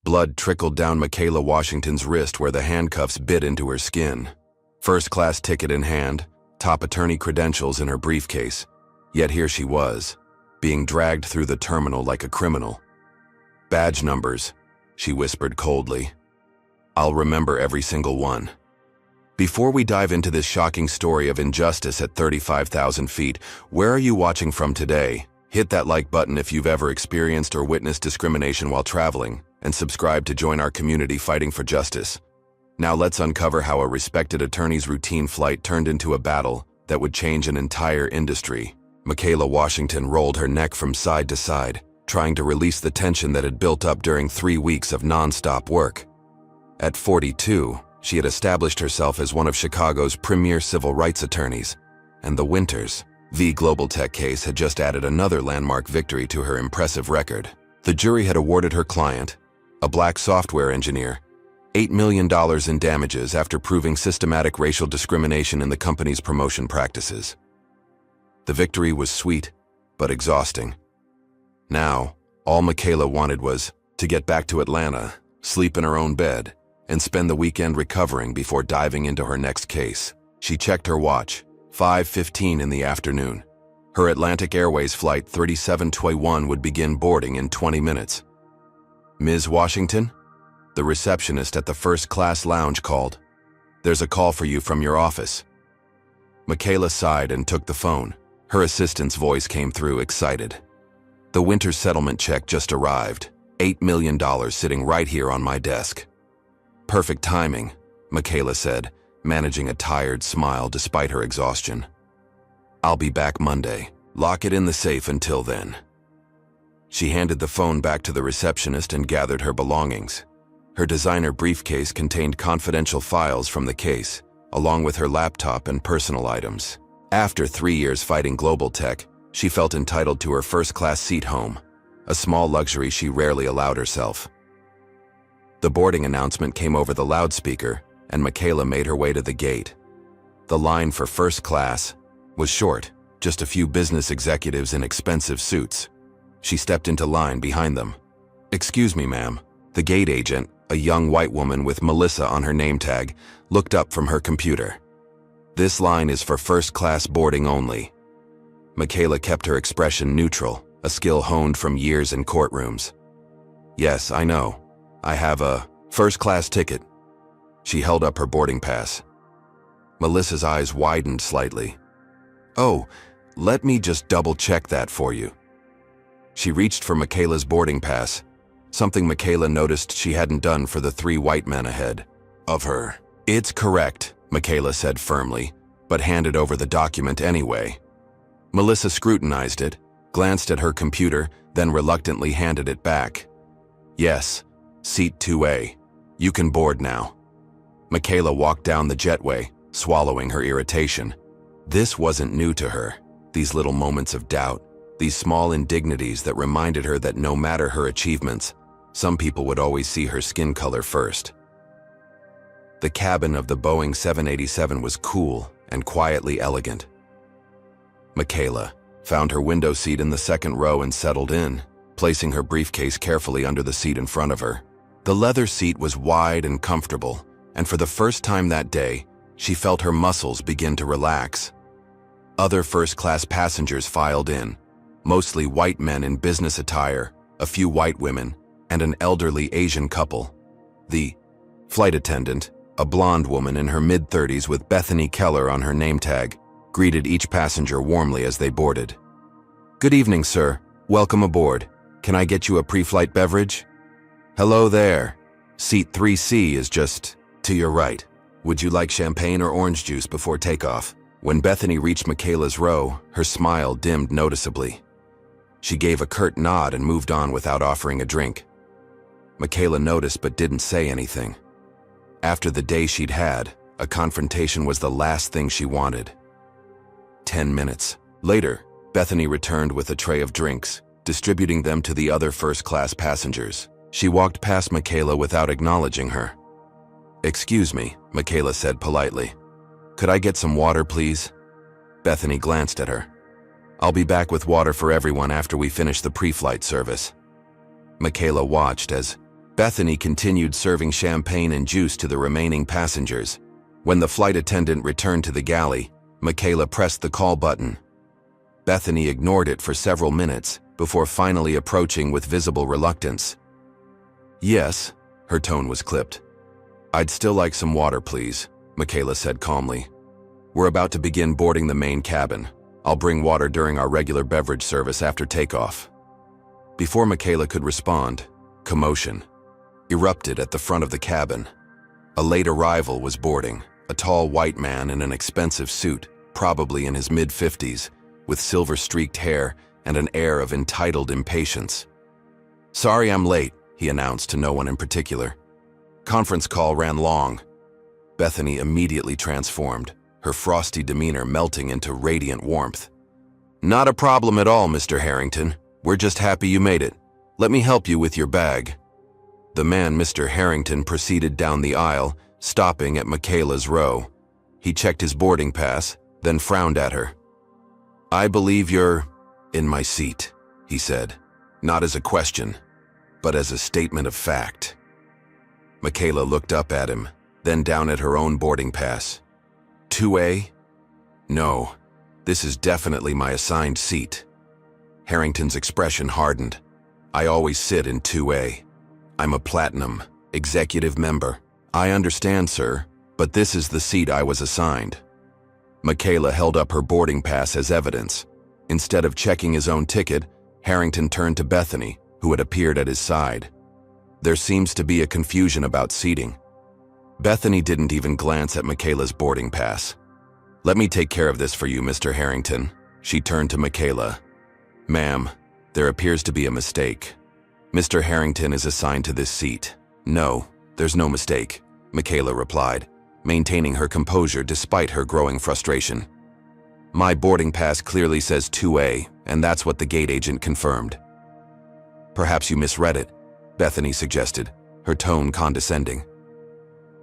Blood trickled down Michaela Washington's wrist where the handcuffs bit into her skin. First-class ticket in hand, top attorney credentials in her briefcase. Yet here she was, being dragged through the terminal like a criminal. "Badge numbers," she whispered coldly. "I'll remember every single one." Before we dive into this shocking story of injustice at 35,000 feet, where are you watching from today? Hit that like button if you've ever experienced or witnessed discrimination while traveling, and subscribe to join our community fighting for justice. Now let's uncover how a respected attorney's routine flight turned into a battle that would change an entire industry. Michaela Washington rolled her neck from side to side, trying to release the tension that had built up during 3 weeks of non-stop work. At 42, she had established herself as one of Chicago's premier civil rights attorneys, and the Winters v. Global Tech case had just added another landmark victory to her impressive record. The jury had awarded her client, a black software engineer, $8 million in damages after proving systematic racial discrimination in the company's promotion practices. The victory was sweet, but exhausting. Now, all Michaela wanted was to get back to Atlanta, sleep in her own bed, and spend the weekend recovering before diving into her next case. She checked her watch, 5:15 in the afternoon. Her Atlantic Airways flight 3721 would begin boarding in 20 minutes. "Ms. Washington?" The receptionist at the first-class lounge called. "There's a call for you from your office." Michaela sighed and took the phone. Her assistant's voice came through, excited. "The winter settlement check just arrived. $8 million sitting right here on my desk." "Perfect timing," Michaela said, managing a tired smile despite her exhaustion. "I'll be back Monday. Lock it in the safe until then." She handed the phone back to the receptionist and gathered her belongings. Her designer briefcase contained confidential files from the case, along with her laptop and personal items. After 3 years fighting global tech, she felt entitled to her first-class seat home, a small luxury she rarely allowed herself. The boarding announcement came over the loudspeaker, and Michaela made her way to the gate. The line for first class was short, just a few business executives in expensive suits. She stepped into line behind them. "Excuse me, ma'am." The gate agent, a young white woman with Melissa on her name tag, looked up from her computer. "This line is for first-class boarding only." Michaela kept her expression neutral, a skill honed from years in courtrooms. "Yes, I know. I have a first-class ticket." She held up her boarding pass. Melissa's eyes widened slightly. "Oh, let me just double-check that for you." She reached for Michaela's boarding pass, something Michaela noticed she hadn't done for the 3 white men ahead of her. "It's correct," Michaela said firmly, but handed over the document anyway. Melissa scrutinized it, glanced at her computer, then reluctantly handed it back. "Yes, seat 2A. You can board now." Michaela walked down the jetway, swallowing her irritation. This wasn't new to her, these little moments of doubt, these small indignities that reminded her that no matter her achievements, some people would always see her skin color first. The cabin of the Boeing 787 was cool and quietly elegant. Michaela found her window seat in the second row and settled in, placing her briefcase carefully under the seat in front of her. The leather seat was wide and comfortable, and for the first time that day, she felt her muscles begin to relax. Other first-class passengers filed in, mostly white men in business attire, a few white women, and an elderly Asian couple. The flight attendant, a blonde woman in her mid-30s with Bethany Keller on her name tag, greeted each passenger warmly as they boarded. "Good evening, sir. Welcome aboard. Can I get you a pre-flight beverage?" "Hello there. Seat 3C is just to your right. Would you like champagne or orange juice before takeoff?" When Bethany reached Michaela's row, her smile dimmed noticeably. She gave a curt nod and moved on without offering a drink. Michaela noticed but didn't say anything. After the day she'd had, a confrontation was the last thing she wanted. 10 minutes later, Bethany returned with a tray of drinks, distributing them to the other first-class passengers. She walked past Michaela without acknowledging her. "Excuse me," Michaela said politely. "Could I get some water, please?" Bethany glanced at her. "I'll be back with water for everyone after we finish the pre-flight service." Michaela watched as Bethany continued serving champagne and juice to the remaining passengers. When the flight attendant returned to the galley, Michaela pressed the call button. Bethany ignored it for several minutes before finally approaching with visible reluctance. "Yes," her tone was clipped. "I'd still like some water, please," Michaela said calmly. "We're about to begin boarding the main cabin. I'll bring water during our regular beverage service after takeoff." Before Michaela could respond, commotion erupted at the front of the cabin. A late arrival was boarding, a tall white man in an expensive suit, probably in his mid-50s, with silver-streaked hair and an air of entitled impatience. "Sorry I'm late," he announced to no one in particular. "Conference call ran long." Bethany immediately transformed, her frosty demeanor melting into radiant warmth. "Not a problem at all, Mr. Harrington. We're just happy you made it. Let me help you with your bag." The man, Mr. Harrington, proceeded down the aisle, stopping at Michaela's row. He checked his boarding pass, then frowned at her. "I believe you're in my seat," he said, not as a question, but as a statement of fact. Michaela looked up at him, then down at her own boarding pass. 2A? "No, this is definitely my assigned seat." Harrington's expression hardened. "I always sit in 2A. I'm a platinum executive member." "I understand, sir, but this is the seat I was assigned." Michaela held up her boarding pass as evidence. Instead of checking his own ticket, Harrington turned to Bethany, who had appeared at his side. "There seems to be a confusion about seating." Bethany didn't even glance at Michaela's boarding pass. "Let me take care of this for you, Mr. Harrington." She turned to Michaela. "Ma'am, there appears to be a mistake. Mr. Harrington is assigned to this seat." "No, there's no mistake," Michaela replied, maintaining her composure despite her growing frustration. "My boarding pass clearly says 2A, and that's what the gate agent confirmed." "Perhaps you misread it," Bethany suggested, her tone condescending.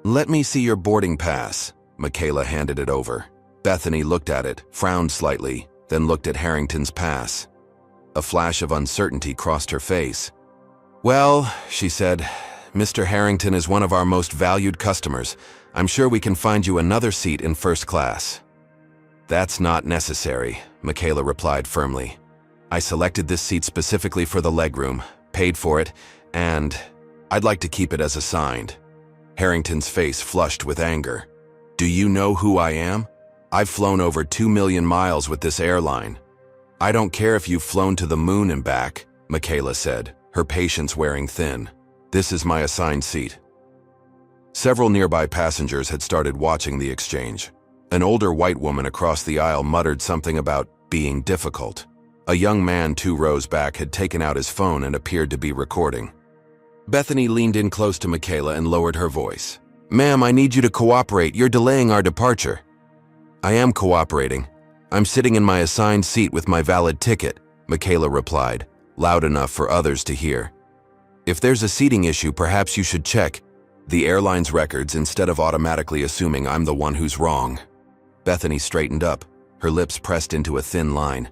"Let me see your boarding pass." Michaela handed it over. Bethany looked at it, frowned slightly, then looked at Harrington's pass. A flash of uncertainty crossed her face. "Well," she said, "Mr. Harrington is one of our most valued customers. I'm sure we can find you another seat in first class." "That's not necessary," Michaela replied firmly. "I selected this seat specifically for the legroom, paid for it, and I'd like to keep it as assigned." Harrington's face flushed with anger. "Do you know who I am? I've flown over 2 million miles with this airline." "I don't care if you've flown to the moon and back," Michaela said, her patience wearing thin. "This is my assigned seat." Several nearby passengers had started watching the exchange. An older white woman across the aisle muttered something about being difficult. A young man 2 rows back had taken out his phone and appeared to be recording. Bethany leaned in close to Michaela and lowered her voice. "Ma'am, I need you to cooperate. You're delaying our departure." "I am cooperating. I'm sitting in my assigned seat with my valid ticket," Michaela replied, loud enough for others to hear. "If there's a seating issue, perhaps you should check the airline's records instead of automatically assuming I'm the one who's wrong." Bethany straightened up, her lips pressed into a thin line.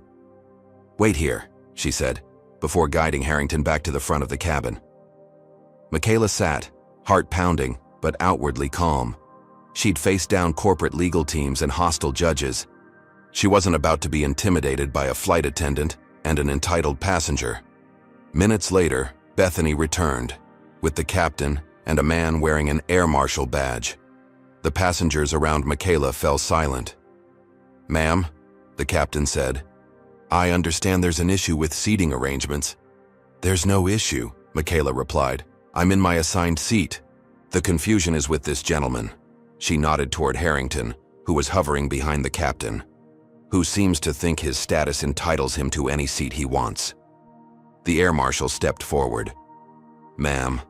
"Wait here," she said, before guiding Harrington back to the front of the cabin. Michaela sat, heart pounding, but outwardly calm. She'd faced down corporate legal teams and hostile judges. She wasn't about to be intimidated by a flight attendant and an entitled passenger. Minutes later, Bethany returned, with the captain and a man wearing an air marshal badge. The passengers around Michaela fell silent. "Ma'am," the captain said, "I understand there's an issue with seating arrangements." "There's no issue," Michaela replied. "I'm in my assigned seat. The confusion is with this gentleman." She nodded toward Harrington, who was hovering behind the captain, who seems to think his status entitles him to any seat he wants. The air marshal stepped forward. "Ma'am,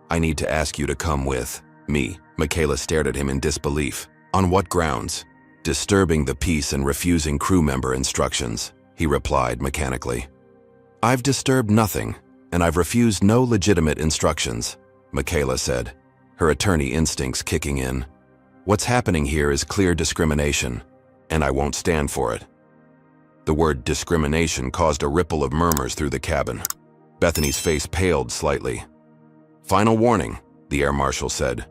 I need to ask you to come with me." Michaela stared at him in disbelief. "On what grounds?" "Disturbing the peace and refusing crew member instructions," he replied mechanically. "I've disturbed nothing, and I've refused no legitimate instructions," Michaela said, her attorney instincts kicking in. "What's happening here is clear discrimination, and I won't stand for it." The word discrimination caused a ripple of murmurs through the cabin. Bethany's face paled slightly. Final warning, the air marshal said.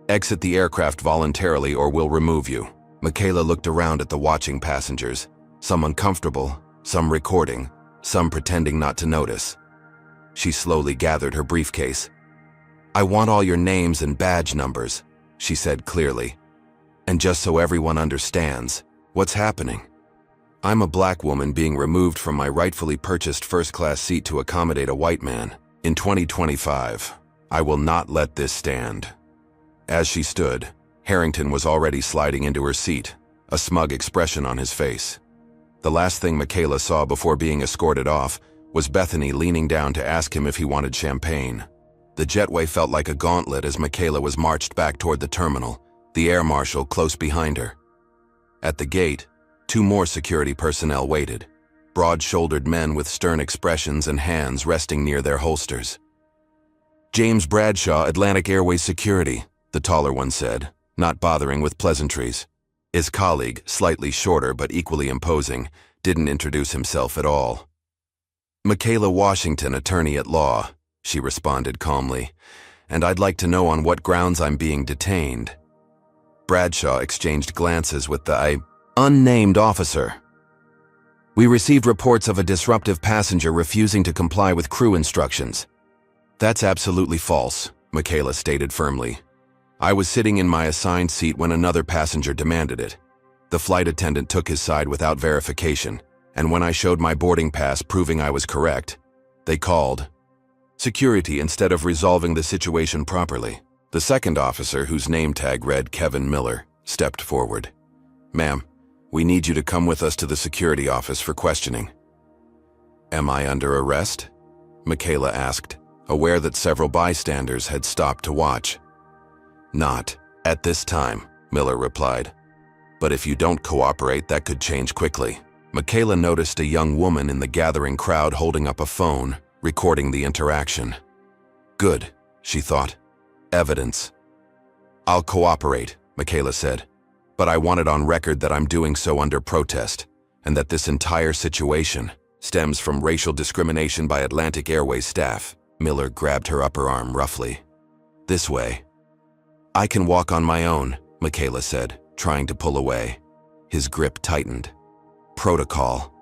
Exit the aircraft voluntarily or we'll remove you. Michaela looked around at the watching passengers, some uncomfortable, some recording, some pretending not to notice. She slowly gathered her briefcase. I want all your names and badge numbers, she said clearly. And just so everyone understands, what's happening? I'm a black woman being removed from my rightfully purchased first-class seat to accommodate a white man. In 2025, I will not let this stand. As she stood, Harrington was already sliding into her seat, a smug expression on his face. The last thing Michaela saw before being escorted off was Bethany leaning down to ask him if he wanted champagne. The jetway felt like a gauntlet as Michaela was marched back toward the terminal, the air marshal close behind her. At the gate, 2 more security personnel waited, broad-shouldered men with stern expressions and hands resting near their holsters. James Bradshaw, Atlantic Airways Security, the taller one said, not bothering with pleasantries. His colleague, slightly shorter but equally imposing, didn't introduce himself at all. Michaela Washington, attorney at law, she responded calmly, and I'd like to know on what grounds I'm being detained. Bradshaw exchanged glances with the unnamed officer. We received reports of a disruptive passenger refusing to comply with crew instructions. That's absolutely false, Michaela stated firmly. I was sitting in my assigned seat when another passenger demanded it. The flight attendant took his side without verification, and when I showed my boarding pass proving I was correct, they called security instead of resolving the situation properly. The second officer, whose name tag read Kevin Miller, stepped forward. Ma'am, we need you to come with us to the security office for questioning. Am I under arrest? Michaela asked, aware that several bystanders had stopped to watch. Not at this time, Miller replied. But if you don't cooperate, that could change quickly. Michaela noticed a young woman in the gathering crowd holding up a phone, recording the interaction. Good, she thought. Evidence. I'll cooperate, Michaela said, but I want it on record that I'm doing so under protest, and that this entire situation stems from racial discrimination by Atlantic Airways staff. Miller grabbed her upper arm roughly. This way. I can walk on my own, Michaela said, trying to pull away. His grip tightened. Protocol.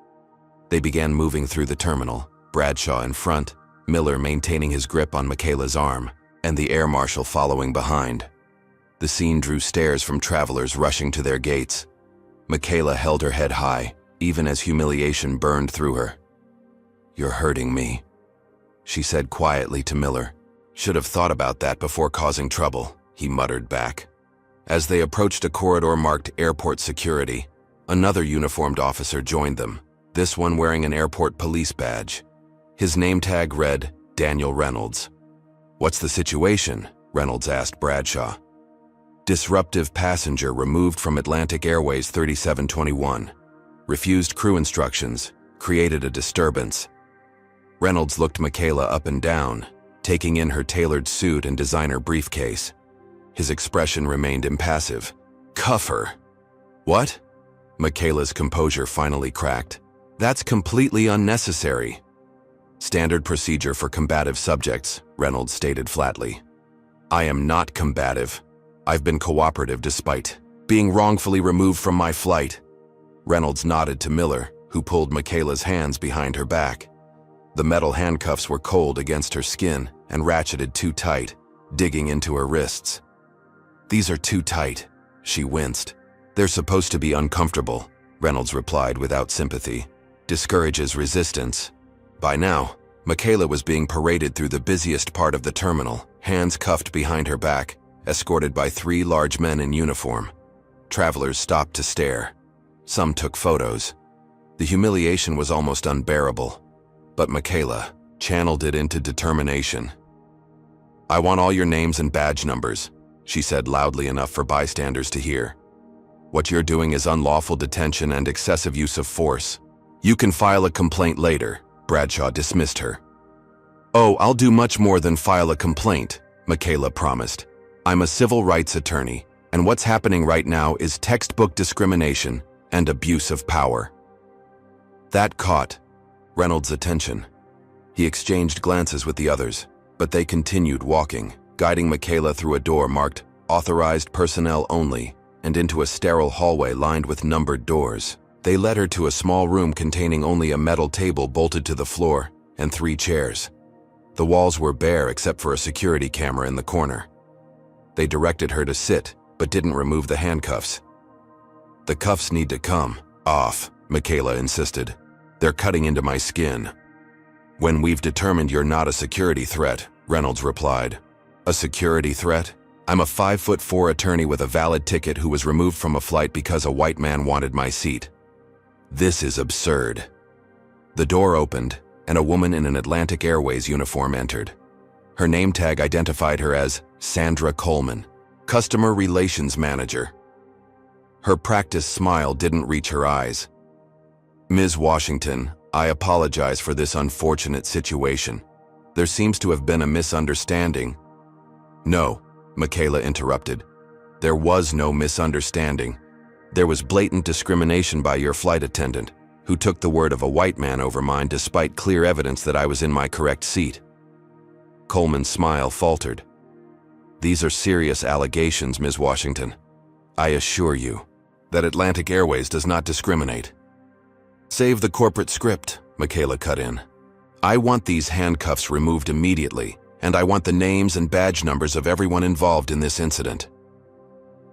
They began moving through the terminal, Bradshaw in front, Miller maintaining his grip on Michaela's arm, and the air marshal following behind. The scene drew stares from travelers rushing to their gates. Michaela held her head high, even as humiliation burned through her. You're hurting me, she said quietly to Miller. Should have thought about that before causing trouble, he muttered back. As they approached a corridor marked Airport Security, another uniformed officer joined them, this one wearing an airport police badge. His name tag read, Daniel Reynolds. What's the situation? Reynolds asked Bradshaw. Disruptive passenger removed from Atlantic Airways 3721. Refused crew instructions, created a disturbance. Reynolds looked Michaela up and down, taking in her tailored suit and designer briefcase. His expression remained impassive. Cuff her. What? Michaela's composure finally cracked. That's completely unnecessary. Standard procedure for combative subjects, Reynolds stated flatly. I am not combative. I've been cooperative despite being wrongfully removed from my flight. Reynolds nodded to Miller, who pulled Michaela's hands behind her back. The metal handcuffs were cold against her skin and ratcheted too tight, digging into her wrists. These are too tight, she winced. They're supposed to be uncomfortable, Reynolds replied without sympathy. Discourages resistance. By now, Michaela was being paraded through the busiest part of the terminal, hands cuffed behind her back, escorted by 3 large men in uniform. Travelers stopped to stare. Some took photos. The humiliation was almost unbearable, but Michaela channeled it into determination. I want all your names and badge numbers, she said loudly enough for bystanders to hear. What you're doing is unlawful detention and excessive use of force. You can file a complaint later, Bradshaw dismissed her. Oh, I'll do much more than file a complaint, Michaela promised. I'm a civil rights attorney, and what's happening right now is textbook discrimination and abuse of power. That caught Reynolds' attention. He exchanged glances with the others, But they continued walking, guiding Michaela through a door marked "Authorized Personnel Only" and into a sterile hallway lined with numbered doors. They led her to a small room containing only a metal table bolted to the floor and 3 chairs. The walls were bare except for a security camera in the corner. They directed her to sit, but didn't remove the handcuffs. "The cuffs need to come off," Michaela insisted. "They're cutting into my skin." "When we've determined you're not a security threat," Reynolds replied. "A security threat? I'm a 5'4" attorney with a valid ticket who was removed from a flight because a white man wanted my seat. This is absurd." The door opened, and a woman in an Atlantic Airways uniform entered. Her name tag identified her as Sandra Coleman, Customer Relations Manager. Her practiced smile didn't reach her eyes. "Ms. Washington, I apologize for this unfortunate situation. There seems to have been a misunderstanding." "No," Michaela interrupted. "There was no misunderstanding. There was blatant discrimination by your flight attendant, who took the word of a white man over mine despite clear evidence that I was in my correct seat." Coleman's smile faltered. "These are serious allegations, Ms. Washington. I assure you that Atlantic Airways does not discriminate." "Save the corporate script," Michaela cut in. "I want these handcuffs removed immediately, and I want the names and badge numbers of everyone involved in this incident."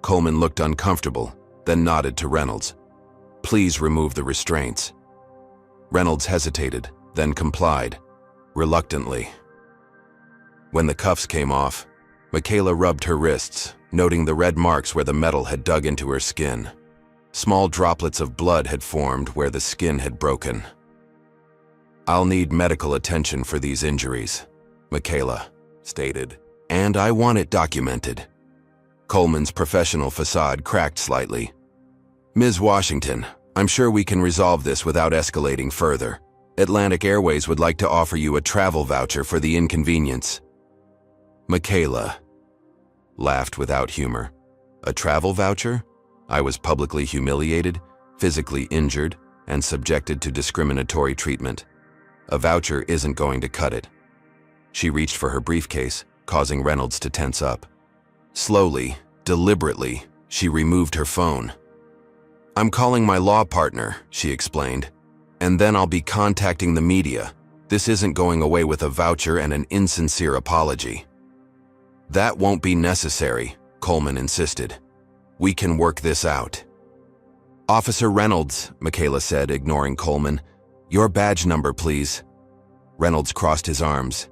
Coleman looked uncomfortable, then nodded to Reynolds. "Please remove the restraints." Reynolds hesitated, then complied, reluctantly. When the cuffs came off, Michaela rubbed her wrists, noting the red marks where the metal had dug into her skin. Small droplets of blood had formed where the skin had broken. "I'll need medical attention for these injuries," Michaela stated, "and I want it documented." Coleman's professional facade cracked slightly. "Ms. Washington, I'm sure we can resolve this without escalating further. Atlantic Airways would like to offer you a travel voucher for the inconvenience." Michaela laughed without humor. "A travel voucher? I was publicly humiliated, physically injured, and subjected to discriminatory treatment. A voucher isn't going to cut it." She reached for her briefcase, causing Reynolds to tense up. Slowly, deliberately, she removed her phone. "I'm calling my law partner," she explained, "and then I'll be contacting the media. This isn't going away with a voucher and an insincere apology." "That won't be necessary," Coleman insisted. "We can work this out." "Officer Reynolds," Michaela said, ignoring Coleman. "Your badge number, please." Reynolds crossed his arms.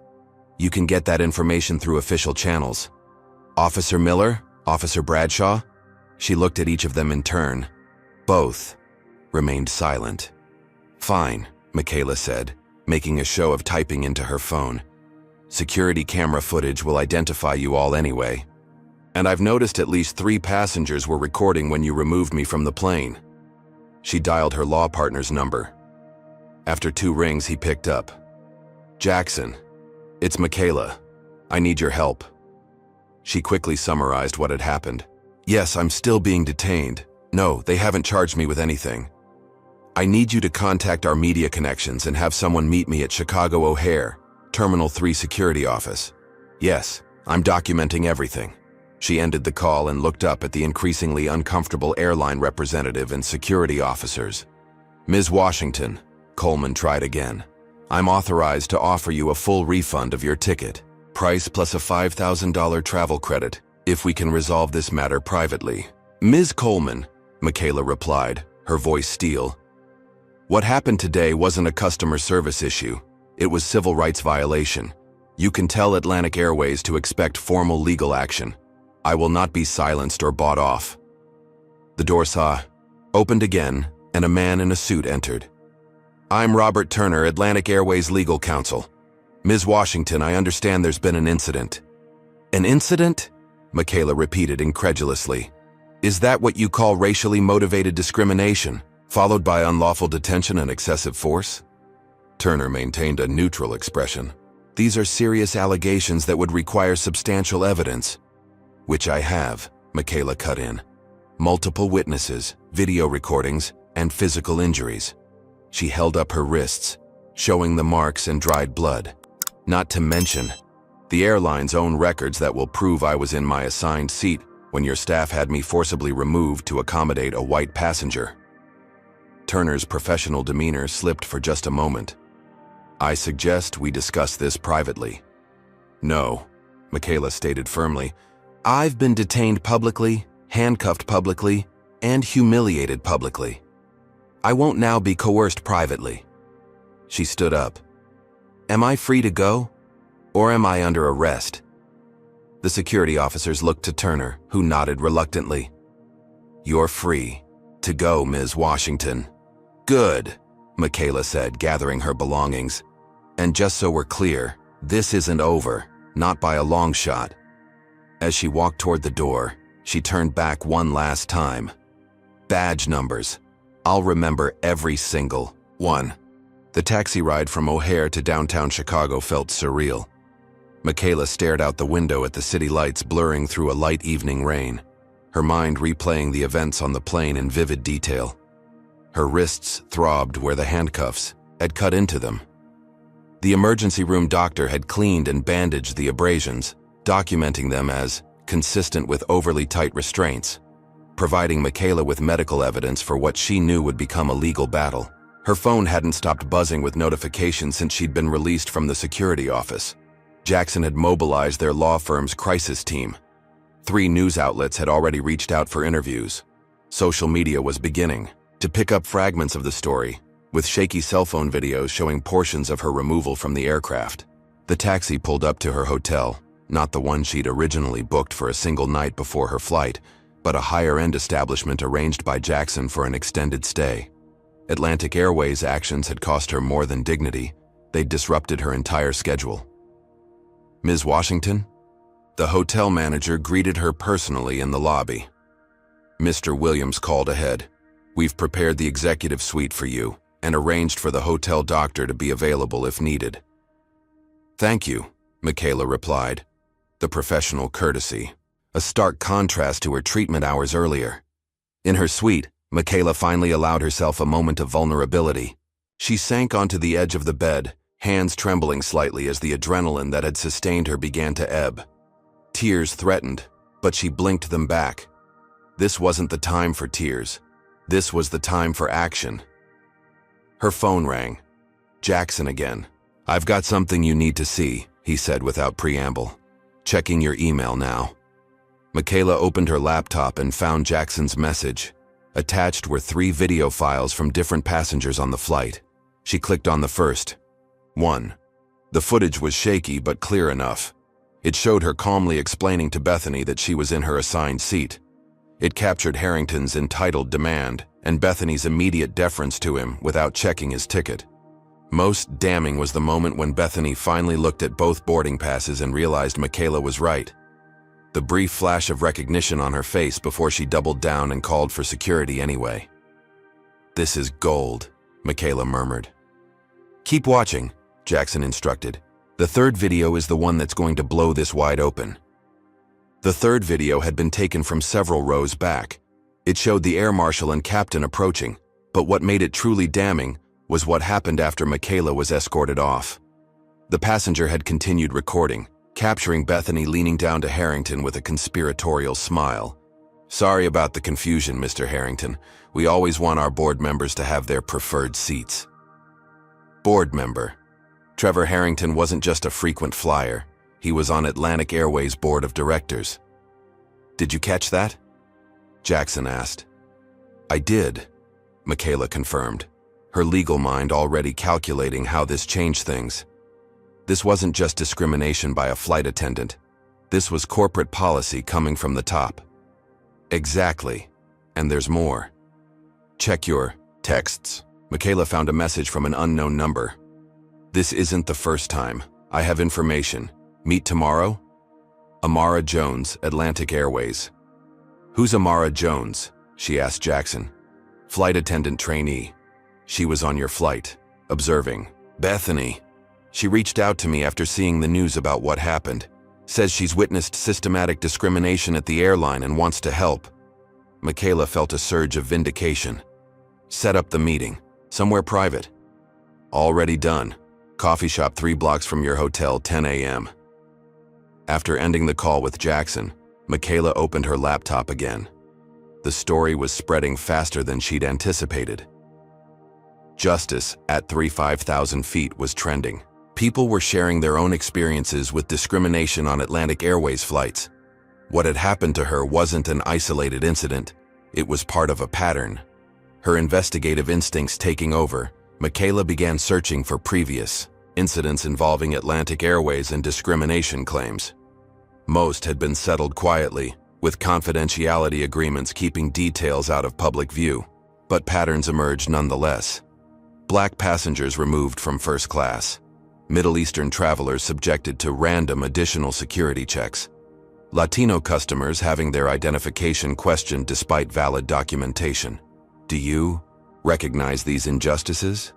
"You can get that information through official channels." "Officer Miller? Officer Bradshaw?" She looked at each of them in turn. Both remained silent. "Fine," Michaela said, making a show of typing into her phone. "Security camera footage will identify you all anyway. And I've noticed at least 3 passengers were recording when you removed me from the plane." She dialed her law partner's number. After 2 rings, he picked up. "Jackson, it's Michaela. I need your help." She quickly summarized what had happened. "Yes, I'm still being detained. No, they haven't charged me with anything. I need you to contact our media connections and have someone meet me at Chicago O'Hare, Terminal 3 security office. Yes, I'm documenting everything." She ended the call and looked up at the increasingly uncomfortable airline representative and security officers. "Ms. Washington," Coleman tried again, "I'm authorized to offer you a full refund of your ticket, price plus a $5,000 travel credit, if we can resolve this matter privately." "Ms. Coleman," Michaela replied, her voice steel, "what happened today wasn't a customer service issue. It was civil rights violation. You can tell Atlantic Airways to expect formal legal action. I will not be silenced or bought off." The door opened again, and a man in a suit entered. "I'm Robert Turner, Atlantic Airways legal counsel. Ms. Washington, I understand there's been an incident." "An incident?" Michaela repeated incredulously. "Is that what you call racially motivated discrimination, followed by unlawful detention and excessive force?" Turner maintained a neutral expression. "These are serious allegations that would require substantial evidence." "Which I have," Michaela cut in. "Multiple witnesses, video recordings, and physical injuries." She held up her wrists, showing the marks and dried blood. "Not to mention The airline's own records that will prove I was in my assigned seat when your staff had me forcibly removed to accommodate a white passenger. Turner's professional demeanor slipped for just a moment. I suggest we discuss this privately. No, Michaela stated firmly. I've been detained publicly, handcuffed publicly, and humiliated publicly. I won't now be coerced privately. She stood up. Am I free to go? Or am I under arrest? The security officers looked to Turner, who nodded reluctantly. You're free to go, Ms. Washington. Good, Michaela said, gathering her belongings. And just so we're clear, this isn't over, not by a long shot. As she walked toward the door, she turned back one last time. Badge numbers. I'll remember every single one. The taxi ride from O'Hare to downtown Chicago felt surreal. Michaela stared out the window at the city lights blurring through a light evening rain, her mind replaying the events on the plane in vivid detail. Her wrists throbbed where the handcuffs had cut into them. The emergency room doctor had cleaned and bandaged the abrasions, documenting them as consistent with overly tight restraints, providing Michaela with medical evidence for what she knew would become a legal battle. Her phone hadn't stopped buzzing with notifications since she'd been released from the security office. Jackson had mobilized their law firm's crisis team. 3 news outlets had already reached out for interviews. Social media was beginning to pick up fragments of the story, with shaky cell phone videos showing portions of her removal from the aircraft. The taxi pulled up to her hotel, not the one she'd originally booked for a single night before her flight, but a higher-end establishment arranged by Jackson for an extended stay. Atlantic Airways' actions had cost her more than dignity. They'd disrupted her entire schedule. Ms. Washington? The hotel manager greeted her personally in the lobby. Mr. Williams called ahead. We've prepared the executive suite for you and arranged for the hotel doctor to be available if needed. Thank you, Michaela replied. The professional courtesy, a stark contrast to her treatment hours earlier. In her suite, Michaela finally allowed herself a moment of vulnerability. She sank onto the edge of the bed, hands trembling slightly as the adrenaline that had sustained her began to ebb. Tears threatened, but she blinked them back. This wasn't the time for tears. This was the time for action. Her phone rang. Jackson again. I've got something you need to see, he said without preamble. Checking your email now. Michaela opened her laptop and found Jackson's message. Attached were 3 video files from different passengers on the flight. She clicked on the first. 1. The footage was shaky but clear enough. It showed her calmly explaining to Bethany that she was in her assigned seat. It captured Harrington's entitled demand and Bethany's immediate deference to him without checking his ticket. Most damning was the moment when Bethany finally looked at both boarding passes and realized Michaela was right. The brief flash of recognition on her face before she doubled down and called for security anyway. This is gold, Michaela murmured. Keep watching, Jackson instructed. The 3rd video is the one that's going to blow this wide open. The 3rd video had been taken from several rows back. It showed the air marshal and captain approaching, but what made it truly damning was what happened after Michaela was escorted off. The passenger had continued recording, capturing Bethany leaning down to Harrington with a conspiratorial smile. Sorry about the confusion, Mr. Harrington. We always want our board members to have their preferred seats. Board member. Trevor Harrington wasn't just a frequent flyer. He was on Atlantic Airways' board of directors. Did you catch that? Jackson asked. I did, Michaela confirmed, her legal mind already calculating how this changed things. This wasn't just discrimination by a flight attendant. This was corporate policy coming from the top. Exactly. And there's more. Check your texts. Michaela found a message from an unknown number. This isn't the first time. I have information. Meet tomorrow? Amara Jones, Atlantic Airways. Who's Amara Jones? She asked Jackson. Flight attendant trainee. She was on your flight. Observing. Bethany. She reached out to me after seeing the news about what happened. Says she's witnessed systematic discrimination at the airline and wants to help. Michaela felt a surge of vindication. Set up the meeting. Somewhere private. Already done. Coffee shop 3 blocks from your hotel, 10 a.m. After ending the call with Jackson, Michaela opened her laptop again. The story was spreading faster than she'd anticipated. Justice at 35,000 feet was trending. People were sharing their own experiences with discrimination on Atlantic Airways flights. What had happened to her wasn't an isolated incident. It was part of a pattern. Her investigative instincts taking over, Michaela began searching for previous incidents involving Atlantic Airways and discrimination claims. Most had been settled quietly, with confidentiality agreements keeping details out of public view, but patterns emerged nonetheless. Black passengers removed from first class. Middle Eastern travelers subjected to random additional security checks. Latino customers having their identification questioned despite valid documentation. Do you recognize these injustices?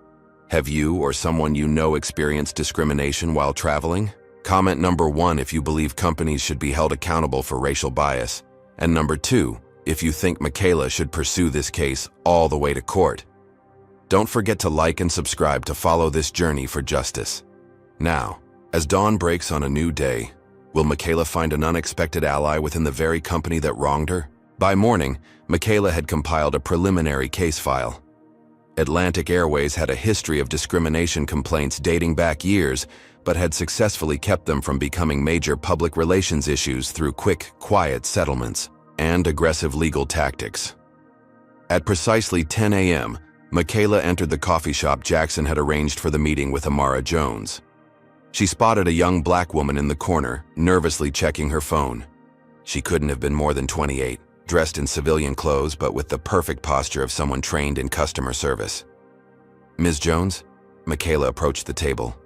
Have you or someone you know experienced discrimination while traveling? Comment number 1 if you believe companies should be held accountable for racial bias, and number 2 if you think Michaela should pursue this case all the way to court. Don't forget to like and subscribe to follow this journey for justice. Now, as dawn breaks on a new day, will Michaela find an unexpected ally within the very company that wronged her? By morning, Michaela had compiled a preliminary case file. Atlantic Airways had a history of discrimination complaints dating back years, but had successfully kept them from becoming major public relations issues through quick, quiet settlements and aggressive legal tactics. At precisely 10 a.m., Michaela entered the coffee shop Jackson had arranged for the meeting with Amara Jones. She spotted a young black woman in the corner, nervously checking her phone. She couldn't have been more than 28, dressed in civilian clothes but with the perfect posture of someone trained in customer service. "Ms. Jones?" Michaela approached the table.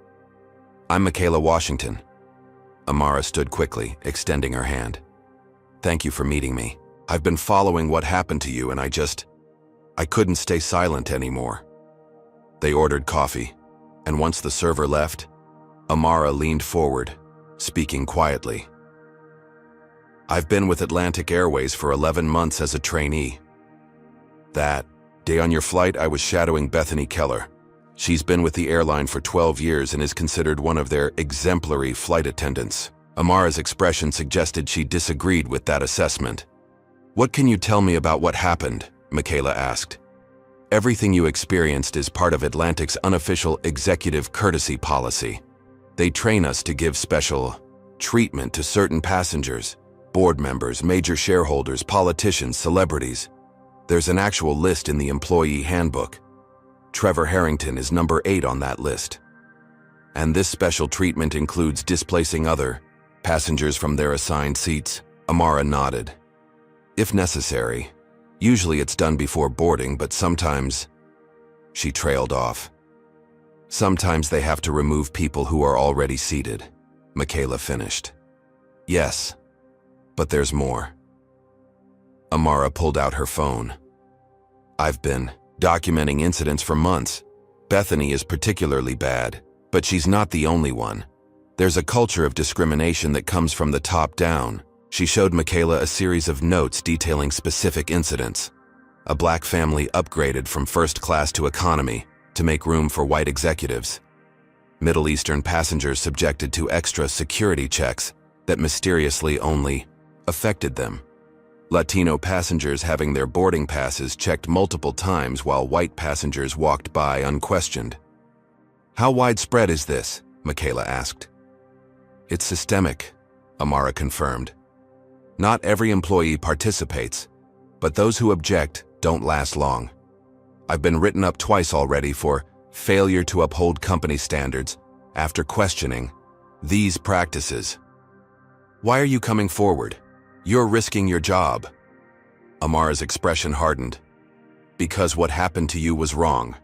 "I'm Michaela Washington." Amara stood quickly, extending her hand. "Thank you for meeting me. I've been following what happened to you and I couldn't stay silent anymore." They ordered coffee, and once the server left, Amara leaned forward, speaking quietly. "I've been with Atlantic Airways for 11 months as a trainee. That day on your flight, I was shadowing Bethany Keller. She's been with the airline for 12 years and is considered one of their exemplary flight attendants." Amara's expression suggested she disagreed with that assessment. "What can you tell me about what happened?" Michaela asked. "Everything you experienced is part of Atlantic's unofficial executive courtesy policy. They train us to give special treatment to certain passengers, board members, major shareholders, politicians, celebrities. There's an actual list in the employee handbook. Trevor Harrington is number 8 on that list. And this special treatment includes displacing other passengers from their assigned seats." Amara nodded. "If necessary. Usually it's done before boarding, but sometimes..." She trailed off. "Sometimes they have to remove people who are already seated," Michaela finished. "Yes, but there's more." Amara pulled out her phone. "I've been documenting incidents for months. Bethany is particularly bad, but she's not the only one. There's a culture of discrimination that comes from the top down." She showed Michaela a series of notes detailing specific incidents. A black family upgraded from first class to economy to make room for white executives. Middle Eastern passengers subjected to extra security checks that mysteriously only affected them. Latino passengers having their boarding passes checked multiple times while white passengers walked by unquestioned. "How widespread is this?" Michaela asked. "It's systemic," Amara confirmed. "Not every employee participates, but those who object don't last long. I've been written up twice already for failure to uphold company standards after questioning these practices." "Why are you coming forward? You're risking your job." Amara's expression hardened. "Because what happened to you was wrong.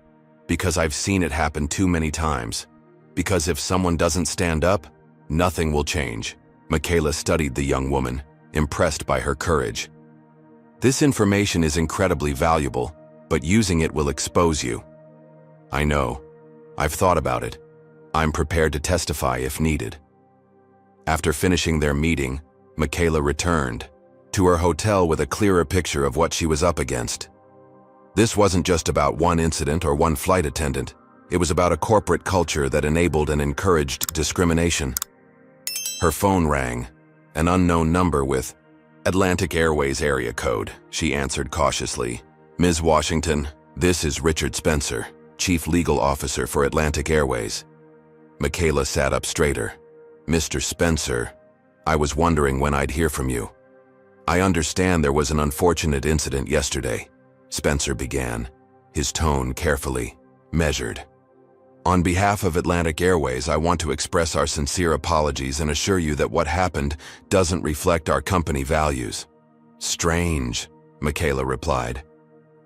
Because I've seen it happen too many times. Because if someone doesn't stand up, nothing will change." Michaela studied the young woman, impressed by her courage. "This information is incredibly valuable, but using it will expose you." "I know. I've thought about it. I'm prepared to testify if needed." After finishing their meeting, Michaela returned to her hotel with a clearer picture of what she was up against. This wasn't just about one incident or one flight attendant. It was about a corporate culture that enabled and encouraged discrimination. Her phone rang, An unknown number with Atlantic Airways area code, she answered cautiously. Ms. Washington, this is Richard Spencer, Chief Legal Officer for Atlantic Airways. Michaela sat up straighter. Mr. Spencer, I was wondering when I'd hear from you. I understand there was an unfortunate incident yesterday, Spencer began, his tone carefully measured. On behalf of Atlantic Airways, I want to express our sincere apologies and assure you that what happened doesn't reflect our company values. Strange, Michaela replied.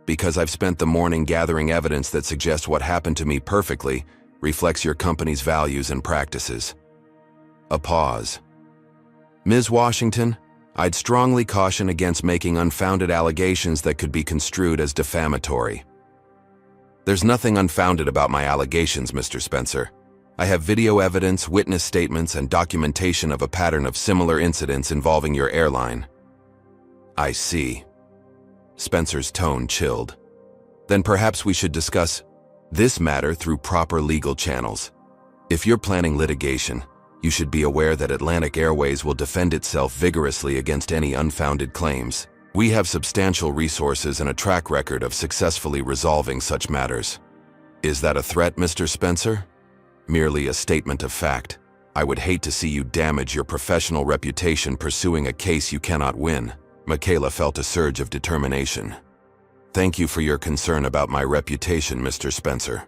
Because I've spent the morning gathering evidence that suggests what happened to me perfectly reflects your company's values and practices. A pause. Ms. Washington, I'd strongly caution against making unfounded allegations that could be construed as defamatory. There's nothing unfounded about my allegations, Mr. Spencer. I have video evidence, witness statements, and documentation of a pattern of similar incidents involving your airline. I see. Spencer's tone chilled. Then perhaps we should discuss this matter through proper legal channels. If you're planning litigation, you should be aware that Atlantic Airways will defend itself vigorously against any unfounded claims. We have substantial resources and a track record of successfully resolving such matters. Is that a threat, Mr. Spencer? Merely a statement of fact. I would hate to see you damage your professional reputation pursuing a case you cannot win. Michaela felt a surge of determination. Thank you for your concern about my reputation, Mr. Spencer.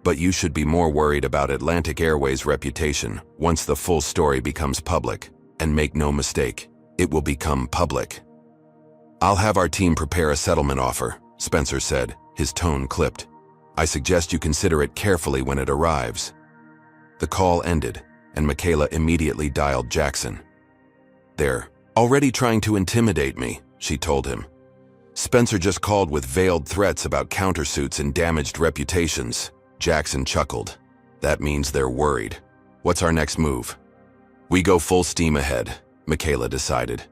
But you should be more worried about Atlantic Airways' reputation once the full story becomes public. And make no mistake, it will become public. I'll have our team prepare a settlement offer, Spencer said, his tone clipped. I suggest you consider it carefully when it arrives. The call ended, and Michaela immediately dialed Jackson. They're already trying to intimidate me, she told him. Spencer just called with veiled threats about countersuits and damaged reputations. Jackson chuckled. That means they're worried. What's our next move? We go full steam ahead, Michaela decided.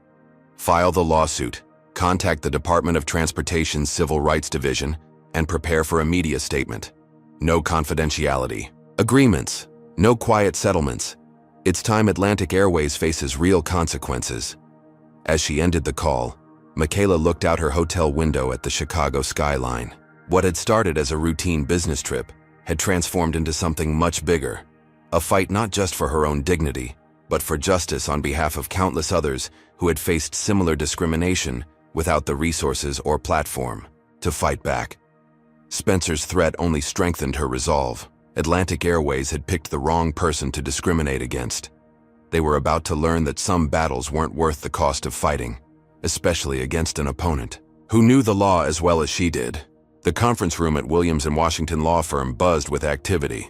File the lawsuit, contact the Department of Transportation's Civil Rights Division, and prepare for a media statement. No confidentiality. Agreements. No quiet settlements. It's time Atlantic Airways faces real consequences. As she ended the call, Michaela looked out her hotel window at the Chicago skyline. What had started as a routine business trip had transformed into something much bigger. A fight not just for her own dignity, but for justice on behalf of countless others who had faced similar discrimination without the resources or platform to fight back. Spencer's threat only strengthened her resolve. Atlantic Airways had picked the wrong person to discriminate against. They were about to learn that some battles weren't worth the cost of fighting, especially against an opponent who knew the law as well as she did. The conference room at Williams & Washington law firm buzzed with activity.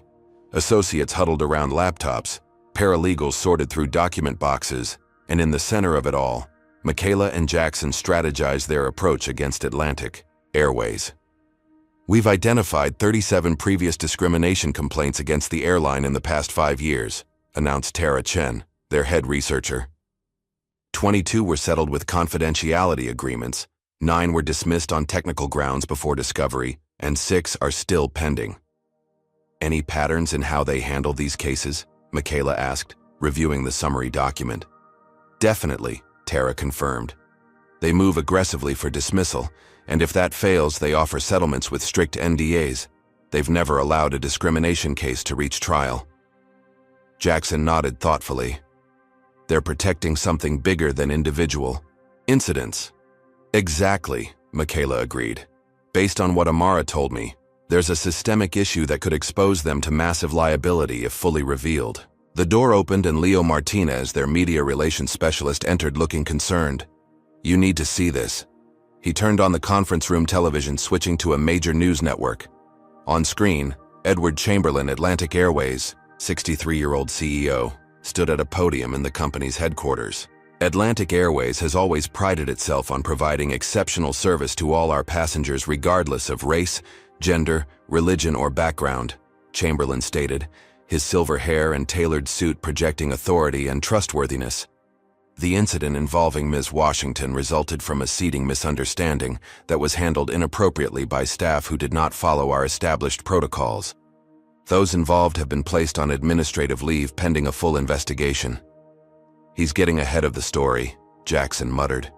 Associates huddled around laptops, paralegals sorted through document boxes, and in the center of it all, Michaela and Jackson strategized their approach against Atlantic Airways. We've identified 37 previous discrimination complaints against the airline in the past 5 years, announced Tara Chen, their head researcher. 22 were settled with confidentiality agreements, 9 were dismissed on technical grounds before discovery, and 6 are still pending. Any patterns in how they handle these cases? Michaela asked, reviewing the summary document. Definitely, Tara confirmed. They move aggressively for dismissal, and if that fails, they offer settlements with strict NDAs. They've never allowed a discrimination case to reach trial. Jackson nodded thoughtfully. They're protecting something bigger than individual incidents. Exactly, Michaela agreed. Based on what Amara told me, there's a systemic issue that could expose them to massive liability if fully revealed. The door opened and Leo Martinez, their media relations specialist, entered looking concerned. You need to see this. He turned on the conference room television, switching to a major news network. On screen, Edward Chamberlain, Atlantic Airways, 63-year-old CEO, stood at a podium in the company's headquarters. Atlantic Airways has always prided itself on providing exceptional service to all our passengers regardless of race, gender, religion, or background, Chamberlain stated, his silver hair and tailored suit projecting authority and trustworthiness. The incident involving Ms. Washington resulted from a seating misunderstanding that was handled inappropriately by staff who did not follow our established protocols. Those involved have been placed on administrative leave pending a full investigation. He's getting ahead of the story, Jackson muttered.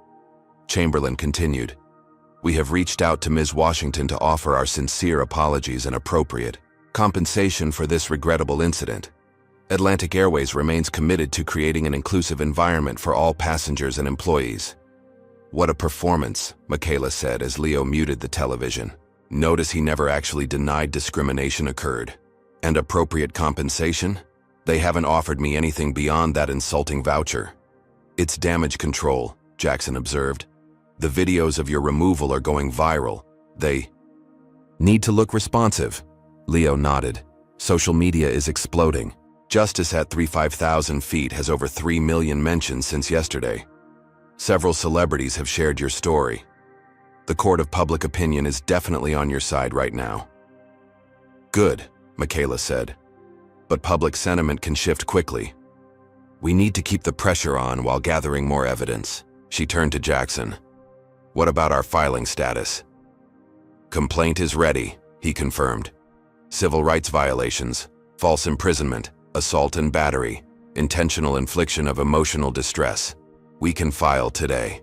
Chamberlain continued. We have reached out to Ms. Washington to offer our sincere apologies and appropriate compensation for this regrettable incident. Atlantic Airways remains committed to creating an inclusive environment for all passengers and employees. What a performance, Michaela said as Leo muted the television. Notice he never actually denied discrimination occurred. And appropriate compensation? They haven't offered me anything beyond that insulting voucher. It's damage control, Jackson observed. The videos of your removal are going viral. They need to look responsive. Leo nodded. Social media is exploding. Justice at 35,000 feet has over 3 million mentions since yesterday. Several celebrities have shared your story. The court of public opinion is definitely on your side right now. Good, Michaela said. But public sentiment can shift quickly. We need to keep the pressure on while gathering more evidence. She turned to Jackson. What about our filing status? Complaint is ready, he confirmed. Civil rights violations, false imprisonment, assault and battery, intentional infliction of emotional distress. We can file today.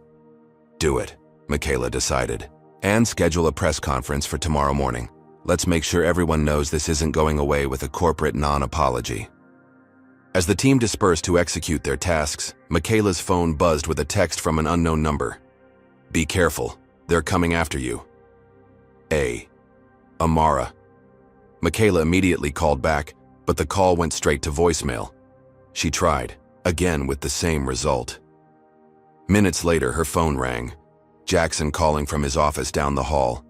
Do it, Michaela decided. And schedule a press conference for tomorrow morning. Let's make sure everyone knows this isn't going away with a corporate non-apology. As the team dispersed to execute their tasks, Michaela's phone buzzed with a text from an unknown number. Be careful, they're coming after you. Amara. Michaela immediately called back, but the call went straight to voicemail. She tried, again with the same result. Minutes later, her phone rang. Jackson calling from his office down the hall.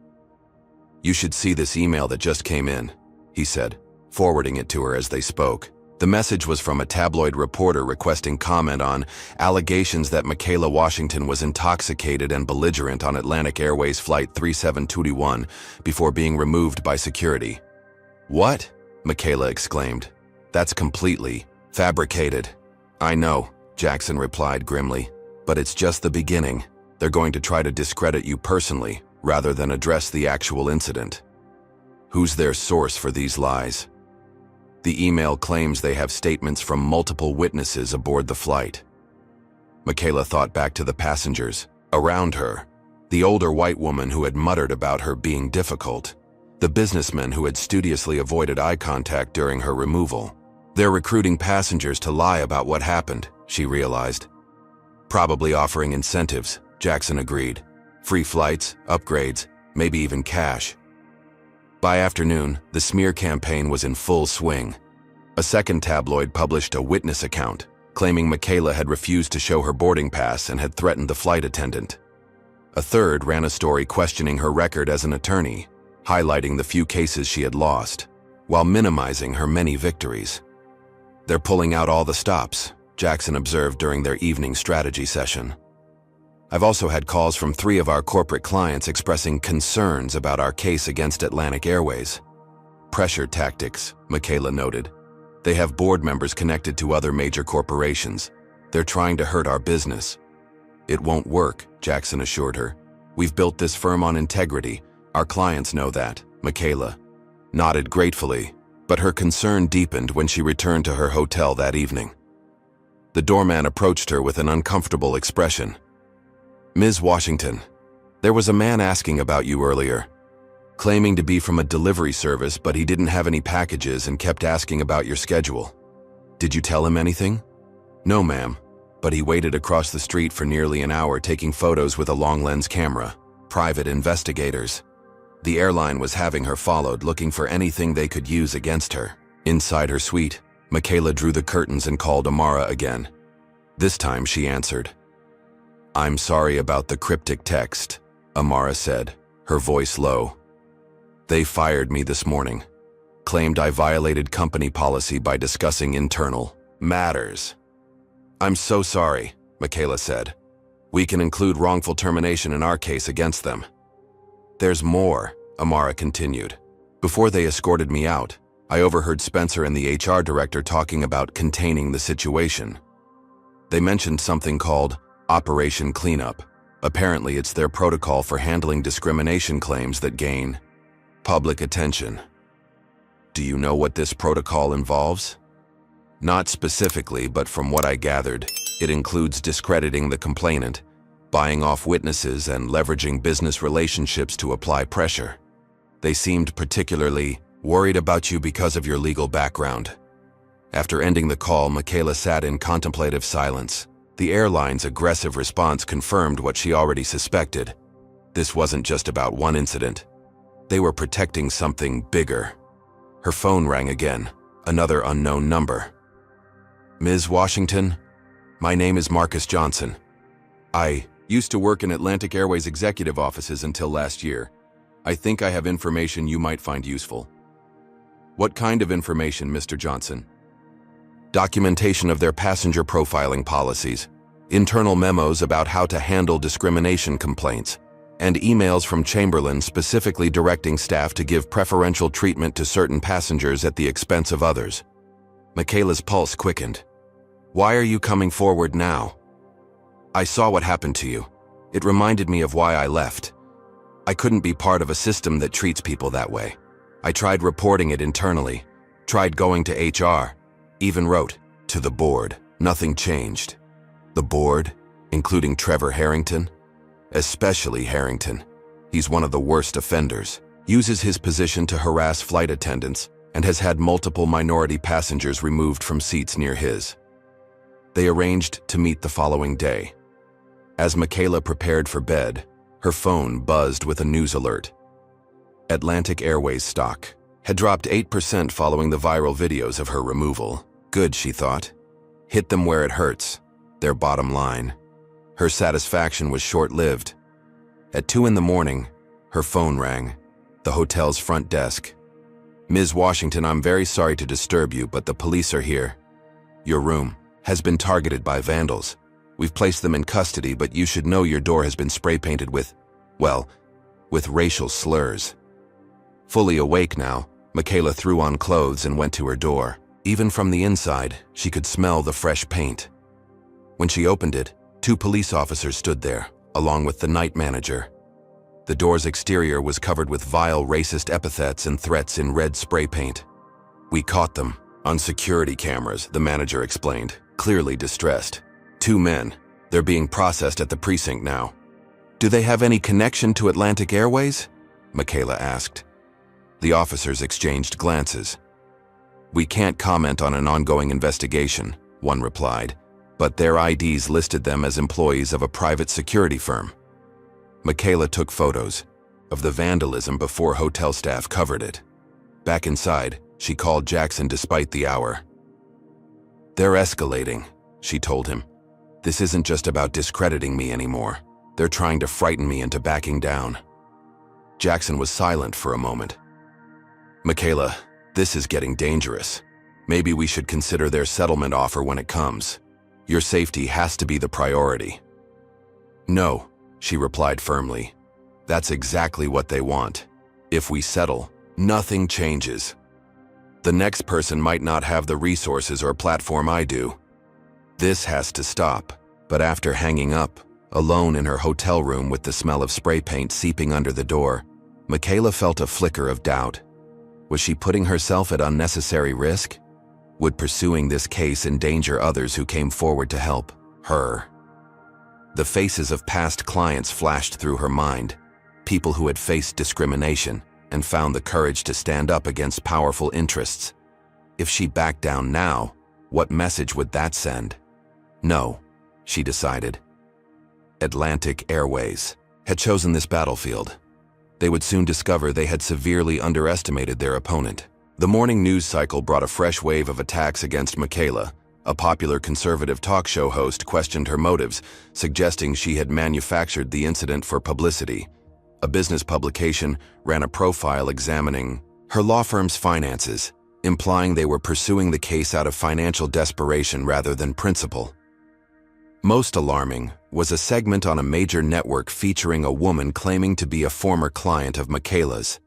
You should see this email that just came in, he said, forwarding it to her as they spoke. The message was from a tabloid reporter requesting comment on allegations that Michaela Washington was intoxicated and belligerent on Atlantic Airways Flight 3721 before being removed by security. What? Michaela exclaimed. That's completely fabricated. I know, Jackson replied grimly, but it's just the beginning. They're going to try to discredit you personally, rather than address the actual incident. Who's their source for these lies? The email claims they have statements from multiple witnesses aboard the flight. Michaela thought back to the passengers around her, the older white woman who had muttered about her being difficult, the businessman who had studiously avoided eye contact during her removal. They're recruiting passengers to lie about what happened, she realized. Probably offering incentives, Jackson agreed. Free flights, upgrades, maybe even cash. By afternoon, the smear campaign was in full swing. A second tabloid published a witness account, claiming Michaela had refused to show her boarding pass and had threatened the flight attendant. A third ran a story questioning her record as an attorney, highlighting the few cases she had lost, while minimizing her many victories. They're pulling out all the stops, Jackson observed during their evening strategy session. I've also had calls from 3 of our corporate clients expressing concerns about our case against Atlantic Airways. Pressure tactics, Michaela noted. They have board members connected to other major corporations. They're trying to hurt our business. It won't work, Jackson assured her. We've built this firm on integrity. Our clients know that, Michaela nodded gratefully, but her concern deepened when she returned to her hotel that evening. The doorman approached her with an uncomfortable expression. Ms. Washington, there was a man asking about you earlier, claiming to be from a delivery service, but he didn't have any packages and kept asking about your schedule. Did you tell him anything? No, ma'am, but he waited across the street for nearly an hour taking photos with a long-lens camera. Private investigators. The airline was having her followed, looking for anything they could use against her. Inside her suite, Michaela drew the curtains and called Amara again. This time she answered. I'm sorry about the cryptic text, Amara said, her voice low. They fired me this morning. Claimed I violated company policy by discussing internal matters. I'm so sorry, Michaela said. We can include wrongful termination in our case against them. There's more, Amara continued. Before they escorted me out, I overheard Spencer and the HR director talking about containing the situation. They mentioned something called Operation Cleanup. Apparently, it's their protocol for handling discrimination claims that gain public attention. Do you know what this protocol involves? Not specifically, but from what I gathered, It includes discrediting the complainant, buying off witnesses, and leveraging business relationships to apply pressure. They seemed particularly worried about you because of your legal background. After ending the call, Michaela sat in contemplative silence. The airline's aggressive response confirmed what she already suspected. This wasn't just about one incident. They were protecting something bigger. Her phone rang again, another unknown number. Ms. Washington, my name is Marcus Johnson. I used to work in Atlantic Airways executive offices until last year. I think I have information you might find useful. What kind of information, Mr. Johnson? Documentation of their passenger profiling policies, internal memos about how to handle discrimination complaints, and emails from Chamberlain specifically directing staff to give preferential treatment to certain passengers at the expense of others. Michaela's pulse quickened. Why are you coming forward now? I saw what happened to you. It reminded me of why I left. I couldn't be part of a system that treats people that way. I tried reporting it internally, tried going to HR, even wrote to the board. Nothing changed. The board, including Trevor Harrington? Especially Harrington. He's one of the worst offenders, uses his position to harass flight attendants, and has had multiple minority passengers removed from seats near his. They arranged to meet the following day. As Michaela prepared for bed, her phone buzzed with a news alert. Atlantic Airways stock had dropped 8% following the viral videos of her removal. Good, she thought. Hit them where it hurts, their bottom line. Her satisfaction was short-lived. At 2 in the morning, her phone rang, the hotel's front desk. Ms. Washington, I'm very sorry to disturb you, but the police are here. Your room has been targeted by vandals. We've placed them in custody, but you should know your door has been spray-painted with racial slurs. Fully awake now, Michaela threw on clothes and went to her door. Even from the inside, she could smell the fresh paint. When she opened it, 2 police officers stood there, along with the night manager. The door's exterior was covered with vile racist epithets and threats in red spray paint. We caught them on security cameras, the manager explained, clearly distressed. 2 men. They're being processed at the precinct now. Do they have any connection to Atlantic Airways? Michaela asked. The officers exchanged glances. We can't comment on an ongoing investigation, one replied, but their IDs listed them as employees of a private security firm. Michaela took photos of the vandalism before hotel staff covered it. Back inside, she called Jackson despite the hour. They're escalating, she told him. This isn't just about discrediting me anymore. They're trying to frighten me into backing down. Jackson was silent for a moment. Michaela, this is getting dangerous. Maybe we should consider their settlement offer when it comes. Your safety has to be the priority. No, she replied firmly. That's exactly what they want. If we settle, nothing changes. The next person might not have the resources or platform I do. This has to stop. But after hanging up, alone in her hotel room with the smell of spray paint seeping under the door, Michaela felt a flicker of doubt. Was she putting herself at unnecessary risk? Would pursuing this case endanger others who came forward to help her? The faces of past clients flashed through her mind, people who had faced discrimination and found the courage to stand up against powerful interests. If she backed down now, what message would that send? No, she decided. Atlantic Airways had chosen this battlefield. They would soon discover they had severely underestimated their opponent. The morning news cycle brought a fresh wave of attacks against Michaela. A popular conservative talk show host questioned her motives, suggesting she had manufactured the incident for publicity. A business publication ran a profile examining her law firm's finances, implying they were pursuing the case out of financial desperation rather than principle. Most alarming was a segment on a major network featuring a woman claiming to be a former client of Michaela's,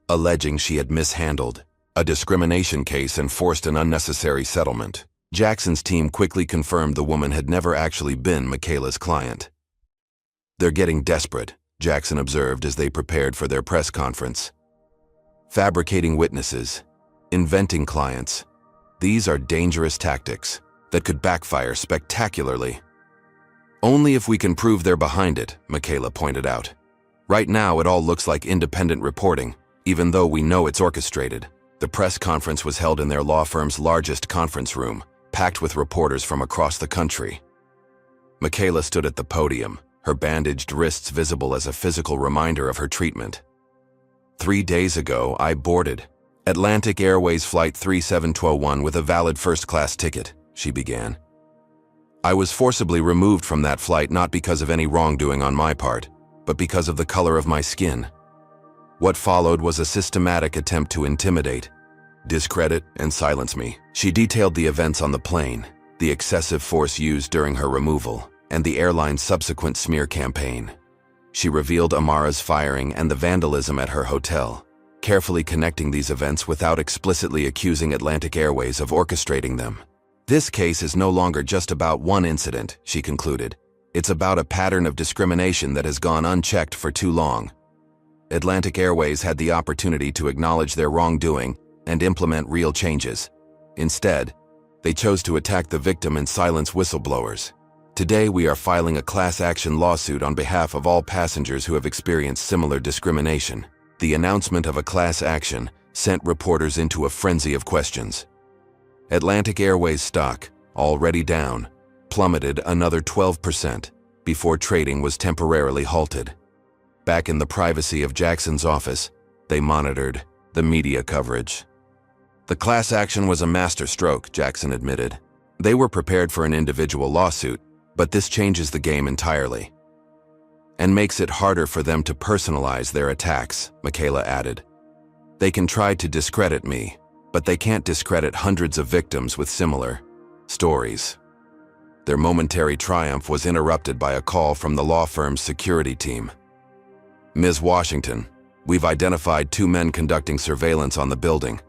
alleging she had mishandled a discrimination case and forced an unnecessary settlement. Jackson's team quickly confirmed the woman had never actually been Michaela's client. They're getting desperate, Jackson observed as they prepared for their press conference. Fabricating witnesses, inventing clients. These are dangerous tactics. that could backfire spectacularly. Only if we can prove they're behind it, Michaela pointed out. Right now, it all looks like independent reporting, even though we know it's orchestrated. The press conference was held in their law firm's largest conference room, packed with reporters from across the country. Michaela stood at the podium, her bandaged wrists visible as a physical reminder of her treatment. 3 days ago, I boarded Atlantic Airways Flight 3721 with a valid first-class ticket, she began. I was forcibly removed from that flight not because of any wrongdoing on my part, but because of the color of my skin. What followed was a systematic attempt to intimidate, discredit, and silence me. She detailed the events on the plane, the excessive force used during her removal, and the airline's subsequent smear campaign. She revealed Amara's firing and the vandalism at her hotel, carefully connecting these events without explicitly accusing Atlantic Airways of orchestrating them. This case is no longer just about one incident, she concluded. It's about a pattern of discrimination that has gone unchecked for too long. Atlantic Airways had the opportunity to acknowledge their wrongdoing and implement real changes. Instead, they chose to attack the victim and silence whistleblowers. Today, we are filing a class action lawsuit on behalf of all passengers who have experienced similar discrimination. The announcement of a class action sent reporters into a frenzy of questions. Atlantic Airways stock, already down, plummeted another 12% before trading was temporarily halted. Back in the privacy of Jackson's office, they monitored the media coverage. The class action was a masterstroke, Jackson admitted. They were prepared for an individual lawsuit, but this changes the game entirely and makes it harder for them to personalize their attacks, Michaela added. They can try to discredit me, but they can't discredit hundreds of victims with similar stories. Their momentary triumph was interrupted by a call from the law firm's security team. Ms. Washington, we've identified 2 men conducting surveillance on the building.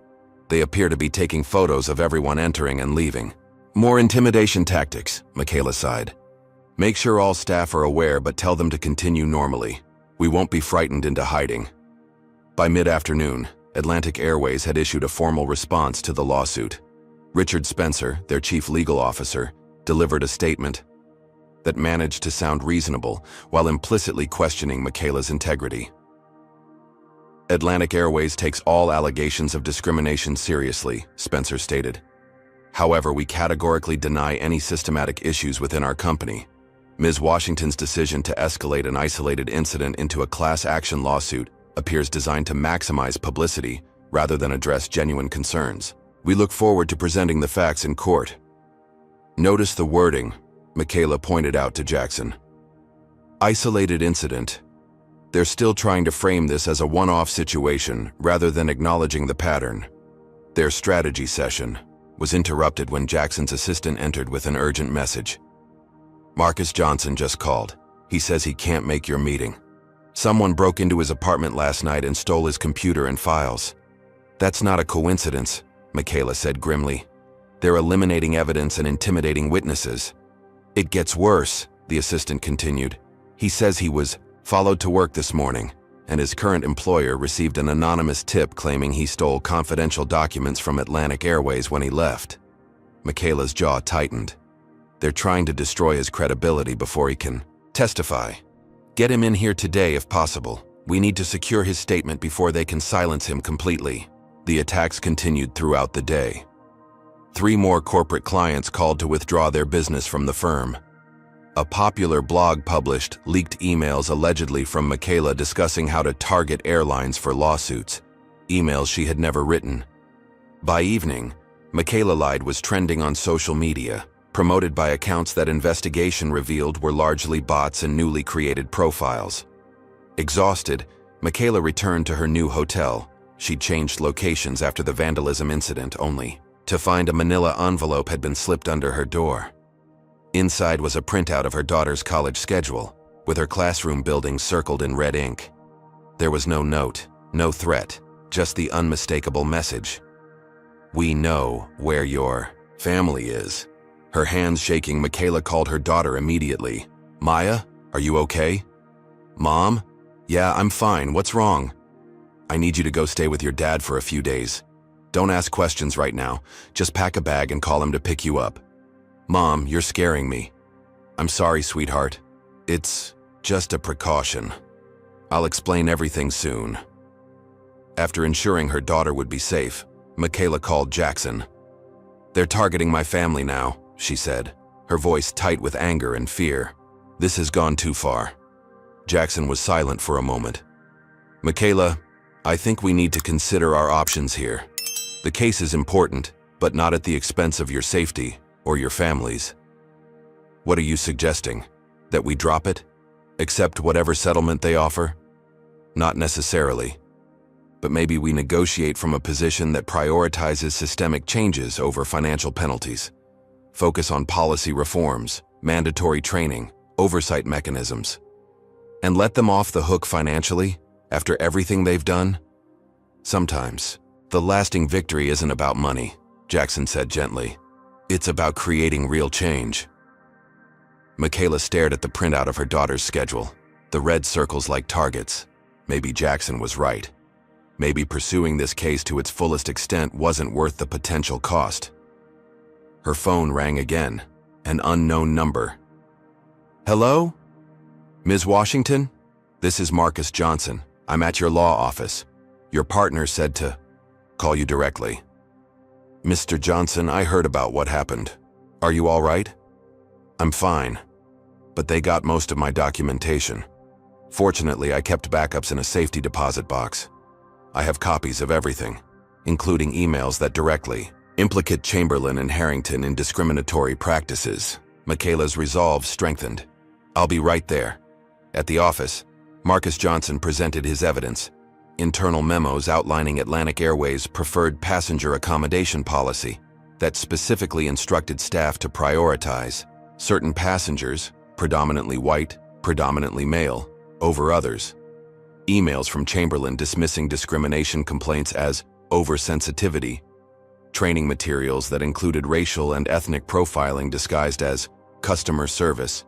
They appear to be taking photos of everyone entering and leaving. More intimidation tactics, Michaela sighed. Make sure all staff are aware, but tell them to continue normally. We won't be frightened into hiding. By mid-afternoon, Atlantic Airways had issued a formal response to the lawsuit. Richard Spencer, their chief legal officer, delivered a statement that managed to sound reasonable while implicitly questioning Michaela's integrity. Atlantic Airways takes all allegations of discrimination seriously, Spencer stated. However, we categorically deny any systematic issues within our company. Ms. Washington's decision to escalate an isolated incident into a class action lawsuit appears designed to maximize publicity rather than address genuine concerns. We look forward to presenting the facts in court. Notice the wording, Michaela pointed out to Jackson. Isolated incident. They're still trying to frame this as a one-off situation rather than acknowledging the pattern. Their strategy session was interrupted when Jackson's assistant entered with an urgent message. Marcus Johnson just called. He says he can't make your meeting. Someone broke into his apartment last night and stole his computer and files. That's not a coincidence, Michaela said grimly. They're eliminating evidence and intimidating witnesses. It gets worse, the assistant continued. He says he was followed to work this morning, and his current employer received an anonymous tip claiming he stole confidential documents from Atlantic Airways when he left. Michaela's jaw tightened. They're trying to destroy his credibility before he can testify. Get him in here today if possible. We need to secure his statement before they can silence him completely. The attacks continued throughout the day. 3 more corporate clients called to withdraw their business from the firm. A popular blog published leaked emails allegedly from Michaela discussing how to target airlines for lawsuits, emails she had never written. By evening, Michaela lied was trending on social media, promoted by accounts that investigation revealed were largely bots and newly created profiles. Exhausted, Michaela returned to her new hotel. She'd changed locations after the vandalism incident only to find a manila envelope had been slipped under her door. Inside was a printout of her daughter's college schedule, with her classroom building circled in red ink. There was no note, no threat, just the unmistakable message. We know where your family is. Her hands shaking, Michaela called her daughter immediately. Maya, are you okay? Mom? Yeah, I'm fine. What's wrong? I need you to go stay with your dad for a few days. Don't ask questions right now. Just pack a bag and call him to pick you up. "Mom, you're scaring me." "I'm sorry, sweetheart. It's just a precaution. I'll explain everything soon." After ensuring her daughter would be safe, Michaela called Jackson. "They're targeting my family now," she said, her voice tight with anger and fear. "This has gone too far." Jackson was silent for a moment. "Michaela, I think we need to consider our options here. The case is important, but not at the expense of your safety or your family's." "What are you suggesting? That we drop it? Accept whatever settlement they offer?" "Not necessarily. But maybe we negotiate from a position that prioritizes systemic changes over financial penalties. Focus on policy reforms, mandatory training, oversight mechanisms. And let them off the hook financially after everything they've done?" "Sometimes, the lasting victory isn't about money," Jackson said gently. "It's about creating real change." Michaela stared at the printout of her daughter's schedule, the red circles like targets. Maybe Jackson was right. Maybe pursuing this case to its fullest extent wasn't worth the potential cost. Her phone rang again, an unknown number. "Hello? Ms. Washington? This is Marcus Johnson. I'm at your law office. Your partner said to call you directly." "Mr. Johnson, I heard about what happened. Are you all right?" "I'm fine, but they got most of my documentation. Fortunately, I kept backups in a safety deposit box. I have copies of everything, including emails that directly implicate Chamberlain and Harrington in discriminatory practices." Michaela's resolve strengthened. "I'll be right there." At the office, Marcus Johnson presented his evidence, internal memos outlining Atlantic Airways' preferred passenger accommodation policy that specifically instructed staff to prioritize certain passengers, predominantly white, predominantly male, over others. Emails from Chamberlain dismissing discrimination complaints as oversensitivity, training materials that included racial and ethnic profiling disguised as customer service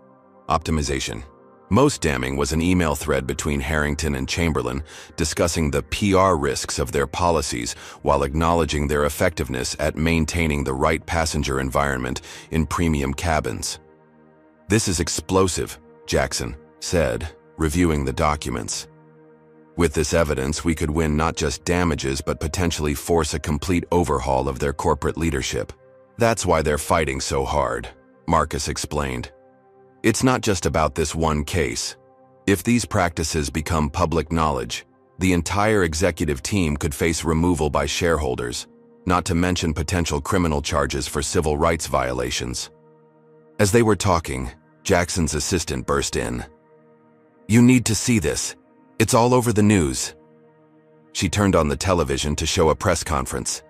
optimization. Most damning was an email thread between Harrington and Chamberlain discussing the PR risks of their policies while acknowledging their effectiveness at maintaining the right passenger environment in premium cabins. "This is explosive," Jackson said, reviewing the documents. "With this evidence, we could win not just damages but potentially force a complete overhaul of their corporate leadership. That's why they're fighting so hard," Marcus explained. "It's not just about this one case. If these practices become public knowledge, the entire executive team could face removal by shareholders, not to mention potential criminal charges for civil rights violations." As they were talking, Jackson's assistant burst in. "You need to see this. It's all over the news." She turned on the television to show a press conference.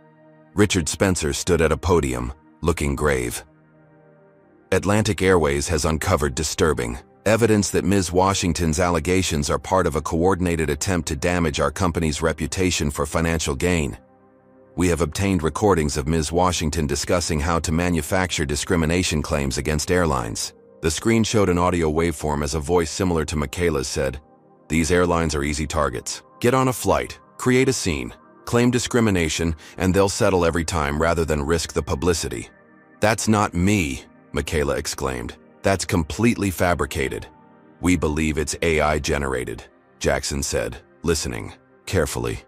Richard Spencer stood at a podium, looking grave. "Atlantic Airways has uncovered disturbing evidence that Ms. Washington's allegations are part of a coordinated attempt to damage our company's reputation for financial gain. We have obtained recordings of Ms. Washington discussing how to manufacture discrimination claims against airlines." The screen showed an audio waveform as a voice similar to Michaela's said, "These airlines are easy targets. Get on a flight, create a scene, claim discrimination, and they'll settle every time rather than risk the publicity." "That's not me," Michaela exclaimed. "That's completely fabricated." "We believe it's AI generated," Jackson said, listening carefully.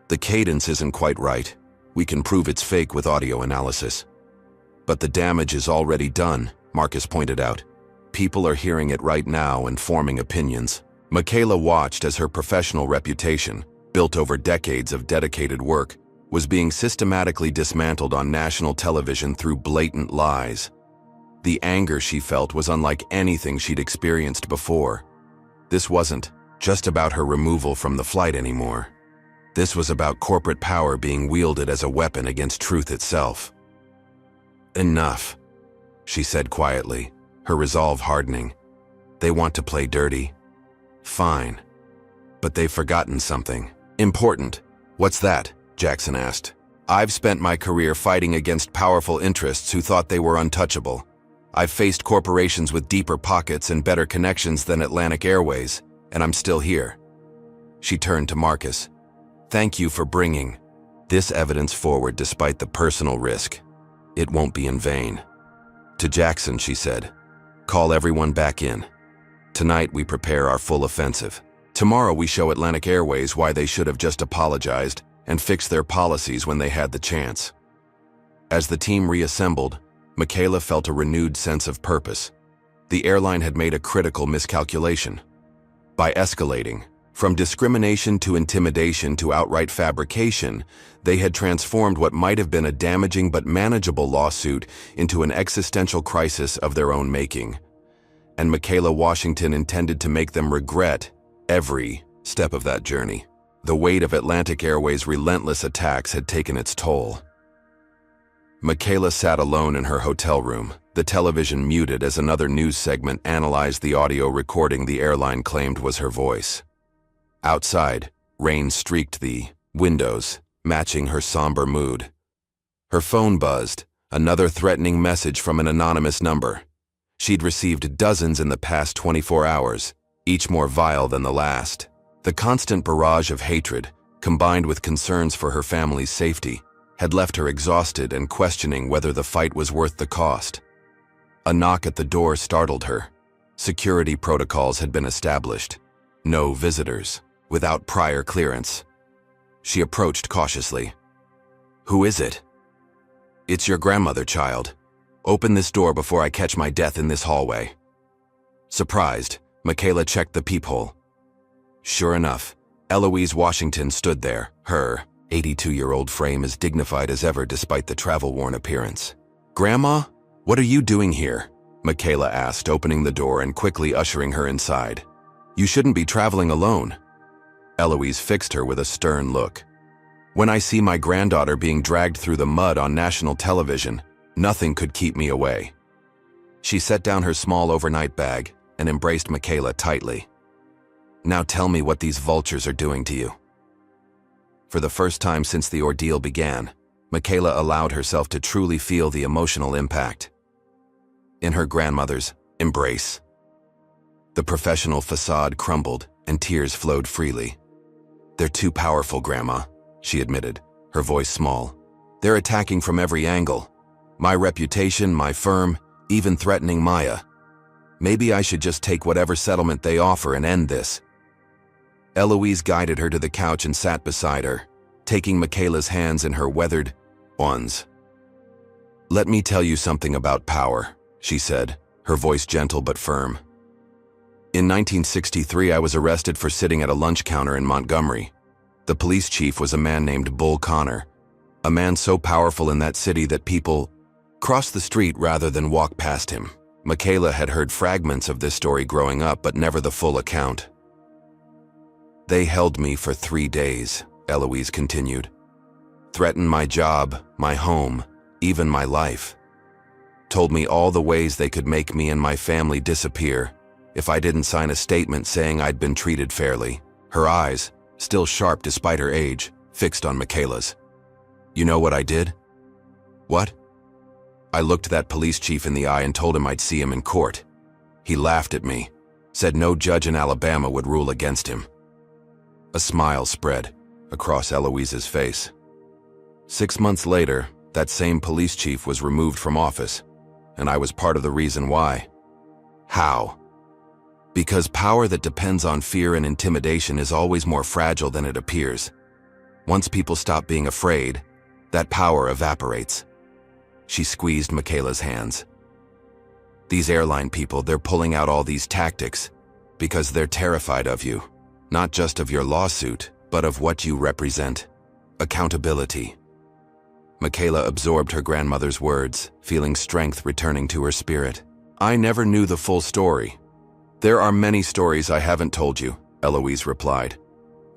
"The cadence isn't quite right. We can prove it's fake with audio analysis." "But the damage is already done," Marcus pointed out. "People are hearing it right now and forming opinions." Michaela watched as her professional reputation, built over decades of dedicated work, was being systematically dismantled on national television through blatant lies. The anger she felt was unlike anything she'd experienced before. This wasn't just about her removal from the flight anymore. This was about corporate power being wielded as a weapon against truth itself. "Enough," she said quietly, her resolve hardening. "They want to play dirty? Fine. But they've forgotten something important." "What's that?" Jackson asked. "I've spent my career fighting against powerful interests who thought they were untouchable. I've faced corporations with deeper pockets and better connections than Atlantic Airways, and I'm still here." She turned to Marcus. "Thank you for bringing this evidence forward despite the personal risk. It won't be in vain." To Jackson, she said, "Call everyone back in. Tonight we prepare our full offensive. Tomorrow we show Atlantic Airways why they should have just apologized and fixed their policies when they had the chance." As the team reassembled, Michaela felt a renewed sense of purpose. The airline had made a critical miscalculation. By escalating, from discrimination to intimidation to outright fabrication, they had transformed what might have been a damaging but manageable lawsuit into an existential crisis of their own making. And Michaela Washington intended to make them regret every step of that journey. The weight of Atlantic Airways' relentless attacks had taken its toll. Michaela sat alone in her hotel room, the television muted as another news segment analyzed the audio recording the airline claimed was her voice. Outside, rain streaked the windows, matching her somber mood. Her phone buzzed, another threatening message from an anonymous number. She'd received dozens in the past 24 hours, each more vile than the last. The constant barrage of hatred, combined with concerns for her family's safety, had left her exhausted and questioning whether the fight was worth the cost. A knock at the door startled her. Security protocols had been established. No visitors, without prior clearance. She approached cautiously. "Who is it?" "It's your grandmother, child. Open this door before I catch my death in this hallway." Surprised, Michaela checked the peephole. Sure enough, Eloise Washington stood there, her 82-year-old frame as dignified as ever despite the travel-worn appearance. "Grandma, what are you doing here?" Michaela asked, opening the door and quickly ushering her inside. "You shouldn't be traveling alone." Eloise fixed her with a stern look. "When I see my granddaughter being dragged through the mud on national television, nothing could keep me away." She set down her small overnight bag and embraced Michaela tightly. "Now tell me what these vultures are doing to you." For the first time since the ordeal began, Michaela allowed herself to truly feel the emotional impact. In her grandmother's embrace, the professional facade crumbled and tears flowed freely. "They're too powerful, Grandma," she admitted, her voice small. "They're attacking from every angle. My reputation, my firm, even threatening Maya. Maybe I should just take whatever settlement they offer and end this." Eloise guided her to the couch and sat beside her, taking Michaela's hands in her weathered ones. "Let me tell you something about power," she said, her voice gentle but firm. "In 1963, I was arrested for sitting at a lunch counter in Montgomery. The police chief was a man named Bull Connor, a man so powerful in that city that people crossed the street rather than walk past him." Michaela had heard fragments of this story growing up, but never the full account. "They held me for 3 days," Eloise continued. "Threatened my job, my home, even my life. Told me all the ways they could make me and my family disappear if I didn't sign a statement saying I'd been treated fairly." Her eyes, still sharp despite her age, fixed on Michaela's. "You know what I did?" "What?" "I looked that police chief in the eye and told him I'd see him in court. He laughed at me, said no judge in Alabama would rule against him." A smile spread across Eloise's face. 6 months later, that same police chief was removed from office, and I was part of the reason why. How? Because power that depends on fear and intimidation is always more fragile than it appears. Once people stop being afraid, that power evaporates. She squeezed Michaela's hands. "These airline people, they're pulling out all these tactics because they're terrified of you. Not just of your lawsuit, but of what you represent. Accountability." Michaela absorbed her grandmother's words, feeling strength returning to her spirit. "I never knew the full story." "There are many stories I haven't told you," Eloise replied.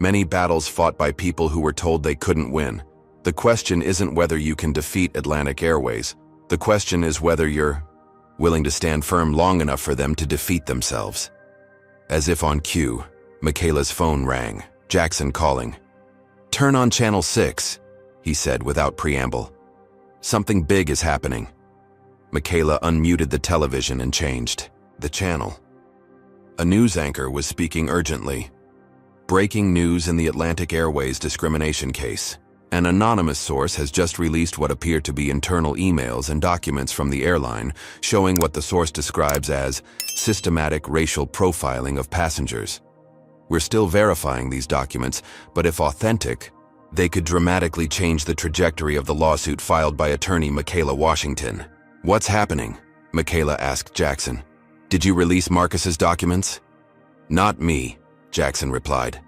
"Many battles fought by people who were told they couldn't win. The question isn't whether you can defeat Atlantic Airways. The question is whether you're willing to stand firm long enough for them to defeat themselves." As if on cue, Michaela's phone rang, Jackson calling. "Turn on channel 6, he said without preamble. "Something big is happening." Michaela unmuted the television and changed the channel. A news anchor was speaking urgently. "Breaking news in the Atlantic Airways discrimination case. An anonymous source has just released what appear to be internal emails and documents from the airline, showing what the source describes as systematic racial profiling of passengers. We're still verifying these documents, but if authentic, they could dramatically change the trajectory of the lawsuit filed by attorney Michaela Washington. What's happening? Michaela asked Jackson. Did you release Marcus's documents? Not me, Jackson replied.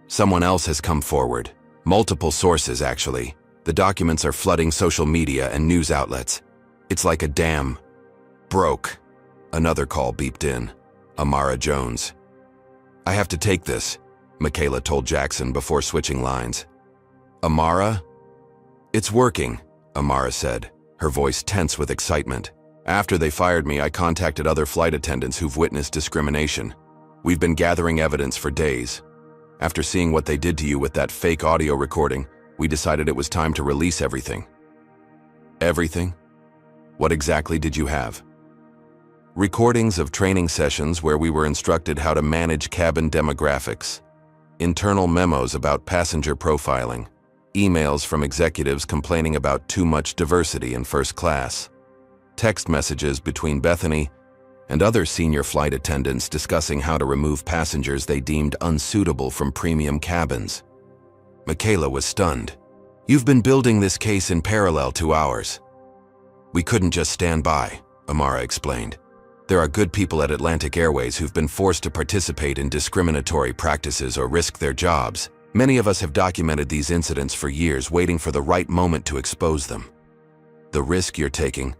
Someone else has come forward. Multiple sources, actually. The documents are flooding social media and news outlets. It's like a dam. Broke. Another call beeped in. Amara Jones. I have to take this, Michaela told Jackson before switching lines. Amara? It's working, Amara said, her voice tense with excitement. After they fired me, I contacted other flight attendants who've witnessed discrimination. We've been gathering evidence for days. After seeing what they did to you with that fake audio recording, we decided it was time to release everything. Everything? What exactly did you have? Recordings of training sessions where we were instructed how to manage cabin demographics, internal memos about passenger profiling, emails from executives complaining about too much diversity in first class, text messages between Bethany and other senior flight attendants discussing how to remove passengers they deemed unsuitable from premium cabins. Michaela was stunned. You've been building this case in parallel to ours. We couldn't just stand by, Amara explained. There are good people at Atlantic Airways who've been forced to participate in discriminatory practices or risk their jobs. Many of us have documented these incidents for years, waiting for the right moment to expose them. The risk you're taking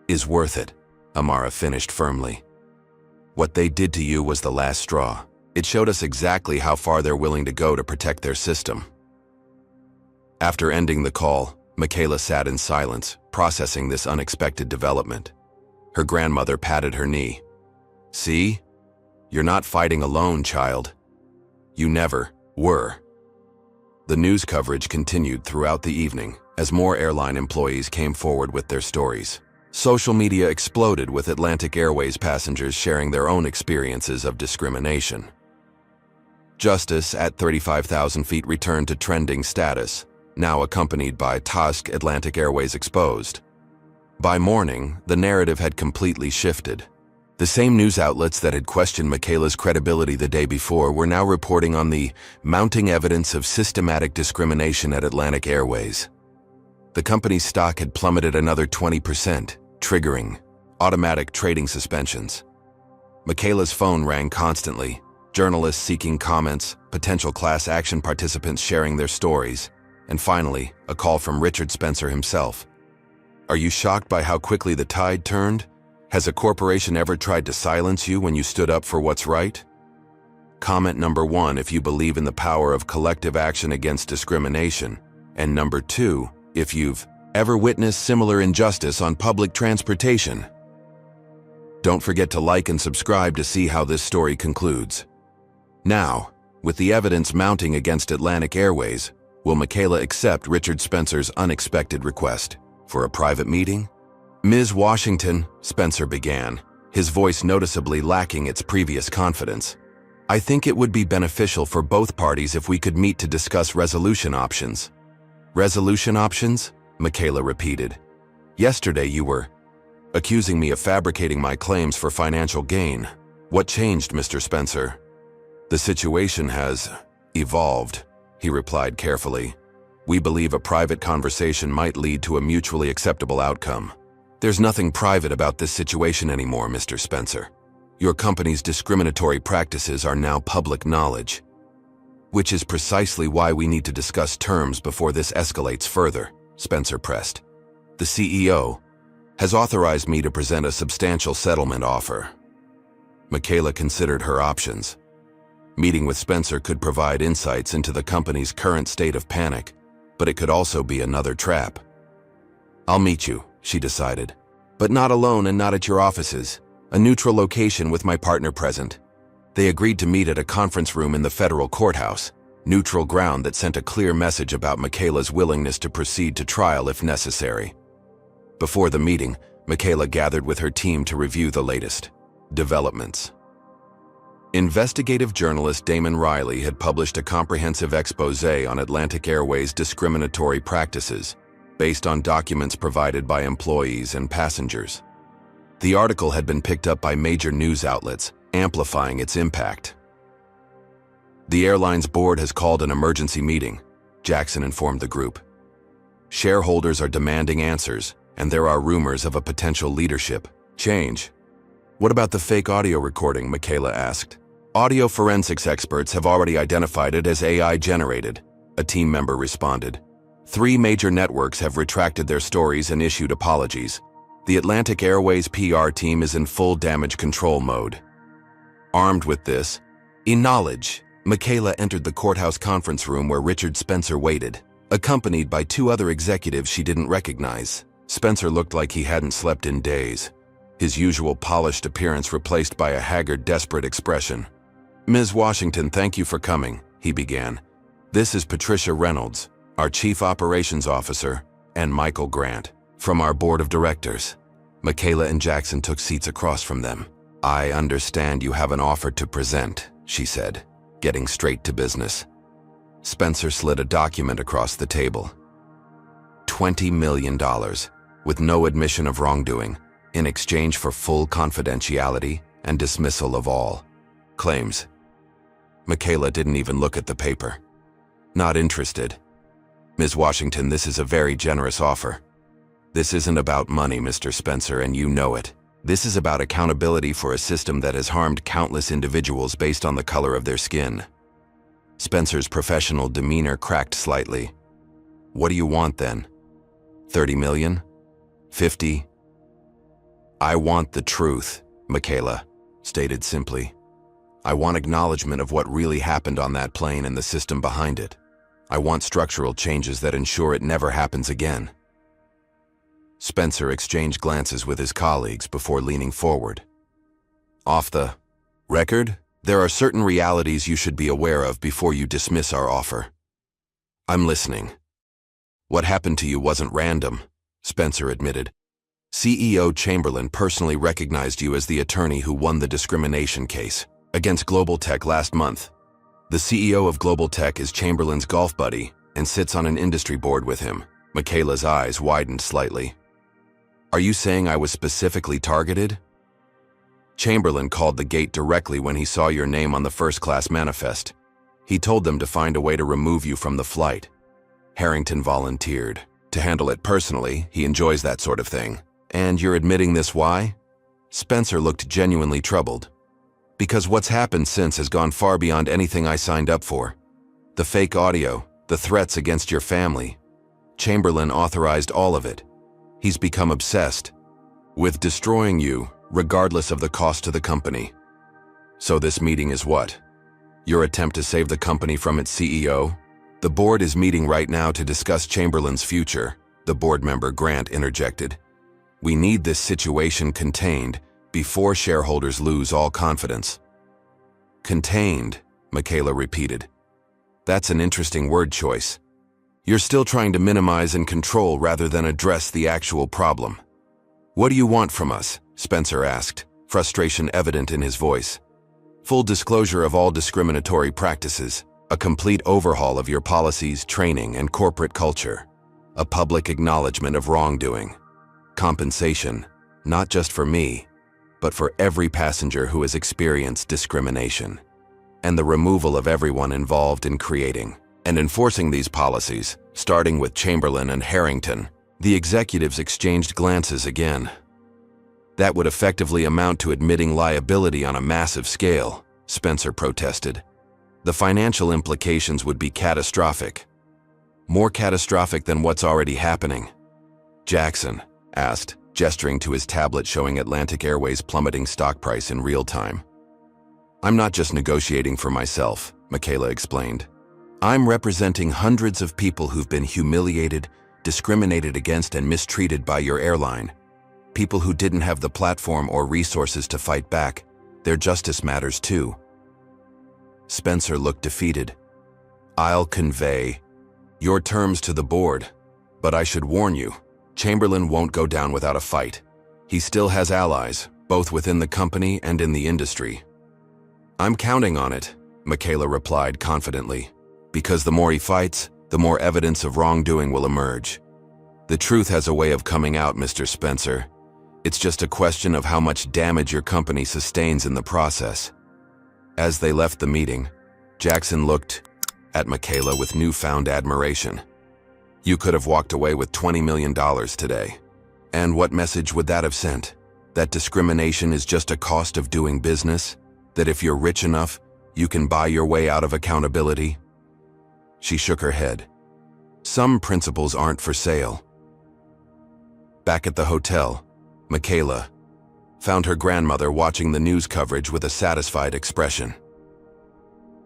is worth it, Amara finished firmly. What they did to you was the last straw. It showed us exactly how far they're willing to go to protect their system. After ending the call, Michaela sat in silence, processing this unexpected development. Her grandmother patted her knee. See? You're not fighting alone, child. You never were. The news coverage continued throughout the evening as more airline employees came forward with their stories. Social media exploded with Atlantic Airways passengers sharing their own experiences of discrimination. Justice at 35,000 feet returned to trending status, now accompanied by Tusk Atlantic Airways exposed. By morning, the narrative had completely shifted. The same news outlets that had questioned Michaela's credibility the day before were now reporting on the mounting evidence of systematic discrimination at Atlantic Airways. The company's stock had plummeted another 20%, triggering automatic trading suspensions. Michaela's phone rang constantly, journalists seeking comments, potential class action participants sharing their stories, and finally, a call from Richard Spencer himself. Are you shocked by how quickly the tide turned? Has a corporation ever tried to silence you when you stood up for what's right? Comment number 1 if you believe in the power of collective action against discrimination, and number 2 if you've ever witnessed similar injustice on public transportation. Don't forget to like and subscribe to see how this story concludes. Now, with the evidence mounting against Atlantic Airways, will Michaela accept Richard Spencer's unexpected request for a private meeting? Ms. Washington, Spencer began, his voice noticeably lacking its previous confidence. I think it would be beneficial for both parties if we could meet to discuss resolution options. Resolution options? Michaela repeated. Yesterday you were accusing me of fabricating my claims for financial gain. What changed, Mr. Spencer? The situation has evolved, he replied carefully. We believe a private conversation might lead to a mutually acceptable outcome. There's nothing private about this situation anymore, Mr. Spencer. Your company's discriminatory practices are now public knowledge, which is precisely why we need to discuss terms before this escalates further, Spencer pressed. The CEO has authorized me to present a substantial settlement offer. Michaela considered her options. Meeting with Spencer could provide insights into the company's current state of panic, but it could also be another trap. I'll meet you, she decided, but not alone and not at your offices, a neutral location with my partner present. They agreed to meet at a conference room in the federal courthouse, neutral ground that sent a clear message about Michaela's willingness to proceed to trial if necessary. Before the meeting, Michaela gathered with her team to review the latest developments. Investigative journalist Damon Riley had published a comprehensive exposé on Atlantic Airways' discriminatory practices, based on documents provided by employees and passengers. The article had been picked up by major news outlets, amplifying its impact. The airline's board has called an emergency meeting, Jackson informed the group. Shareholders are demanding answers, and there are rumors of a potential leadership change. What about the fake audio recording? Michaela asked. Audio forensics experts have already identified it as AI-generated, a team member responded. 3 major networks have retracted their stories and issued apologies. The Atlantic Airways PR team is in full damage control mode. Armed with this, knowledge, Michaela entered the courthouse conference room where Richard Spencer waited, accompanied by 2 other executives she didn't recognize. Spencer looked like he hadn't slept in days, his usual polished appearance replaced by a haggard, desperate expression. Ms. Washington, thank you for coming, he began. This is Patricia Reynolds, our Chief Operations Officer, and Michael Grant, from our Board of Directors. Michaela and Jackson took seats across from them. I understand you have an offer to present, she said, getting straight to business. Spencer slid a document across the table. $20 million, with no admission of wrongdoing, in exchange for full confidentiality and dismissal of all claims. Michaela didn't even look at the paper. Not interested. Ms. Washington, this is a very generous offer. This isn't about money, Mr. Spencer, and you know it. This is about accountability for a system that has harmed countless individuals based on the color of their skin. Spencer's professional demeanor cracked slightly. What do you want then? 30 million? 50? I want the truth, Michaela stated simply. I want acknowledgement of what really happened on that plane and the system behind it. I want structural changes that ensure it never happens again. Spencer exchanged glances with his colleagues before leaning forward. Off the record, there are certain realities you should be aware of before you dismiss our offer. I'm listening. What happened to you wasn't random, Spencer admitted. CEO Chamberlain personally recognized you as the attorney who won the discrimination case against Global Tech last month. The CEO of Global Tech is Chamberlain's golf buddy and sits on an industry board with him. Michaela's eyes widened slightly. Are you saying I was specifically targeted? Chamberlain called the gate directly when he saw your name on the first-class manifest. He told them to find a way to remove you from the flight. Harrington volunteered. To handle it personally, he enjoys that sort of thing. And you're admitting this why? Spencer looked genuinely troubled. Because what's happened since has gone far beyond anything I signed up for. The fake audio, the threats against your family. Chamberlain authorized all of it. He's become obsessed with destroying you, regardless of the cost to the company. So this meeting is what? Your attempt to save the company from its CEO? The board is meeting right now to discuss Chamberlain's future, the board member Grant interjected. We need this situation contained before shareholders lose all confidence. Contained, Michaela repeated. That's an interesting word choice. You're still trying to minimize and control rather than address the actual problem. What do you want from us? Spencer asked, frustration evident in his voice. Full disclosure of all discriminatory practices, a complete overhaul of your policies, training, and corporate culture, a public acknowledgement of wrongdoing, compensation, not just for me, but for every passenger who has experienced discrimination, and the removal of everyone involved in creating and enforcing these policies, starting with Chamberlain and Harrington. The executives exchanged glances again. That would effectively amount to admitting liability on a massive scale, Spencer protested. The financial implications would be catastrophic. More catastrophic than what's already happening. Jackson asked, gesturing to his tablet showing Atlantic Airways' plummeting stock price in real time. I'm not just negotiating for myself, Michaela explained. I'm representing hundreds of people who've been humiliated, discriminated against, and mistreated by your airline. People who didn't have the platform or resources to fight back. Their justice matters too. Spencer looked defeated. I'll convey your terms to the board, but I should warn you, Chamberlain won't go down without a fight. He still has allies, both within the company and in the industry. "I'm counting on it," Michaela replied confidently. "Because the more he fights, the more evidence of wrongdoing will emerge. The truth has a way of coming out, Mr. Spencer. It's just a question of how much damage your company sustains in the process." As they left the meeting, Jackson looked at Michaela with newfound admiration. "You could have walked away with $20 million today. And what message would that have sent? That discrimination is just a cost of doing business? That if you're rich enough, you can buy your way out of accountability?" She shook her head. "Some principles aren't for sale." Back at the hotel, Michaela found her grandmother watching the news coverage with a satisfied expression.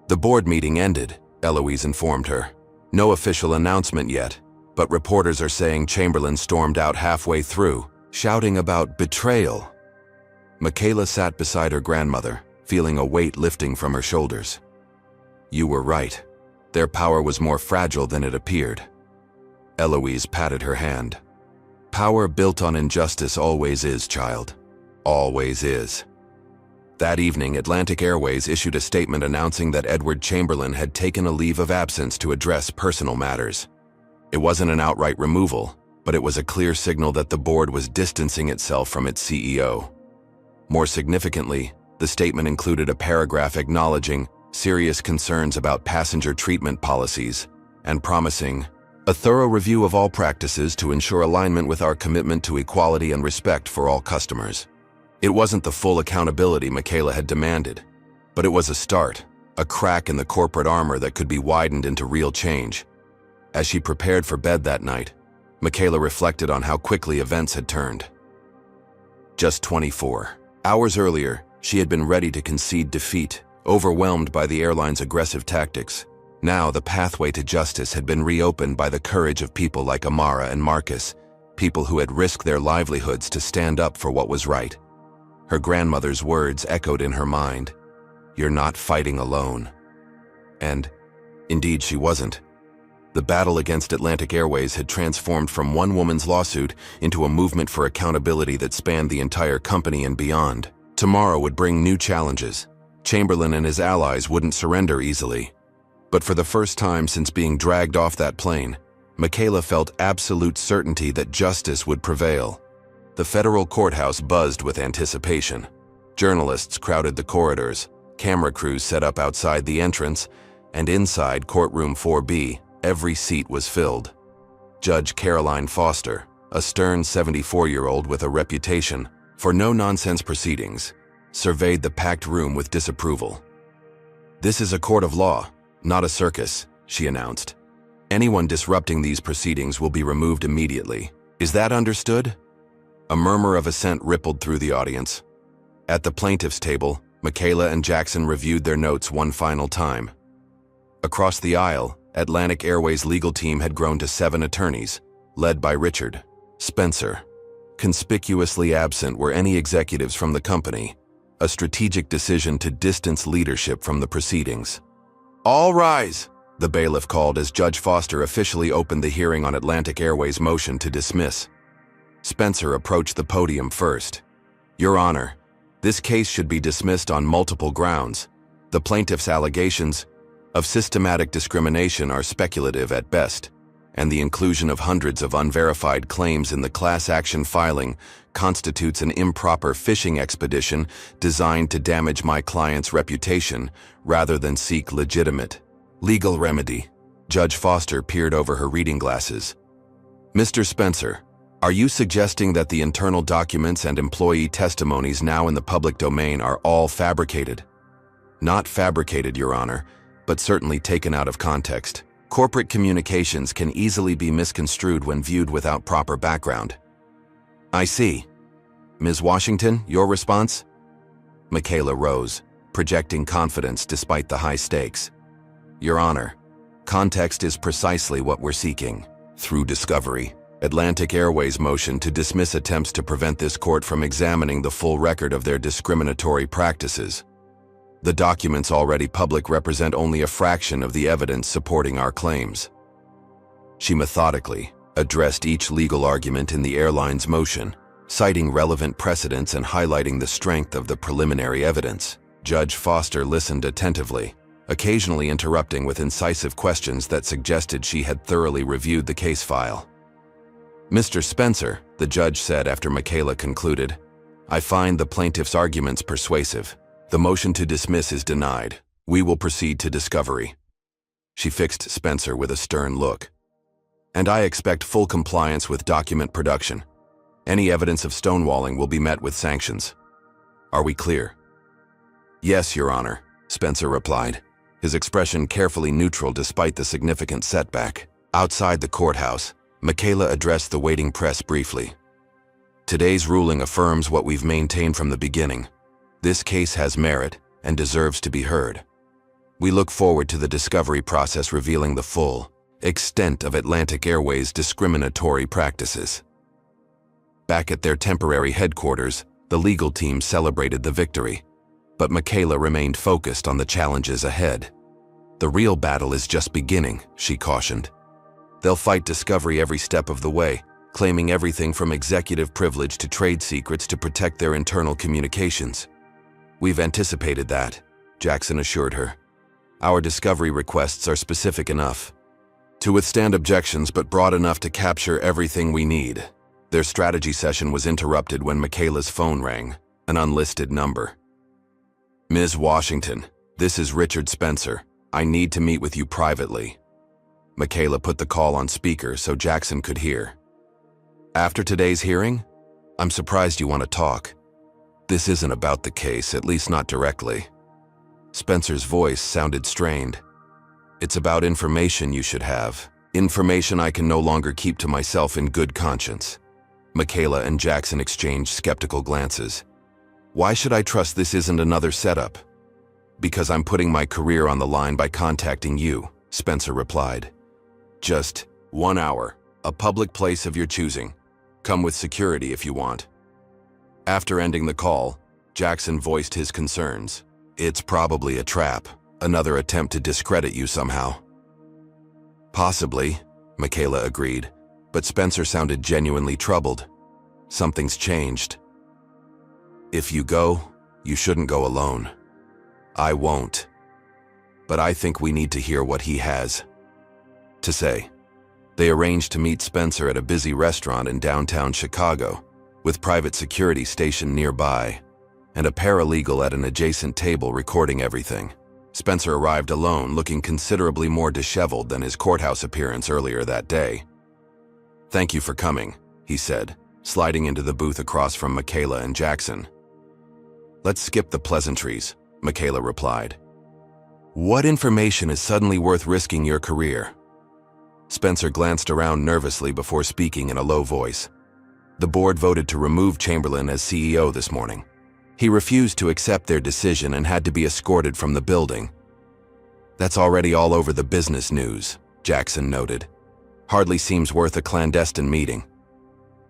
"The board meeting ended," Eloise informed her. "No official announcement yet, but reporters are saying Chamberlain stormed out halfway through, shouting about betrayal." Michaela sat beside her grandmother, feeling a weight lifting from her shoulders. "You were right. Their power was more fragile than it appeared." Eloise patted her hand. "Power built on injustice always is, child. Always is." That evening, Atlantic Airways issued a statement announcing that Edward Chamberlain had taken a leave of absence to address personal matters. It wasn't an outright removal, but it was a clear signal that the board was distancing itself from its CEO. More significantly, the statement included a paragraph acknowledging serious concerns about passenger treatment policies and promising a thorough review of all practices to ensure alignment with our commitment to equality and respect for all customers. It wasn't the full accountability Michaela had demanded, but it was a start, a crack in the corporate armor that could be widened into real change. As she prepared for bed that night, Michaela reflected on how quickly events had turned. Just 24 hours earlier, she had been ready to concede defeat, overwhelmed by the airline's aggressive tactics. Now the pathway to justice had been reopened by the courage of people like Amara and Marcus, people who had risked their livelihoods to stand up for what was right. Her grandmother's words echoed in her mind, "You're not fighting alone." And, indeed, she wasn't. The battle against Atlantic Airways had transformed from one woman's lawsuit into a movement for accountability that spanned the entire company and beyond. Tomorrow would bring new challenges. Chamberlain and his allies wouldn't surrender easily. But for the first time since being dragged off that plane, Michaela felt absolute certainty that justice would prevail. The federal courthouse buzzed with anticipation. Journalists crowded the corridors, camera crews set up outside the entrance, and inside courtroom 4B, every seat was filled. Judge Caroline Foster, a stern 74-year-old with a reputation for no-nonsense proceedings, surveyed the packed room with disapproval. "This is a court of law, not a circus," she announced. "Anyone disrupting these proceedings will be removed immediately. Is that understood?" A murmur of assent rippled through the audience. At the plaintiff's table, Michaela and Jackson reviewed their notes one final time. Across the aisle, Atlantic Airways' legal team had grown to 7 attorneys, led by Richard Spencer. Conspicuously absent were any executives from the company, a strategic decision to distance leadership from the proceedings. "All rise," the bailiff called as Judge Foster officially opened the hearing on Atlantic Airways' motion to dismiss. Spencer approached the podium first. "Your Honor, this case should be dismissed on multiple grounds. The plaintiff's allegations of systematic discrimination are speculative at best, and the inclusion of hundreds of unverified claims in the class action filing constitutes an improper fishing expedition designed to damage my client's reputation rather than seek legitimate legal remedy." Judge Foster peered over her reading glasses. "Mr. Spencer, are you suggesting that the internal documents and employee testimonies now in the public domain are all fabricated?" "Not fabricated, Your Honor, but certainly taken out of context. Corporate communications can easily be misconstrued when viewed without proper background." "I see. Ms. Washington, your response?" Michaela rose, projecting confidence despite the high stakes. "Your Honor, context is precisely what we're seeking. Through discovery, Atlantic Airways' motion to dismiss attempts to prevent this court from examining the full record of their discriminatory practices. The documents already public represent only a fraction of the evidence supporting our claims." She methodically addressed each legal argument in the airline's motion, citing relevant precedents and highlighting the strength of the preliminary evidence. Judge Foster listened attentively, occasionally interrupting with incisive questions that suggested she had thoroughly reviewed the case file. "Mr. Spencer," the judge said after Michaela concluded, "I find the plaintiff's arguments persuasive. The motion to dismiss is denied. We will proceed to discovery." She fixed Spencer with a stern look. "And I expect full compliance with document production. Any evidence of stonewalling will be met with sanctions. Are we clear?" "Yes, Your Honor," Spencer replied, his expression carefully neutral despite the significant setback. Outside the courthouse, Michaela addressed the waiting press briefly. "Today's ruling affirms what we've maintained from the beginning. This case has merit and deserves to be heard. We look forward to the discovery process revealing the full extent of Atlantic Airways' discriminatory practices." Back at their temporary headquarters, the legal team celebrated the victory, but Michaela remained focused on the challenges ahead. "The real battle is just beginning," she cautioned. "They'll fight discovery every step of the way, claiming everything from executive privilege to trade secrets to protect their internal communications." "We've anticipated that," Jackson assured her. "Our discovery requests are specific enough to withstand objections but broad enough to capture everything we need." Their strategy session was interrupted when Michaela's phone rang, an unlisted number. "Ms. Washington, this is Richard Spencer. I need to meet with you privately." Michaela put the call on speaker so Jackson could hear. "After today's hearing? I'm surprised you want to talk. This isn't about the case, at least not directly." Spencer's voice sounded strained. "It's about information you should have. Information I can no longer keep to myself in good conscience." Michaela and Jackson exchanged skeptical glances. "Why should I trust this isn't another setup?" "Because I'm putting my career on the line by contacting you," Spencer replied. "Just 1 hour, a public place of your choosing. Come with security if you want." After ending the call, Jackson voiced his concerns. "It's probably a trap, another attempt to discredit you somehow." "Possibly," Michaela agreed, but Spencer sounded genuinely troubled. "Something's changed. If you go, you shouldn't go alone." "I won't. But I think we need to hear what he has to say." They arranged to meet Spencer at a busy restaurant in downtown Chicago, with private security stationed nearby, and a paralegal at an adjacent table recording everything. Spencer arrived alone, looking considerably more disheveled than his courthouse appearance earlier that day. "Thank you for coming," he said, sliding into the booth across from Michaela and Jackson. "Let's skip the pleasantries," Michaela replied. "What information is suddenly worth risking your career?" Spencer glanced around nervously before speaking in a low voice. "The board voted to remove Chamberlain as CEO this morning. He refused to accept their decision and had to be escorted from the building." "That's already all over the business news," Jackson noted. "Hardly seems worth a clandestine meeting."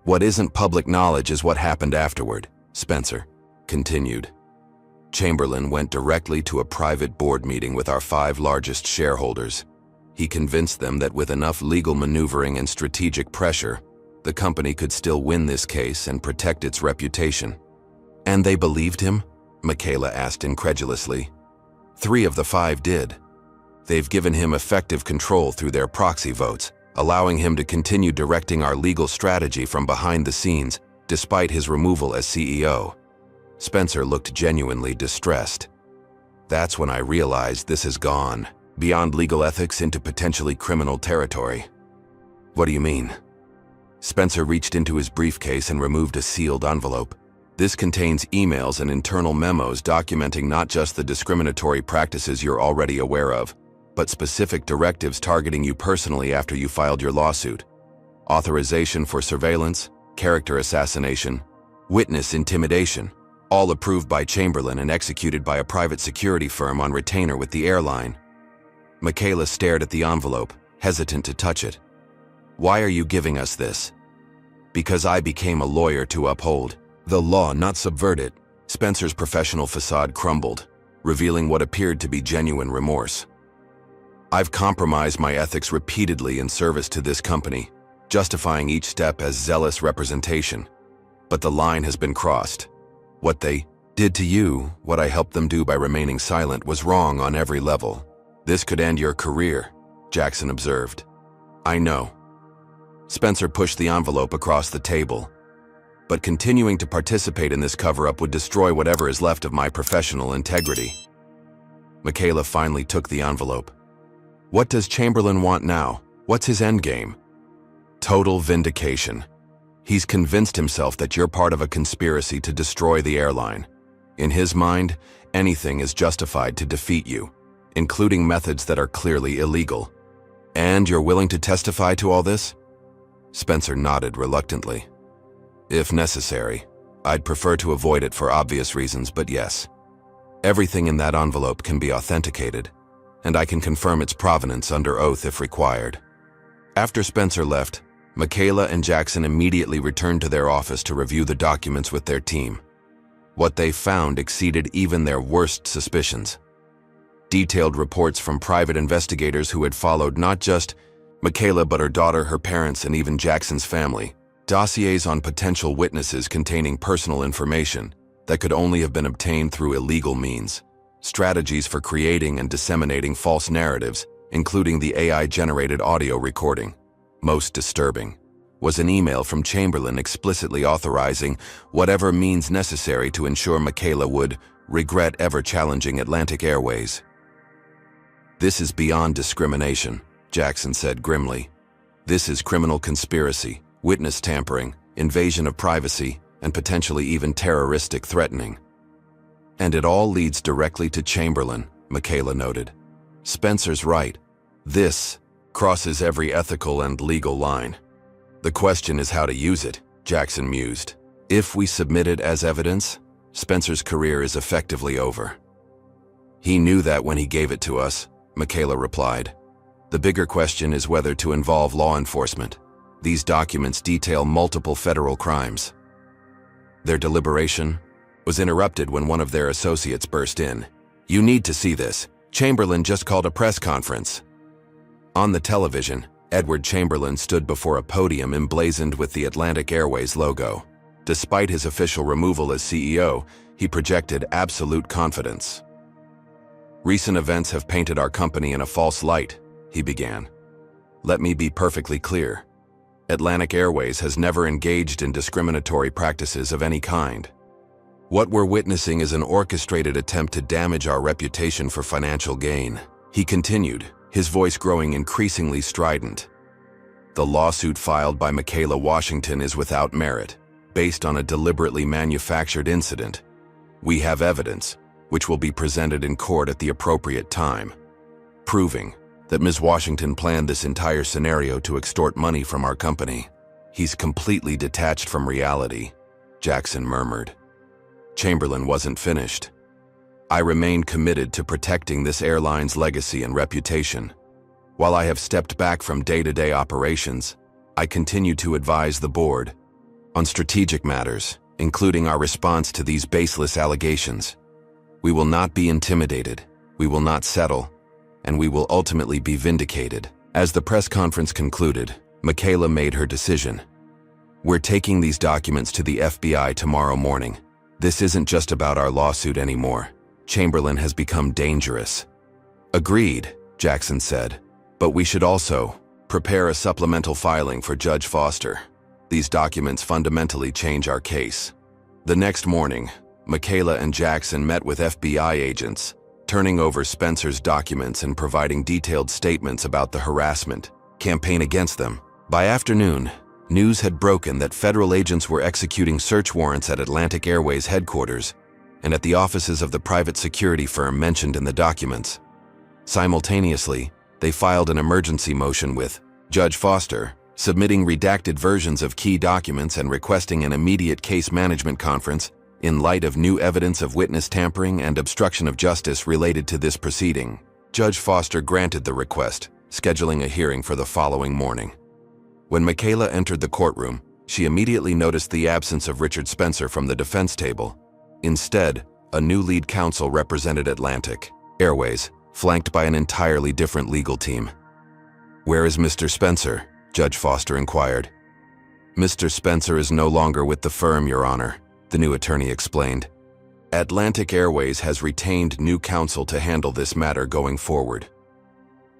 "What isn't public knowledge is what happened afterward," Spencer continued. "Chamberlain went directly to a private board meeting with our 5 largest shareholders. He convinced them that with enough legal maneuvering and strategic pressure, the company could still win this case and protect its reputation." "And they believed him?" Michaela asked incredulously. 3 of the 5 did. They've given him effective control through their proxy votes, allowing him to continue directing our legal strategy from behind the scenes, despite his removal as CEO. Spencer looked genuinely distressed. "That's when I realized this has gone beyond legal ethics into potentially criminal territory." "What do you mean?" Spencer reached into his briefcase and removed a sealed envelope. "This contains emails and internal memos documenting not just the discriminatory practices you're already aware of, but specific directives targeting you personally after you filed your lawsuit. Authorization for surveillance, character assassination, witness intimidation, all approved by Chamberlain and executed by a private security firm on retainer with the airline." Michaela stared at the envelope, hesitant to touch it. "Why are you giving us this?" "Because I became a lawyer to uphold the law, not subvert it." Spencer's professional facade crumbled, revealing what appeared to be genuine remorse. "I've compromised my ethics repeatedly in service to this company, justifying each step as zealous representation. But the line has been crossed. What they did to you what I helped them do by remaining silent was wrong on every level. This could end your career, Jackson observed. I know. Spencer pushed the envelope across the table. But continuing to participate in this cover-up would destroy whatever is left of my professional integrity. Michaela finally took the envelope. What does Chamberlain want now? What's his endgame? Total vindication. He's convinced himself that you're part of a conspiracy to destroy the airline. In his mind, anything is justified to defeat you, including methods that are clearly illegal. And you're willing to testify to all this? Spencer nodded reluctantly. If necessary. I'd prefer to avoid it for obvious reasons, but yes. Everything in that envelope can be authenticated, and I can confirm its provenance under oath if required. After Spencer left, Michaela and Jackson immediately returned to their office to review the documents with their team. What they found exceeded even their worst suspicions. Detailed reports from private investigators who had followed not just Michaela but her daughter, her parents, and even Jackson's family. Dossiers on potential witnesses containing personal information that could only have been obtained through illegal means. Strategies for creating and disseminating false narratives, including the AI-generated audio recording. Most disturbing was an email from Chamberlain explicitly authorizing whatever means necessary to ensure Michaela would regret ever challenging Atlantic Airways. This is beyond discrimination, Jackson said grimly. This is criminal conspiracy, witness tampering, invasion of privacy, and potentially even terroristic threatening. And it all leads directly to Chamberlain, Michaela noted. Spencer's right. This crosses every ethical and legal line. The question is how to use it, Jackson mused. If we submit it as evidence, Spencer's career is effectively over. He knew that when he gave it to us, Michaela replied. The bigger question is whether to involve law enforcement. These documents detail multiple federal crimes. Their deliberation was interrupted when one of their associates burst in. You need to see this. Chamberlain just called a press conference. On the television, Edward Chamberlain stood before a podium emblazoned with the Atlantic Airways logo. Despite his official removal as CEO, he projected absolute confidence. Recent events have painted our company in a false light, he began. Let me be perfectly clear. Atlantic Airways has never engaged in discriminatory practices of any kind. What we're witnessing is an orchestrated attempt to damage our reputation for financial gain. He continued, his voice growing increasingly strident. The lawsuit filed by Michaela Washington is without merit, based on a deliberately manufactured incident. We have evidence, which will be presented in court at the appropriate time, proving that Ms. Washington planned this entire scenario to extort money from our company. He's completely detached from reality, Jackson murmured. Chamberlain wasn't finished. I remain committed to protecting this airline's legacy and reputation. While I have stepped back from day-to-day operations, I continue to advise the board on strategic matters, including our response to these baseless allegations. We will not be intimidated, we will not settle, and we will ultimately be vindicated. As the press conference concluded, Michaela made her decision. We're taking these documents to the FBI tomorrow morning. This isn't just about our lawsuit anymore. Chamberlain has become dangerous. Agreed, Jackson said, but we should also prepare a supplemental filing for Judge Foster. These documents fundamentally change our case. The next morning, Michaela and Jackson met with FBI agents, turning over Spencer's documents and providing detailed statements about the harassment campaign against them. By afternoon, news had broken that federal agents were executing search warrants at Atlantic Airways headquarters and at the offices of the private security firm mentioned in the documents. Simultaneously, they filed an emergency motion with Judge Foster, submitting redacted versions of key documents and requesting an immediate case management conference in light of new evidence of witness tampering and obstruction of justice related to this proceeding. Judge Foster granted the request, scheduling a hearing for the following morning. When Michaela entered the courtroom, she immediately noticed the absence of Richard Spencer from the defense table. Instead, a new lead counsel represented Atlantic Airways, flanked by an entirely different legal team. "Where is Mr. Spencer?" Judge Foster inquired. "Mr. Spencer is no longer with the firm, Your Honor," the new attorney explained. Atlantic Airways has retained new counsel to handle this matter going forward.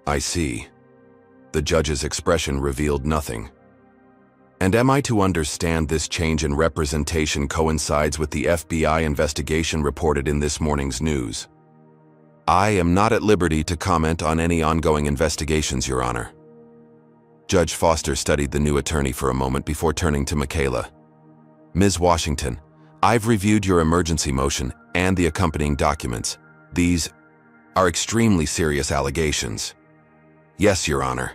I see. The judge's expression revealed nothing. And am I to understand this change in representation coincides with the FBI investigation reported in this morning's news? I am not at liberty to comment on any ongoing investigations, Your Honor. Judge Foster studied the new attorney for a moment before turning to Michaela. Ms. Washington, I've reviewed your emergency motion and the accompanying documents. These are extremely serious allegations. Yes, Your Honor.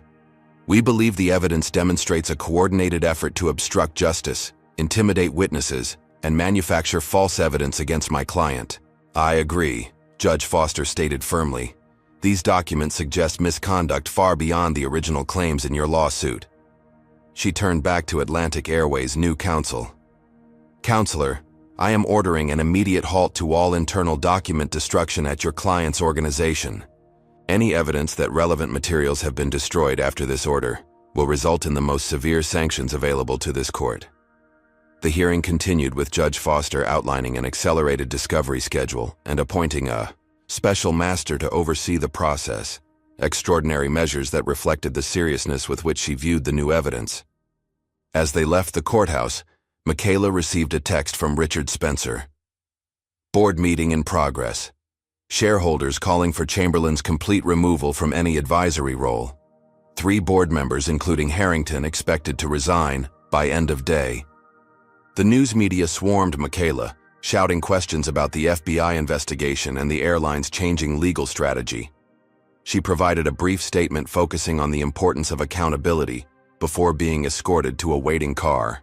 We believe the evidence demonstrates a coordinated effort to obstruct justice, intimidate witnesses, and manufacture false evidence against my client. I agree, Judge Foster stated firmly. These documents suggest misconduct far beyond the original claims in your lawsuit. She turned back to Atlantic Airways' new counsel. Counselor, I am ordering an immediate halt to all internal document destruction at your client's organization. Any evidence that relevant materials have been destroyed after this order will result in the most severe sanctions available to this court. The hearing continued with Judge Foster outlining an accelerated discovery schedule and appointing a special master to oversee the process, extraordinary measures that reflected the seriousness with which she viewed the new evidence. As they left the courthouse, Michaela received a text from Richard Spencer. Board meeting in progress. Shareholders calling for Chamberlain's complete removal from any advisory role. 3 board members, including Harrington, expected to resign by end of day. The news media swarmed Michaela, shouting questions about the FBI investigation and the airline's changing legal strategy. She provided a brief statement focusing on the importance of accountability before being escorted to a waiting car.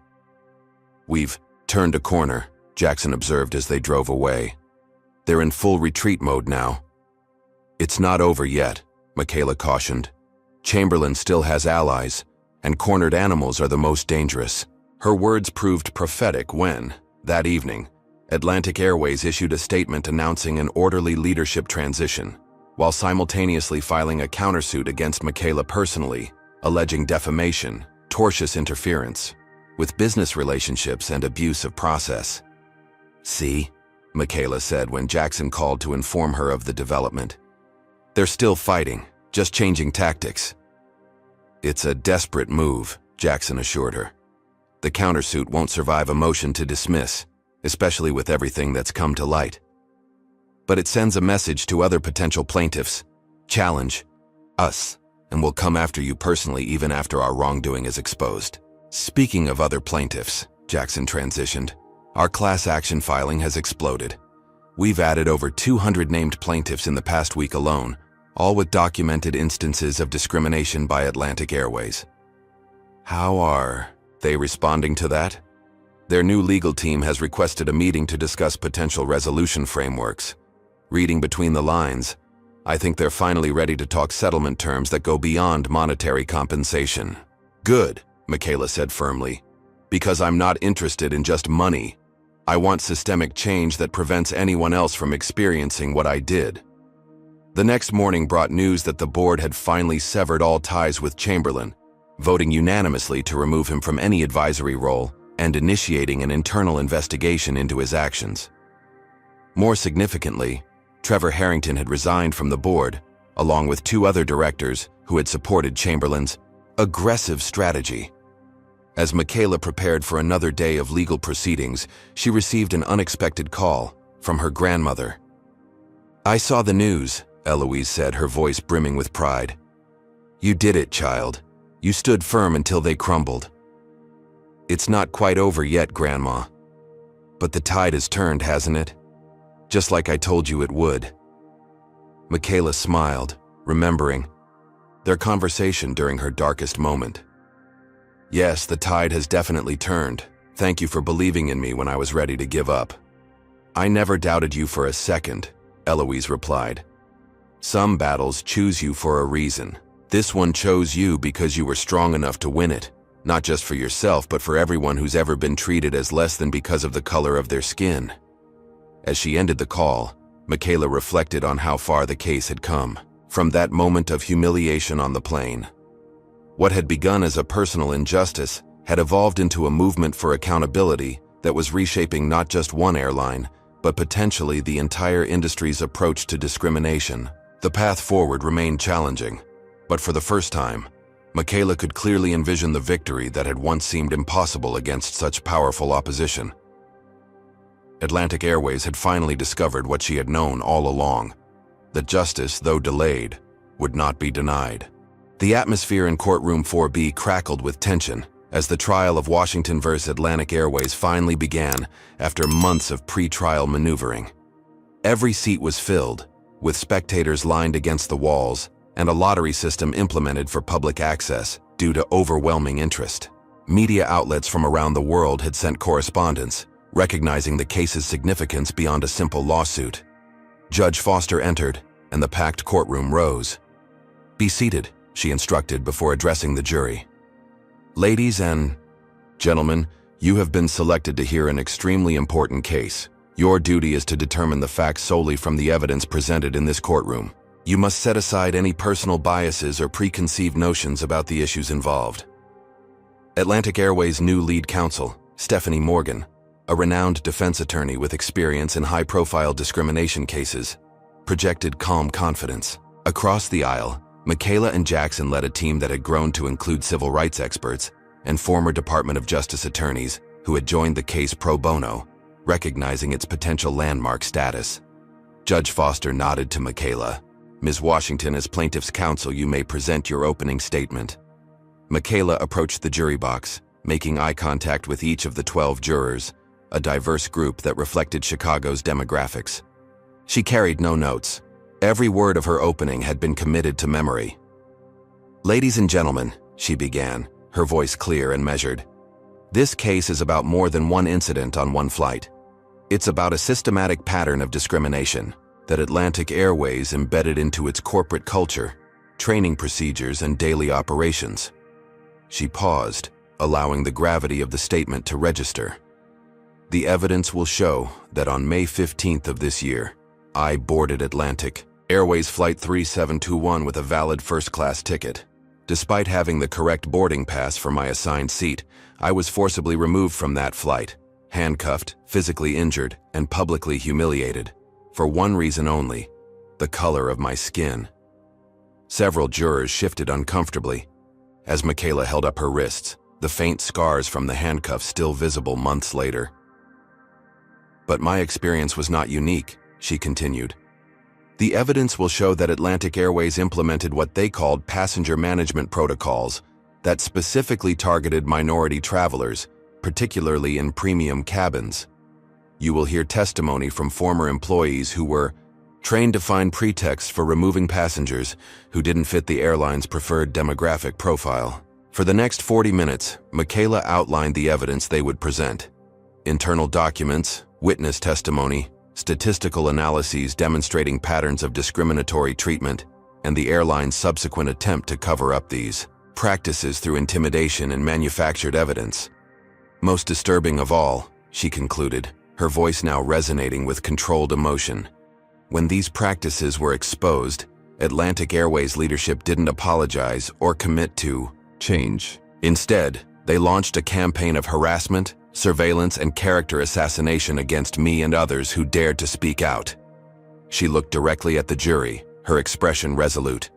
We've turned a corner, Jackson observed as they drove away. They're in full retreat mode now. It's not over yet, Michaela cautioned. Chamberlain still has allies, and cornered animals are the most dangerous. Her words proved prophetic when, that evening, Atlantic Airways issued a statement announcing an orderly leadership transition, while simultaneously filing a countersuit against Michaela personally, alleging defamation, tortious interference with business relationships and abuse of process. See? Michaela said when Jackson called to inform her of the development. They're still fighting, just changing tactics. It's a desperate move, Jackson assured her. The countersuit won't survive a motion to dismiss, especially with everything that's come to light. But it sends a message to other potential plaintiffs. Challenge us, and we'll come after you personally even after our wrongdoing is exposed. Speaking of other plaintiffs, Jackson transitioned. Our class action filing has exploded. We've added over 200 named plaintiffs in the past week alone, all with documented instances of discrimination by Atlantic Airways. How are they responding to that? Their new legal team has requested a meeting to discuss potential resolution frameworks. Reading between the lines, I think they're finally ready to talk settlement terms that go beyond monetary compensation. Good, Michaela said firmly, because I'm not interested in just money. I want systemic change that prevents anyone else from experiencing what I did. The next morning brought news that the board had finally severed all ties with Chamberlain, voting unanimously to remove him from any advisory role and initiating an internal investigation into his actions. More significantly, Trevor Harrington had resigned from the board, along with 2 other directors who had supported Chamberlain's aggressive strategy. As Michaela prepared for another day of legal proceedings, she received an unexpected call from her grandmother. I saw the news, Eloise said, her voice brimming with pride. You did it, child. You stood firm until they crumbled. It's not quite over yet, Grandma. But the tide has turned, hasn't it? Just like I told you it would. Michaela smiled, remembering their conversation during her darkest moment. Yes, the tide has definitely turned. Thank you for believing in me when I was ready to give up. I never doubted you for a second, Eloise replied. Some battles choose you for a reason. This one chose you because you were strong enough to win it, not just for yourself, but for everyone who's ever been treated as less than because of the color of their skin. As she ended the call, Michaela reflected on how far the case had come, from that moment of humiliation on the plane. What had begun as a personal injustice had evolved into a movement for accountability that was reshaping not just one airline, but potentially the entire industry's approach to discrimination. The path forward remained challenging, but for the first time, Michaela could clearly envision the victory that had once seemed impossible against such powerful opposition. Atlantic Airways had finally discovered what she had known all along, that justice, though delayed, would not be denied. The atmosphere in courtroom 4B crackled with tension as the trial of Washington vs. Atlantic Airways finally began after months of pre-trial maneuvering. Every seat was filled, with spectators lined against the walls, and a lottery system implemented for public access due to overwhelming interest. Media outlets from around the world had sent correspondence, recognizing the case's significance beyond a simple lawsuit. Judge Foster entered, and the packed courtroom rose. "Be seated," she instructed before addressing the jury. "Ladies and gentlemen, you have been selected to hear an extremely important case. Your duty is to determine the facts solely from the evidence presented in this courtroom. You must set aside any personal biases or preconceived notions about the issues involved." Atlantic Airways' new lead counsel, Stephanie Morgan, a renowned defense attorney with experience in high-profile discrimination cases, projected calm confidence. Across the aisle, Michaela and Jackson led a team that had grown to include civil rights experts and former Department of Justice attorneys who had joined the case pro bono, recognizing its potential landmark status. Judge Foster nodded to Michaela. "Ms. Washington, as plaintiff's counsel, you may present your opening statement." Michaela approached the jury box, making eye contact with each of the 12 jurors, a diverse group that reflected Chicago's demographics. She carried no notes. Every word of her opening had been committed to memory. "Ladies and gentlemen," she began, her voice clear and measured, "this case is about more than one incident on one flight. It's about a systematic pattern of discrimination that Atlantic Airways embedded into its corporate culture, training procedures, and daily operations." She paused, allowing the gravity of the statement to register. "The evidence will show that on May 15th of this year, I boarded Atlantic Airways Flight 3721 with a valid first-class ticket. Despite having the correct boarding pass for my assigned seat, I was forcibly removed from that flight, handcuffed, physically injured, and publicly humiliated, for one reason only: the color of my skin." Several jurors shifted uncomfortably as Michaela held up her wrists, the faint scars from the handcuffs still visible months later. "But my experience was not unique," she continued. "The evidence will show that Atlantic Airways implemented what they called passenger management protocols that specifically targeted minority travelers, particularly in premium cabins. You will hear testimony from former employees who were trained to find pretexts for removing passengers who didn't fit the airline's preferred demographic profile." For the next 40 minutes, Michaela outlined the evidence they would present: internal documents, witness testimony, statistical analyses demonstrating patterns of discriminatory treatment, and the airline's subsequent attempt to cover up these practices through intimidation and manufactured evidence. "Most disturbing of all," she concluded, her voice now resonating with controlled emotion, "when these practices were exposed, Atlantic Airways leadership didn't apologize or commit to change. Instead, they launched a campaign of harassment, surveillance, and character assassination against me and others who dared to speak out." She looked directly at the jury, her expression resolute.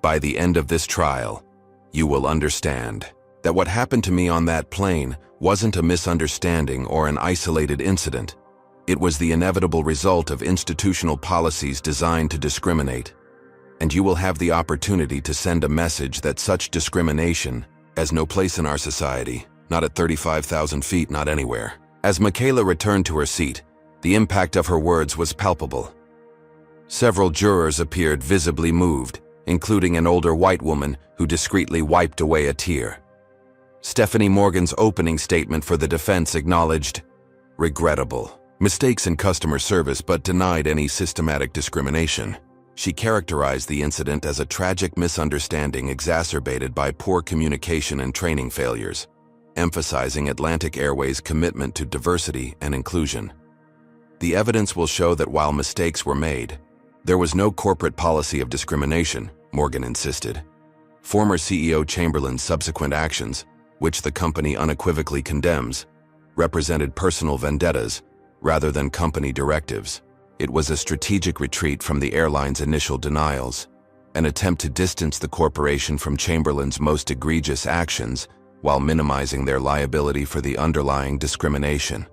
"By the end of this trial, you will understand that what happened to me on that plane wasn't a misunderstanding or an isolated incident. It was the inevitable result of institutional policies designed to discriminate. And you will have the opportunity to send a message that such discrimination has no place in our society, not at 35,000 feet, not anywhere." As Michaela returned to her seat, the impact of her words was palpable. Several jurors appeared visibly moved, including an older white woman who discreetly wiped away a tear. Stephanie Morgan's opening statement for the defense acknowledged regrettable mistakes in customer service but denied any systematic discrimination. She characterized the incident as a tragic misunderstanding exacerbated by poor communication and training failures, emphasizing Atlantic Airways' commitment to diversity and inclusion. "The evidence will show that while mistakes were made, there was no corporate policy of discrimination," Morgan insisted. Former CEO Chamberlain's subsequent actions, which the company unequivocally condemns, represented personal vendettas rather than company directives. It was a strategic retreat from the airline's initial denials, an attempt to distance the corporation from Chamberlain's most egregious actions while minimizing their liability for the underlying discrimination.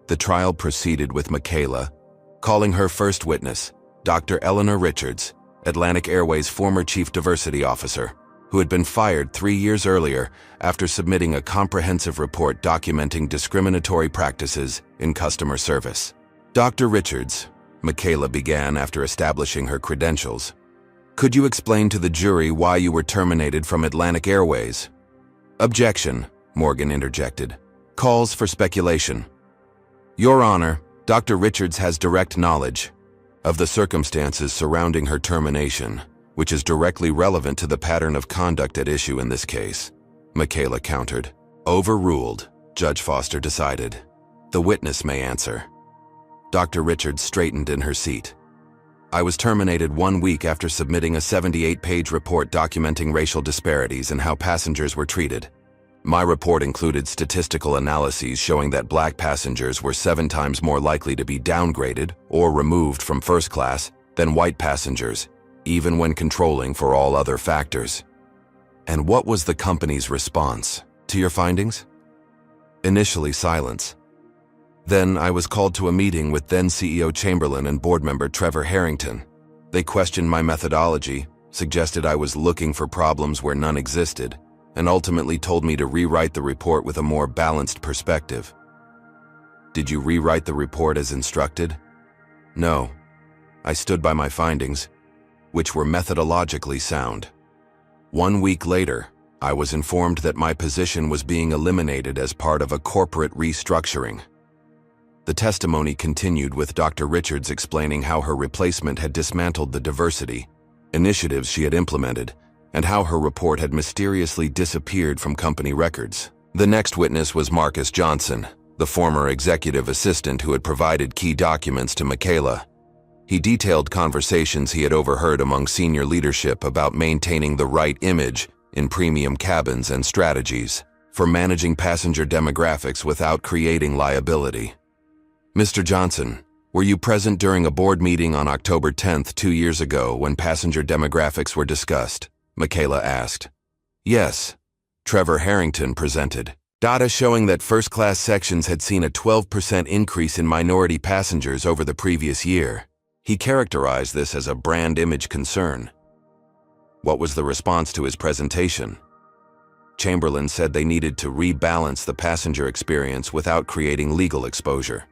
The trial proceeded with Michaela, calling her first witness, Dr. Eleanor Richards, Atlantic Airways' former chief diversity officer, who had been fired 3 years earlier after submitting a comprehensive report documenting discriminatory practices in customer service. Dr. Richards, Michaela began after establishing her credentials. Could you explain to the jury why you were terminated from Atlantic Airways? Objection, Morgan interjected. Calls for speculation. Your Honor, Dr. Richards has direct knowledge of the circumstances surrounding her termination, which is directly relevant to the pattern of conduct at issue in this case. Michaela countered. Overruled, Judge Foster decided. The witness may answer. Dr. Richards straightened in her seat. I was terminated 1 week after submitting a 78-page report documenting racial disparities and how passengers were treated. My report included statistical analyses showing that black passengers were 7 times more likely to be downgraded or removed from first class than white passengers, even when controlling for all other factors. And what was the company's response to your findings? Initially, silence. Then I was called to a meeting with then CEO Chamberlain and board member Trevor Harrington. They questioned my methodology, suggested I was looking for problems where none existed, and ultimately told me to rewrite the report with a more balanced perspective. Did you rewrite the report as instructed? No. I stood by my findings, which were methodologically sound. 1 week later, I was informed that my position was being eliminated as part of a corporate restructuring. The testimony continued with Dr. Richards explaining how her replacement had dismantled the diversity initiatives she had implemented, and how her report had mysteriously disappeared from company records. The next witness was Marcus Johnson, the former executive assistant who had provided key documents to Michaela. He detailed conversations he had overheard among senior leadership about maintaining the right image in premium cabins and strategies for managing passenger demographics without creating liability. Mr. Johnson, were you present during a board meeting on October 10th, 2 years ago when passenger demographics were discussed? Michaela asked. Yes. Trevor Harrington presented. Data showing that first-class sections had seen a 12% increase in minority passengers over the previous year. He characterized this as a brand image concern. What was the response to his presentation? Chamberlain said they needed to rebalance the passenger experience without creating legal exposure.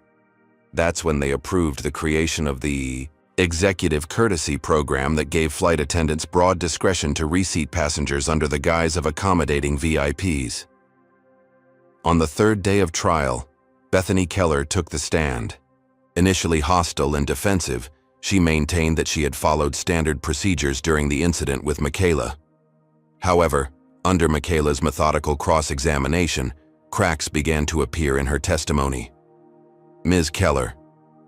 That's when they approved the creation of the Executive Courtesy Program that gave flight attendants broad discretion to reseat passengers under the guise of accommodating VIPs. On the 3rd day of trial, Bethany Keller took the stand. Initially hostile and defensive, she maintained that she had followed standard procedures during the incident with Michaela. However, under Michaela's methodical cross-examination, cracks began to appear in her testimony. Ms. Keller,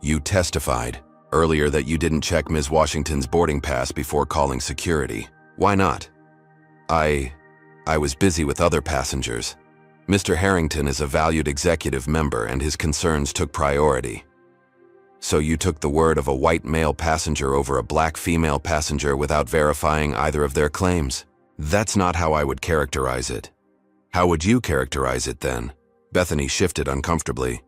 you testified earlier that you didn't check Ms. Washington's boarding pass before calling security. Why not? I was busy with other passengers. Mr. Harrington is a valued executive member and his concerns took priority. So you took the word of a white male passenger over a black female passenger without verifying either of their claims? That's not how I would characterize it. How would you characterize it then? Bethany shifted uncomfortably.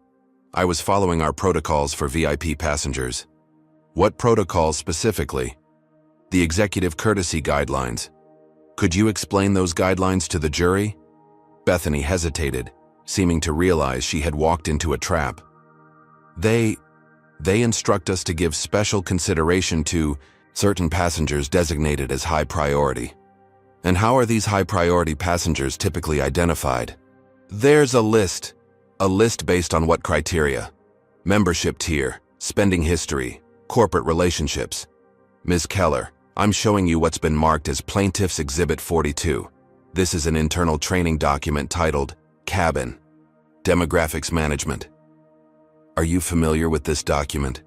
I was following our protocols for VIP passengers. What protocols specifically? The Executive Courtesy Guidelines. Could you explain those guidelines to the jury? Bethany hesitated, seeming to realize she had walked into a trap. They instruct us to give special consideration to certain passengers designated as high priority. And how are these high priority passengers typically identified? There's a list based on what criteria? Membership tier, spending history, corporate relationships. Ms. Keller, I'm showing you what's been marked as Plaintiff's Exhibit 42. This is an internal training document titled Cabin Demographics Management. Are you familiar with this document?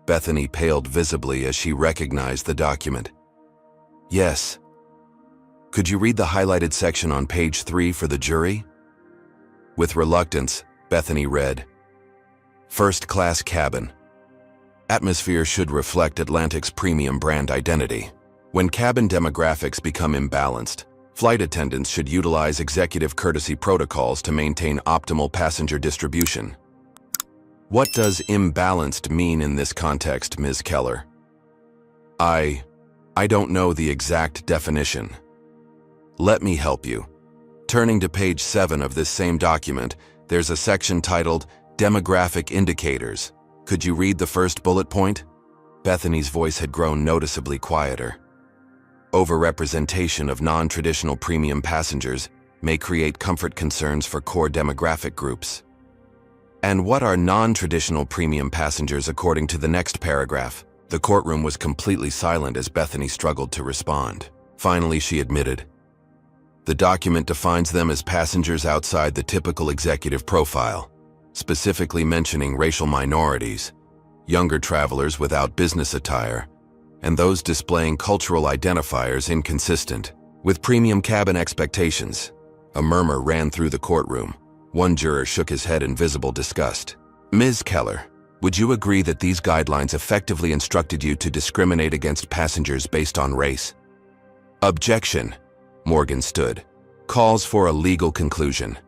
Bethany paled visibly as she recognized the document. Yes. Could you read the highlighted section on page 3 for the jury? With reluctance, Bethany read, First-class cabin. Atmosphere should reflect Atlantic's premium brand identity. When cabin demographics become imbalanced, flight attendants should utilize executive courtesy protocols to maintain optimal passenger distribution. What does imbalanced mean in this context, Ms. Keller? I don't know the exact definition. Let me help you. Turning to page 7 of this same document, there's a section titled Demographic Indicators. Could you read the first bullet point? Bethany's voice had grown noticeably quieter. Overrepresentation of non-traditional premium passengers may create comfort concerns for core demographic groups. And what are non-traditional premium passengers according to the next paragraph? The courtroom was completely silent as Bethany struggled to respond. Finally, she admitted. The document defines them as passengers outside the typical executive profile, specifically mentioning racial minorities, younger travelers without business attire, and those displaying cultural identifiers inconsistent with premium cabin expectations. A murmur ran through the courtroom. One juror shook his head in visible disgust. Ms. Keller, would you agree that these guidelines effectively instructed you to discriminate against passengers based on race? Objection. Morgan stood. Calls for a legal conclusion.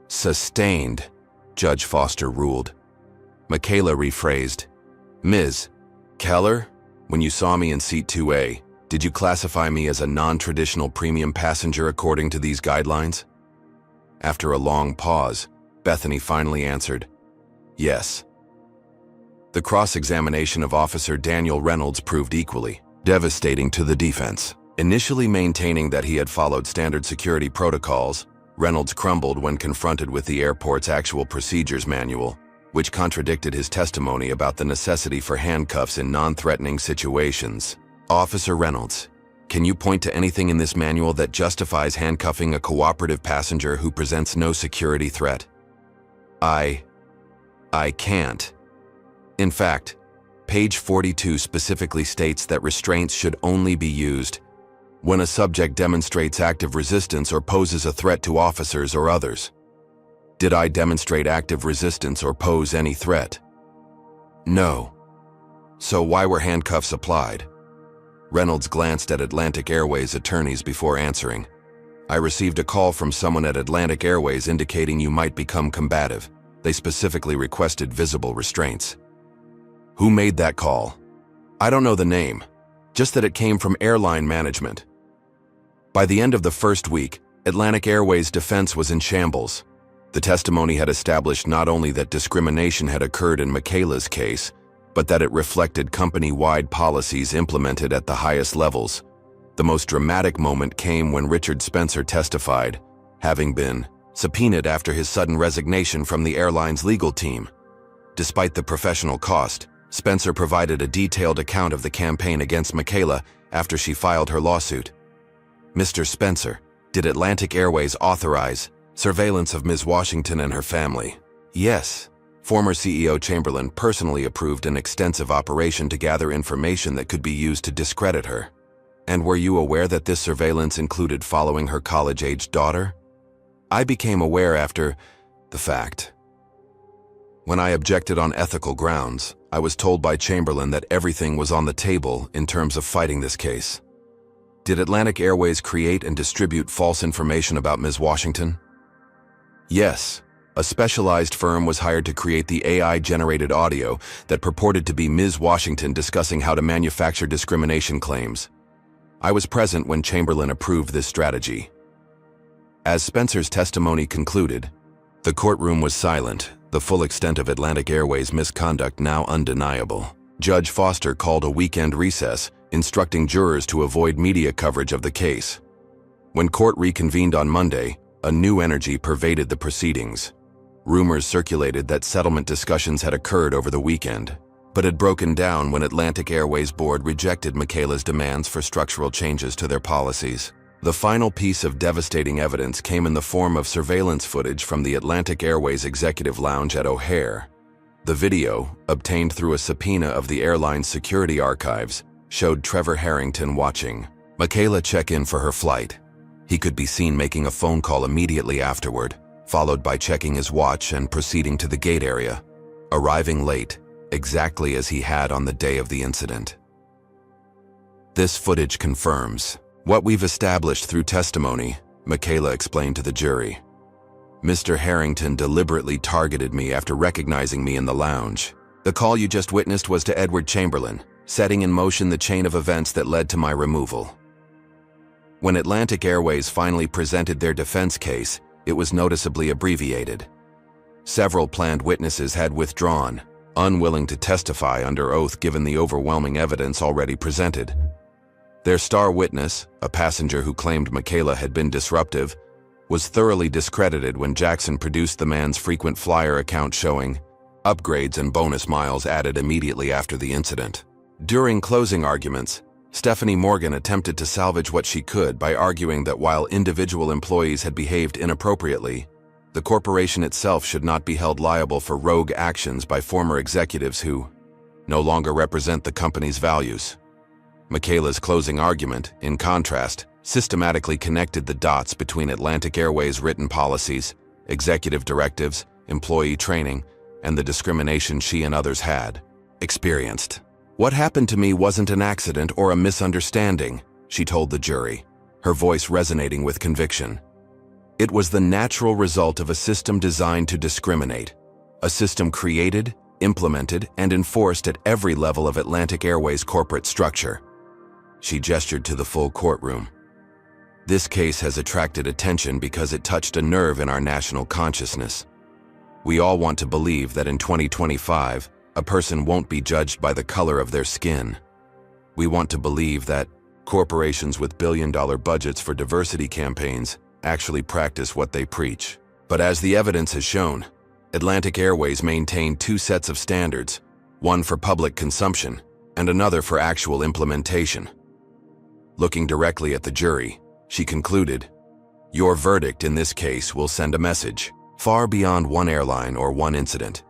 Sustained, Judge Foster ruled. Michaela rephrased. Ms. Keller, when you saw me in seat 2A, did you classify me as a non-traditional premium passenger according to these guidelines? After a long pause, Bethany finally answered, yes. The cross-examination of Officer Daniel Reynolds proved equally devastating to the defense. Initially maintaining that he had followed standard security protocols, Reynolds crumbled when confronted with the airport's actual procedures manual, which contradicted his testimony about the necessity for handcuffs in non-threatening situations. Officer Reynolds, can you point to anything in this manual that justifies handcuffing a cooperative passenger who presents no security threat? I can't. In fact, page 42 specifically states that restraints should only be used when a subject demonstrates active resistance or poses a threat to officers or others. Did I demonstrate active resistance or pose any threat? No. So why were handcuffs applied? Reynolds glanced at Atlantic Airways attorneys before answering. I received a call from someone at Atlantic Airways indicating you might become combative. They specifically requested visible restraints. Who made that call? I don't know the name, just that it came from airline management. By the end of the first week, Atlantic Airways' defense was in shambles. The testimony had established not only that discrimination had occurred in Michaela's case, but that it reflected company-wide policies implemented at the highest levels. The most dramatic moment came when Richard Spencer testified, having been subpoenaed after his sudden resignation from the airline's legal team. Despite the professional cost, Spencer provided a detailed account of the campaign against Michaela after she filed her lawsuit. Mr. Spencer, did Atlantic Airways authorize surveillance of Ms. Washington and her family? Yes. Former CEO Chamberlain personally approved an extensive operation to gather information that could be used to discredit her. And were you aware that this surveillance included following her college-aged daughter? I became aware after the fact. When I objected on ethical grounds, I was told by Chamberlain that everything was on the table in terms of fighting this case. Did Atlantic Airways create and distribute false information about Ms. Washington? Yes. A specialized firm was hired to create the AI-generated audio that purported to be Ms. Washington discussing how to manufacture discrimination claims. I was present when Chamberlain approved this strategy. As Spencer's testimony concluded, the courtroom was silent, the full extent of Atlantic Airways' misconduct now undeniable. Judge Foster called a weekend recess, instructing jurors to avoid media coverage of the case. When court reconvened on Monday, a new energy pervaded the proceedings. Rumors circulated that settlement discussions had occurred over the weekend, but had broken down when Atlantic Airways board rejected Michaela's demands for structural changes to their policies. The final piece of devastating evidence came in the form of surveillance footage from the Atlantic Airways executive lounge at O'Hare. The video, obtained through a subpoena of the airline's security archives, showed Trevor Harrington watching Michaela check in for her flight. He could be seen making a phone call immediately afterward, followed by checking his watch and proceeding to the gate area. arriving late, exactly as he had on the day of the incident. This footage confirms what we've established through testimony, Michaela explained to the jury. Mr. Harrington deliberately targeted me after recognizing me in the lounge. The call you just witnessed was to Edward Chamberlain, setting in motion the chain of events that led to my removal. When Atlantic Airways finally presented their defense case, it was noticeably abbreviated. Several planned witnesses had withdrawn, unwilling to testify under oath given the overwhelming evidence already presented. Their star witness, a passenger who claimed Michaela had been disruptive, was thoroughly discredited when Jackson produced the man's frequent flyer account showing upgrades and bonus miles added immediately after the incident. During closing arguments, Stephanie Morgan attempted to salvage what she could by arguing that while individual employees had behaved inappropriately, the corporation itself should not be held liable for rogue actions by former executives who no longer represent the company's values. Michaela's closing argument, in contrast, systematically connected the dots between Atlantic Airways' written policies, executive directives, employee training, and the discrimination she and others had experienced. What happened to me wasn't an accident or a misunderstanding, she told the jury, her voice resonating with conviction. It was the natural result of a system designed to discriminate, a system created, implemented, and enforced at every level of Atlantic Airways' corporate structure. She gestured to the full courtroom. This case has attracted attention because it touched a nerve in our national consciousness. We all want to believe that in 2025, a person won't be judged by the color of their skin. We want to believe that corporations with billion-dollar budgets for diversity campaigns actually practice what they preach. But as the evidence has shown, Atlantic Airways maintained two sets of standards, one for public consumption and another for actual implementation. Looking directly at the jury, she concluded, "Your verdict in this case will send a message far beyond one airline or one incident.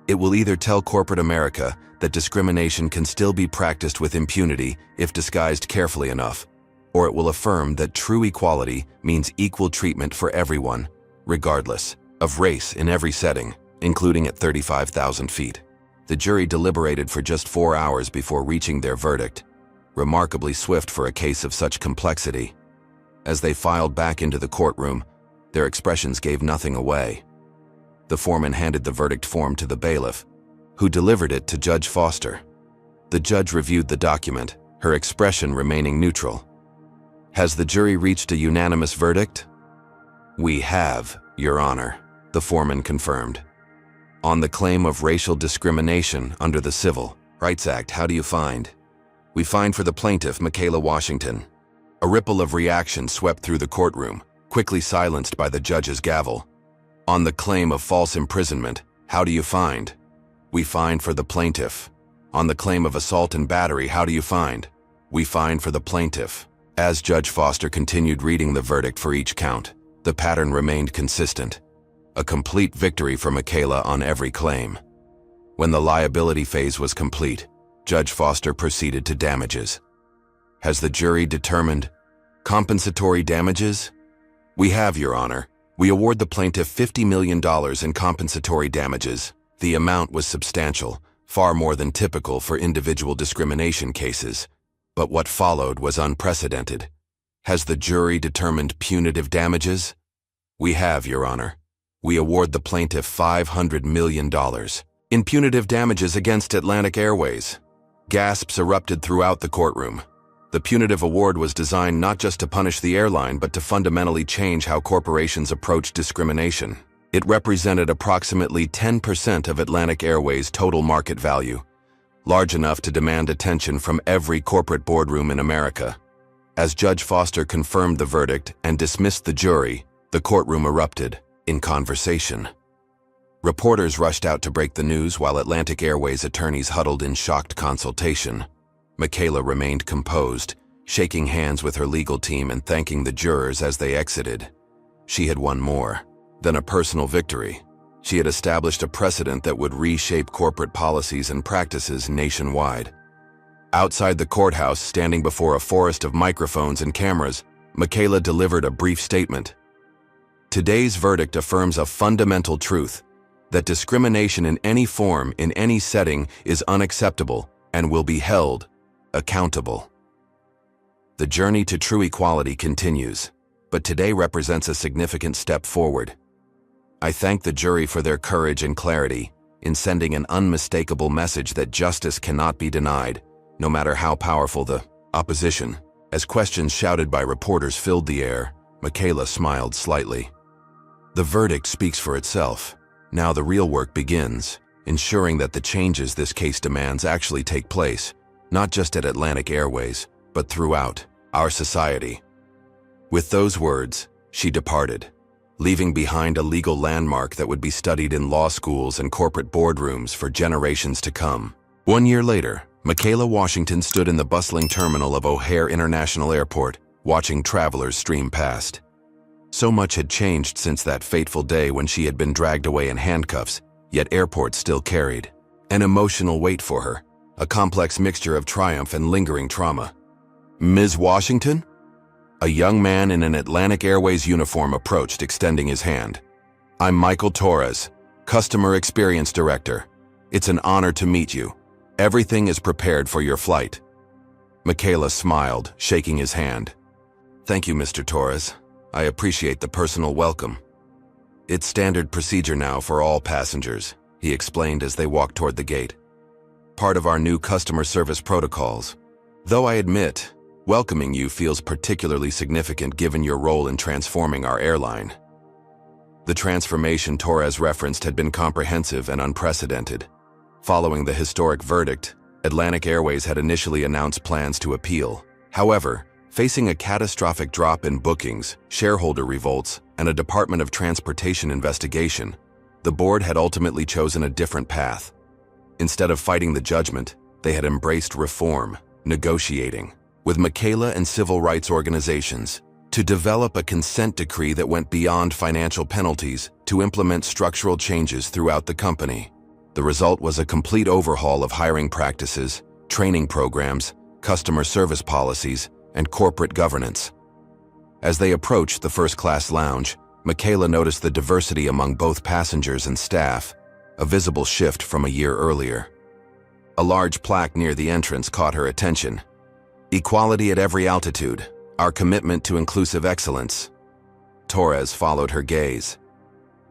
It will either tell corporate America that discrimination can still be practiced with impunity if disguised carefully enough, or it will affirm that true equality means equal treatment for everyone, regardless of race in every setting, including at 35,000 feet. The jury deliberated for just 4 hours before reaching their verdict, remarkably swift for a case of such complexity. As they filed back into the courtroom, their expressions gave nothing away. The foreman handed the verdict form to the bailiff, who delivered it to Judge Foster. The judge reviewed the document, her expression remaining neutral. "Has the jury reached a unanimous verdict?" "We have, Your Honor," the foreman confirmed. "On the claim of racial discrimination under the Civil Rights Act, how do you find?" "We find for the plaintiff, Michaela Washington." A ripple of reaction swept through the courtroom, quickly silenced by the judge's gavel. "On the claim of false imprisonment, how do you find?" "We find for the plaintiff." "On the claim of assault and battery, how do you find?" "We find for the plaintiff." As Judge Foster continued reading the verdict for each count, the pattern remained consistent. A complete victory for Michaela on every claim. When the liability phase was complete, Judge Foster proceeded to damages. "Has the jury determined compensatory damages?" "We have, Your Honor. We award the plaintiff $50 million in compensatory damages. The amount was substantial, far more than typical for individual discrimination cases. But what followed was unprecedented. Has the jury determined punitive damages?" "We have, Your Honor. We award the plaintiff $500 million in punitive damages against Atlantic Airways." Gasps erupted throughout the courtroom. The punitive award was designed not just to punish the airline, but to fundamentally change how corporations approach discrimination. It represented approximately 10% of Atlantic Airways' total market value, large enough to demand attention from every corporate boardroom in America. As Judge Foster confirmed the verdict and dismissed the jury, the courtroom erupted in conversation. Reporters rushed out to break the news while Atlantic Airways attorneys huddled in shocked consultation. Michaela remained composed, shaking hands with her legal team and thanking the jurors as they exited. She had won more than a personal victory. She had established a precedent that would reshape corporate policies and practices nationwide. Outside the courthouse, standing before a forest of microphones and cameras, Michaela delivered a brief statement. "Today's verdict affirms a fundamental truth. that discrimination in any form, in any setting, is unacceptable and will be held accountable. The journey to true equality continues, but today represents a significant step forward. I thank the jury for their courage and clarity in sending an unmistakable message that justice cannot be denied, no matter how powerful the opposition. As questions shouted by reporters filled the air, Michaela smiled slightly. The verdict speaks for itself. Now the real work begins, ensuring that the changes this case demands actually take place, not just at Atlantic Airways, but throughout our society. With those words, she departed, leaving behind a legal landmark that would be studied in law schools and corporate boardrooms for generations to come. 1 year later, Michaela Washington stood in the bustling terminal of O'Hare International Airport, watching travelers stream past. So much had changed since that fateful day when she had been dragged away in handcuffs, yet airport still carried an emotional weight for her, a complex mixture of triumph and lingering trauma. "Ms. Washington?" A young man in an Atlantic Airways uniform approached, extending his hand. "I'm Michael Torres, Customer Experience Director. It's an honor to meet you. Everything is prepared for your flight." Michaela smiled, shaking his hand. "Thank you, Mr. Torres. I appreciate the personal welcome. It's standard procedure now for all passengers," he explained as they walked toward the gate. "Part of our new customer service protocols. Though I admit, welcoming you feels particularly significant given your role in transforming our airline." The transformation Torres referenced had been comprehensive and unprecedented. Following the historic verdict, Atlantic Airways had initially announced plans to appeal. However, facing a catastrophic drop in bookings, shareholder revolts, and a Department of Transportation investigation, the board had ultimately chosen a different path. Instead of fighting the judgment, they had embraced reform, negotiating with Michaela and civil rights organizations to develop a consent decree that went beyond financial penalties to implement structural changes throughout the company. The result was a complete overhaul of hiring practices, training programs, customer service policies, and corporate governance. As they approached the first-class lounge, Michaela noticed the diversity among both passengers and staff, a visible shift from a year earlier. A large plaque near the entrance caught her attention. "Equality at every altitude, our commitment to inclusive excellence." Torres followed her gaze.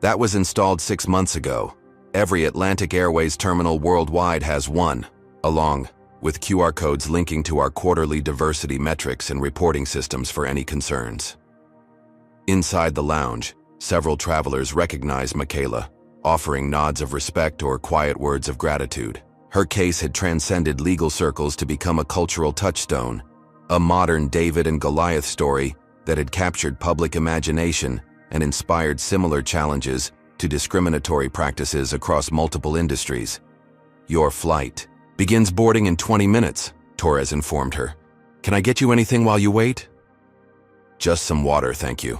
"That was installed 6 months ago. Every Atlantic Airways terminal worldwide has one, along with QR codes linking to our quarterly diversity metrics and reporting systems for any concerns." Inside the lounge, several travelers recognized Michaela, offering nods of respect or quiet words of gratitude. Her case had transcended legal circles to become a cultural touchstone, a modern David and Goliath story that had captured public imagination and inspired similar challenges to discriminatory practices across multiple industries. "Your flight begins boarding in 20 minutes, Torres informed her. "Can I get you anything while you wait?" "Just some water, thank you."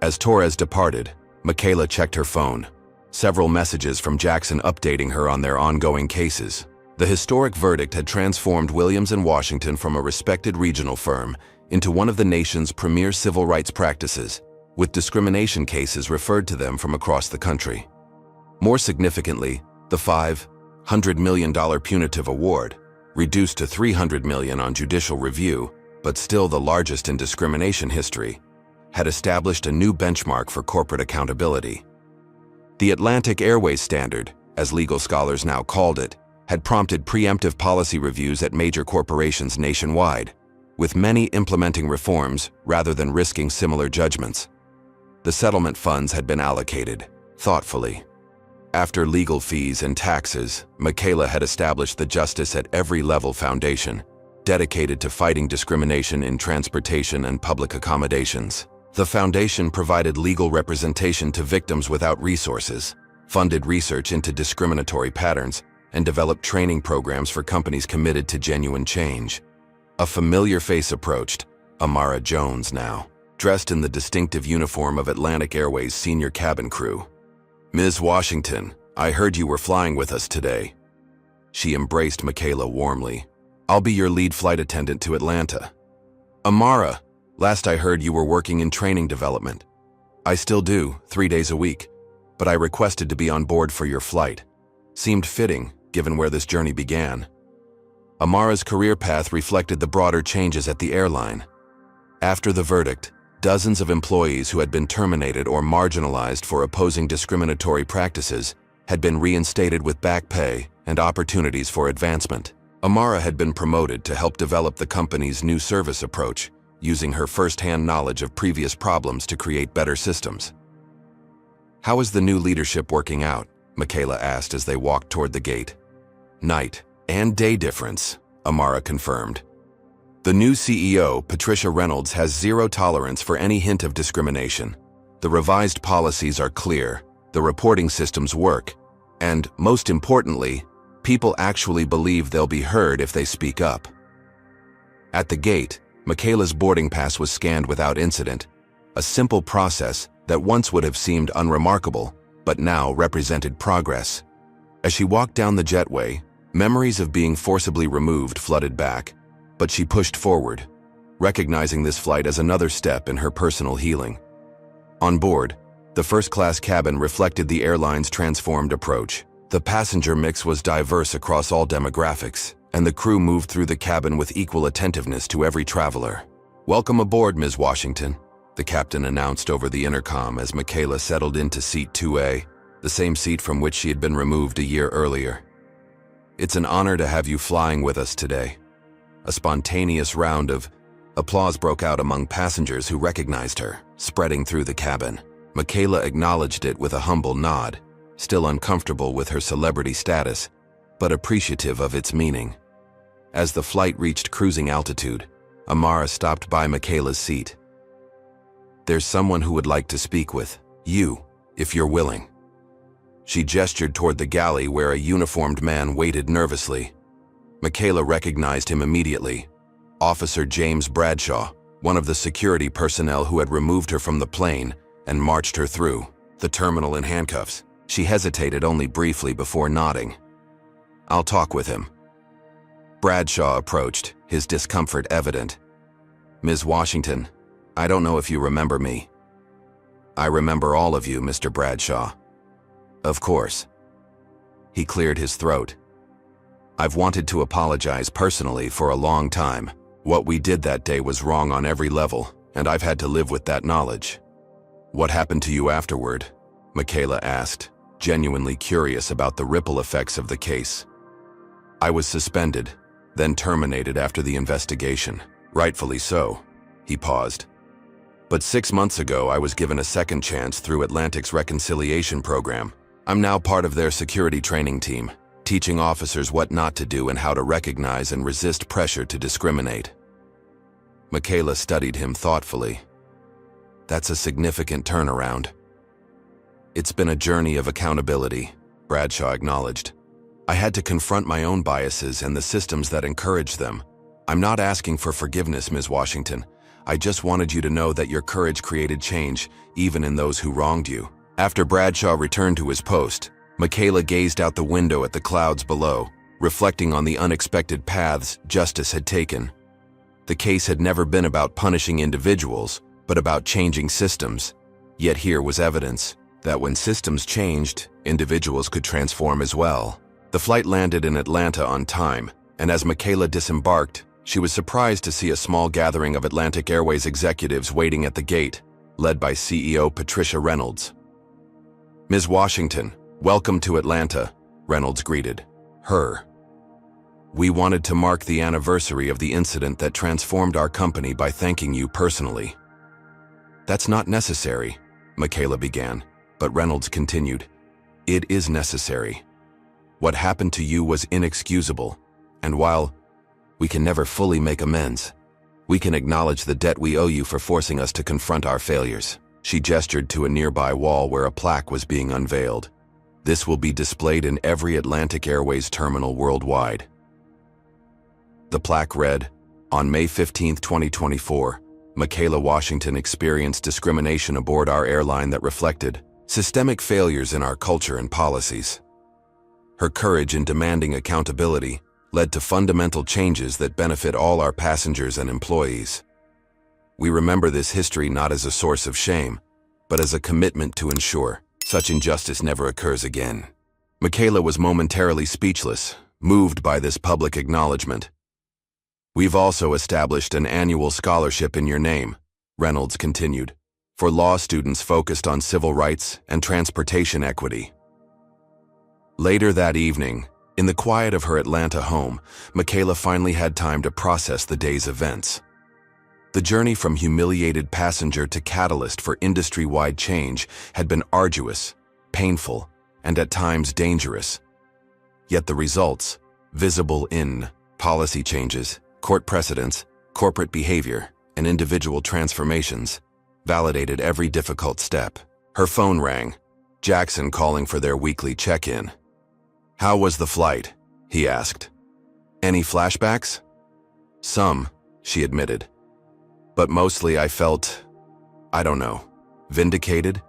As Torres departed, Michaela checked her phone. Several messages from Jackson updating her on their ongoing cases. The historic verdict had transformed Williams & Washington from a respected regional firm into one of the nation's premier civil rights practices, with discrimination cases referred to them from across the country. More significantly, the $500 million punitive award, reduced to $300 million on judicial review, but still the largest in discrimination history, had established a new benchmark for corporate accountability. The Atlantic Airways Standard, as legal scholars now called it, had prompted preemptive policy reviews at major corporations nationwide, with many implementing reforms rather than risking similar judgments. The settlement funds had been allocated, thoughtfully. After legal fees and taxes, Michaela had established the Justice at Every Level Foundation, dedicated to fighting discrimination in transportation and public accommodations. The foundation provided legal representation to victims without resources, funded research into discriminatory patterns, and developed training programs for companies committed to genuine change. A familiar face approached, Amara Jones now, dressed in the distinctive uniform of Atlantic Airways' senior cabin crew. "Ms. Washington, I heard you were flying with us today." She embraced Michaela warmly. "I'll be your lead flight attendant to Atlanta." "Amara, last I heard you were working in training development." "I still do, 3 days a week. but I requested to be on board for your flight. Seemed fitting, given where this journey began. Amara's career path reflected the broader changes at the airline. After the verdict, dozens of employees who had been terminated or marginalized for opposing discriminatory practices had been reinstated with back pay and opportunities for advancement. Amara had been promoted to help develop the company's new service approach, using her first-hand knowledge of previous problems to create better systems. "How is the new leadership working out?" Michaela asked as they walked toward the gate. "Night and day difference," Amara confirmed. "The new CEO, Patricia Reynolds, has zero tolerance for any hint of discrimination. The revised policies are clear, the reporting systems work, and, most importantly, people actually believe they'll be heard if they speak up." At the gate, Michaela's boarding pass was scanned without incident, a simple process that once would have seemed unremarkable, but now represented progress. As she walked down the jetway, memories of being forcibly removed flooded back, but she pushed forward, recognizing this flight as another step in her personal healing. On board, the first-class cabin reflected the airline's transformed approach. The passenger mix was diverse across all demographics, and the crew moved through the cabin with equal attentiveness to every traveler. "Welcome aboard, Ms. Washington," the captain announced over the intercom as Michaela settled into seat 2A, the same seat from which she had been removed a year earlier. "It's an honor to have you flying with us today." A spontaneous round of applause broke out among passengers who recognized her, spreading through the cabin. Michaela acknowledged it with a humble nod, still uncomfortable with her celebrity status, but appreciative of its meaning. As the flight reached cruising altitude, Amara stopped by Michaela's seat. "There's someone who would like to speak with you, if you're willing." She gestured toward the galley where a uniformed man waited nervously. Michaela recognized him immediately. Officer James Bradshaw, one of the security personnel who had removed her from the plane and marched her through the terminal in handcuffs. She hesitated only briefly before nodding. "I'll talk with him." Bradshaw approached, his discomfort evident. "Ms. Washington, I don't know if you remember me." "I remember all of you, Mr. Bradshaw." "Of course." He cleared his throat. "I've wanted to apologize personally for a long time. What we did that day was wrong on every level, and I've had to live with that knowledge." "What happened to you afterward?" Michaela asked, genuinely curious about the ripple effects of the case. "I was suspended, then terminated after the investigation. Rightfully so." He paused. "But 6 months ago, I was given a second chance through Atlantic's reconciliation program. I'm now part of their security training team, teaching officers what not to do and how to recognize and resist pressure to discriminate." Michaela studied him thoughtfully. "That's a significant turnaround." "It's been a journey of accountability," Bradshaw acknowledged. "I had to confront my own biases and the systems that encourage them. I'm not asking for forgiveness, Ms. Washington. I just wanted you to know that your courage created change, even in those who wronged you." After Bradshaw returned to his post, Michaela gazed out the window at the clouds below, reflecting on the unexpected paths justice had taken. The case had never been about punishing individuals, but about changing systems. Yet here was evidence that when systems changed, individuals could transform as well. The flight landed in Atlanta on time, and as Michaela disembarked, she was surprised to see a small gathering of Atlantic Airways executives waiting at the gate, led by CEO Patricia Reynolds. "Ms. Washington, welcome to Atlanta," Reynolds greeted her. "We wanted to mark the anniversary of the incident that transformed our company by thanking you personally." "That's not necessary," Michaela began, but Reynolds continued. "It is necessary. What happened to you was inexcusable, and while we can never fully make amends, we can acknowledge the debt we owe you for forcing us to confront our failures." She gestured to a nearby wall where a plaque was being unveiled. "This will be displayed in every Atlantic Airways terminal worldwide." The plaque read, "On May 15, 2024, Michaela Washington experienced discrimination aboard our airline that reflected systemic failures in our culture and policies. Her courage in demanding accountability led to fundamental changes that benefit all our passengers and employees. We remember this history not as a source of shame, but as a commitment to ensure such such injustice never occurs again. Michaela was momentarily speechless, moved by this public acknowledgement. We've also established an annual scholarship in your name, Reynolds continued, for law students focused on civil rights and transportation equity. Later that evening, in the quiet of her Atlanta home, Michaela finally had time to process the day's events. The journey from humiliated passenger to catalyst for industry-wide change had been arduous, painful, and at times dangerous. Yet the results, visible in policy changes, court precedents, corporate behavior, and individual transformations, validated every difficult step. Her phone rang, Jackson calling for their weekly check-in. "How was the flight?" he asked. "Any flashbacks?" "Some," she admitted. "But mostly I felt, I don't know, vindicated.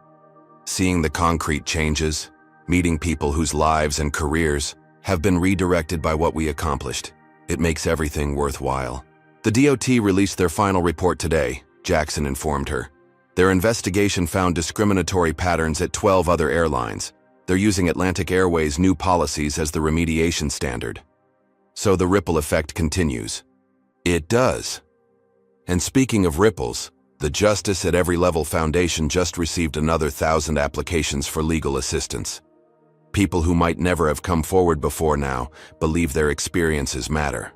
Seeing the concrete changes, meeting people whose lives and careers have been redirected by what we accomplished. It makes everything worthwhile." The DOT released their final report today, Jackson informed her. Their investigation found discriminatory patterns at 12 other airlines. They're using Atlantic Airways' new policies as the remediation standard. So the ripple effect continues. It does. And speaking of ripples, the Justice at Every Level Foundation just received another 1,000 applications for legal assistance. People who might never have come forward before now believe their experiences matter.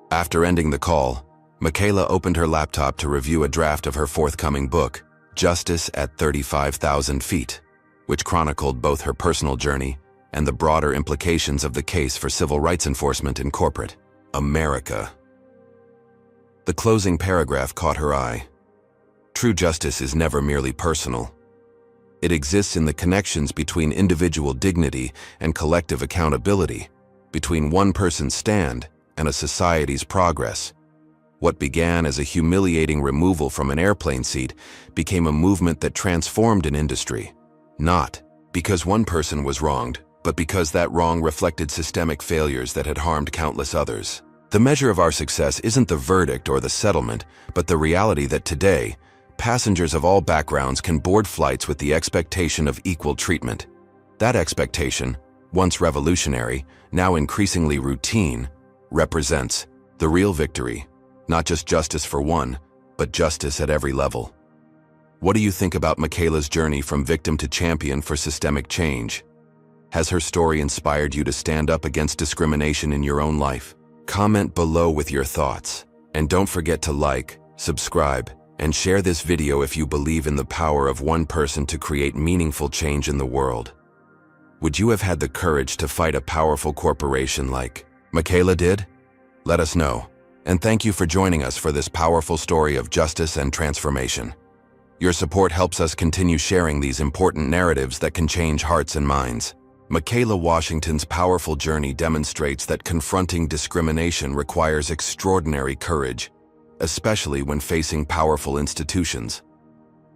After ending the call, Michaela opened her laptop to review a draft of her forthcoming book, Justice at 35,000 Feet, which chronicled both her personal journey and the broader implications of the case for civil rights enforcement in corporate America. The closing paragraph caught her eye. True justice is never merely personal. It exists in the connections between individual dignity and collective accountability, between one person's stand and a society's progress. What began as a humiliating removal from an airplane seat became a movement that transformed an industry, not because one person was wronged, but because that wrong reflected systemic failures that had harmed countless others. The measure of our success isn't the verdict or the settlement, but the reality that today, passengers of all backgrounds can board flights with the expectation of equal treatment. That expectation, once revolutionary, now increasingly routine, represents the real victory, not just justice for one, but justice at every level. What do you think about Michaela's journey from victim to champion for systemic change? Has her story inspired you to stand up against discrimination in your own life? Comment below with your thoughts. And don't forget to like, subscribe, and share this video if you believe in the power of one person to create meaningful change in the world. Would you have had the courage to fight a powerful corporation like Michaela did? Let us know. And thank you for joining us for this powerful story of justice and transformation. Your support helps us continue sharing these important narratives that can change hearts and minds. Michaela Washington's powerful journey demonstrates that confronting discrimination requires extraordinary courage, especially when facing powerful institutions.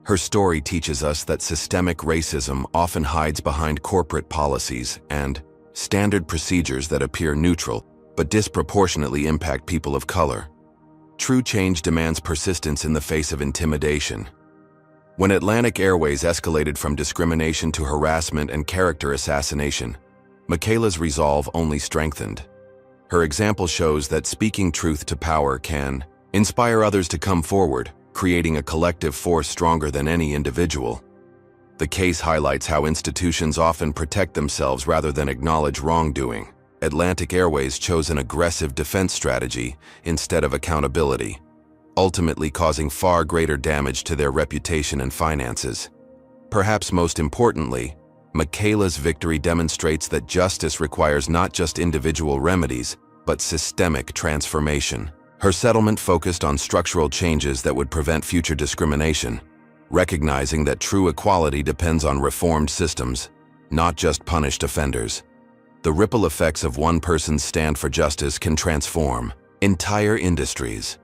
Her story teaches us that systemic racism often hides behind corporate policies and standard procedures that appear neutral but disproportionately impact people of color. True change demands persistence in the face of intimidation. When Atlantic Airways escalated from discrimination to harassment and character assassination, Michaela's resolve only strengthened. Her example shows that speaking truth to power can inspire others to come forward, creating a collective force stronger than any individual. The case highlights how institutions often protect themselves rather than acknowledge wrongdoing. Atlantic Airways chose an aggressive defense strategy instead of accountability, ultimately causing far greater damage to their reputation and finances. Perhaps most importantly, Michaela's victory demonstrates that justice requires not just individual remedies, but systemic transformation. Her settlement focused on structural changes that would prevent future discrimination, recognizing that true equality depends on reformed systems, not just punished offenders. The ripple effects of one person's stand for justice can transform entire industries.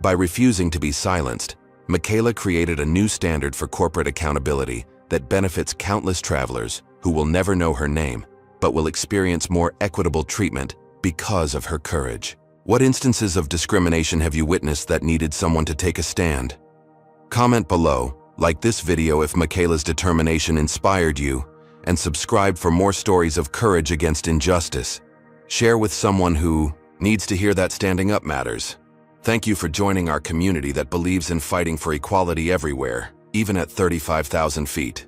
By refusing to be silenced, Michaela created a new standard for corporate accountability that benefits countless travelers who will never know her name, but will experience more equitable treatment because of her courage. What instances of discrimination have you witnessed that needed someone to take a stand? Comment below, Like this video if Michaela's determination inspired you, and subscribe for more stories of courage against injustice. Share with someone who needs to hear that standing up matters. Thank you for joining our community that believes in fighting for equality everywhere, even at 35,000 feet.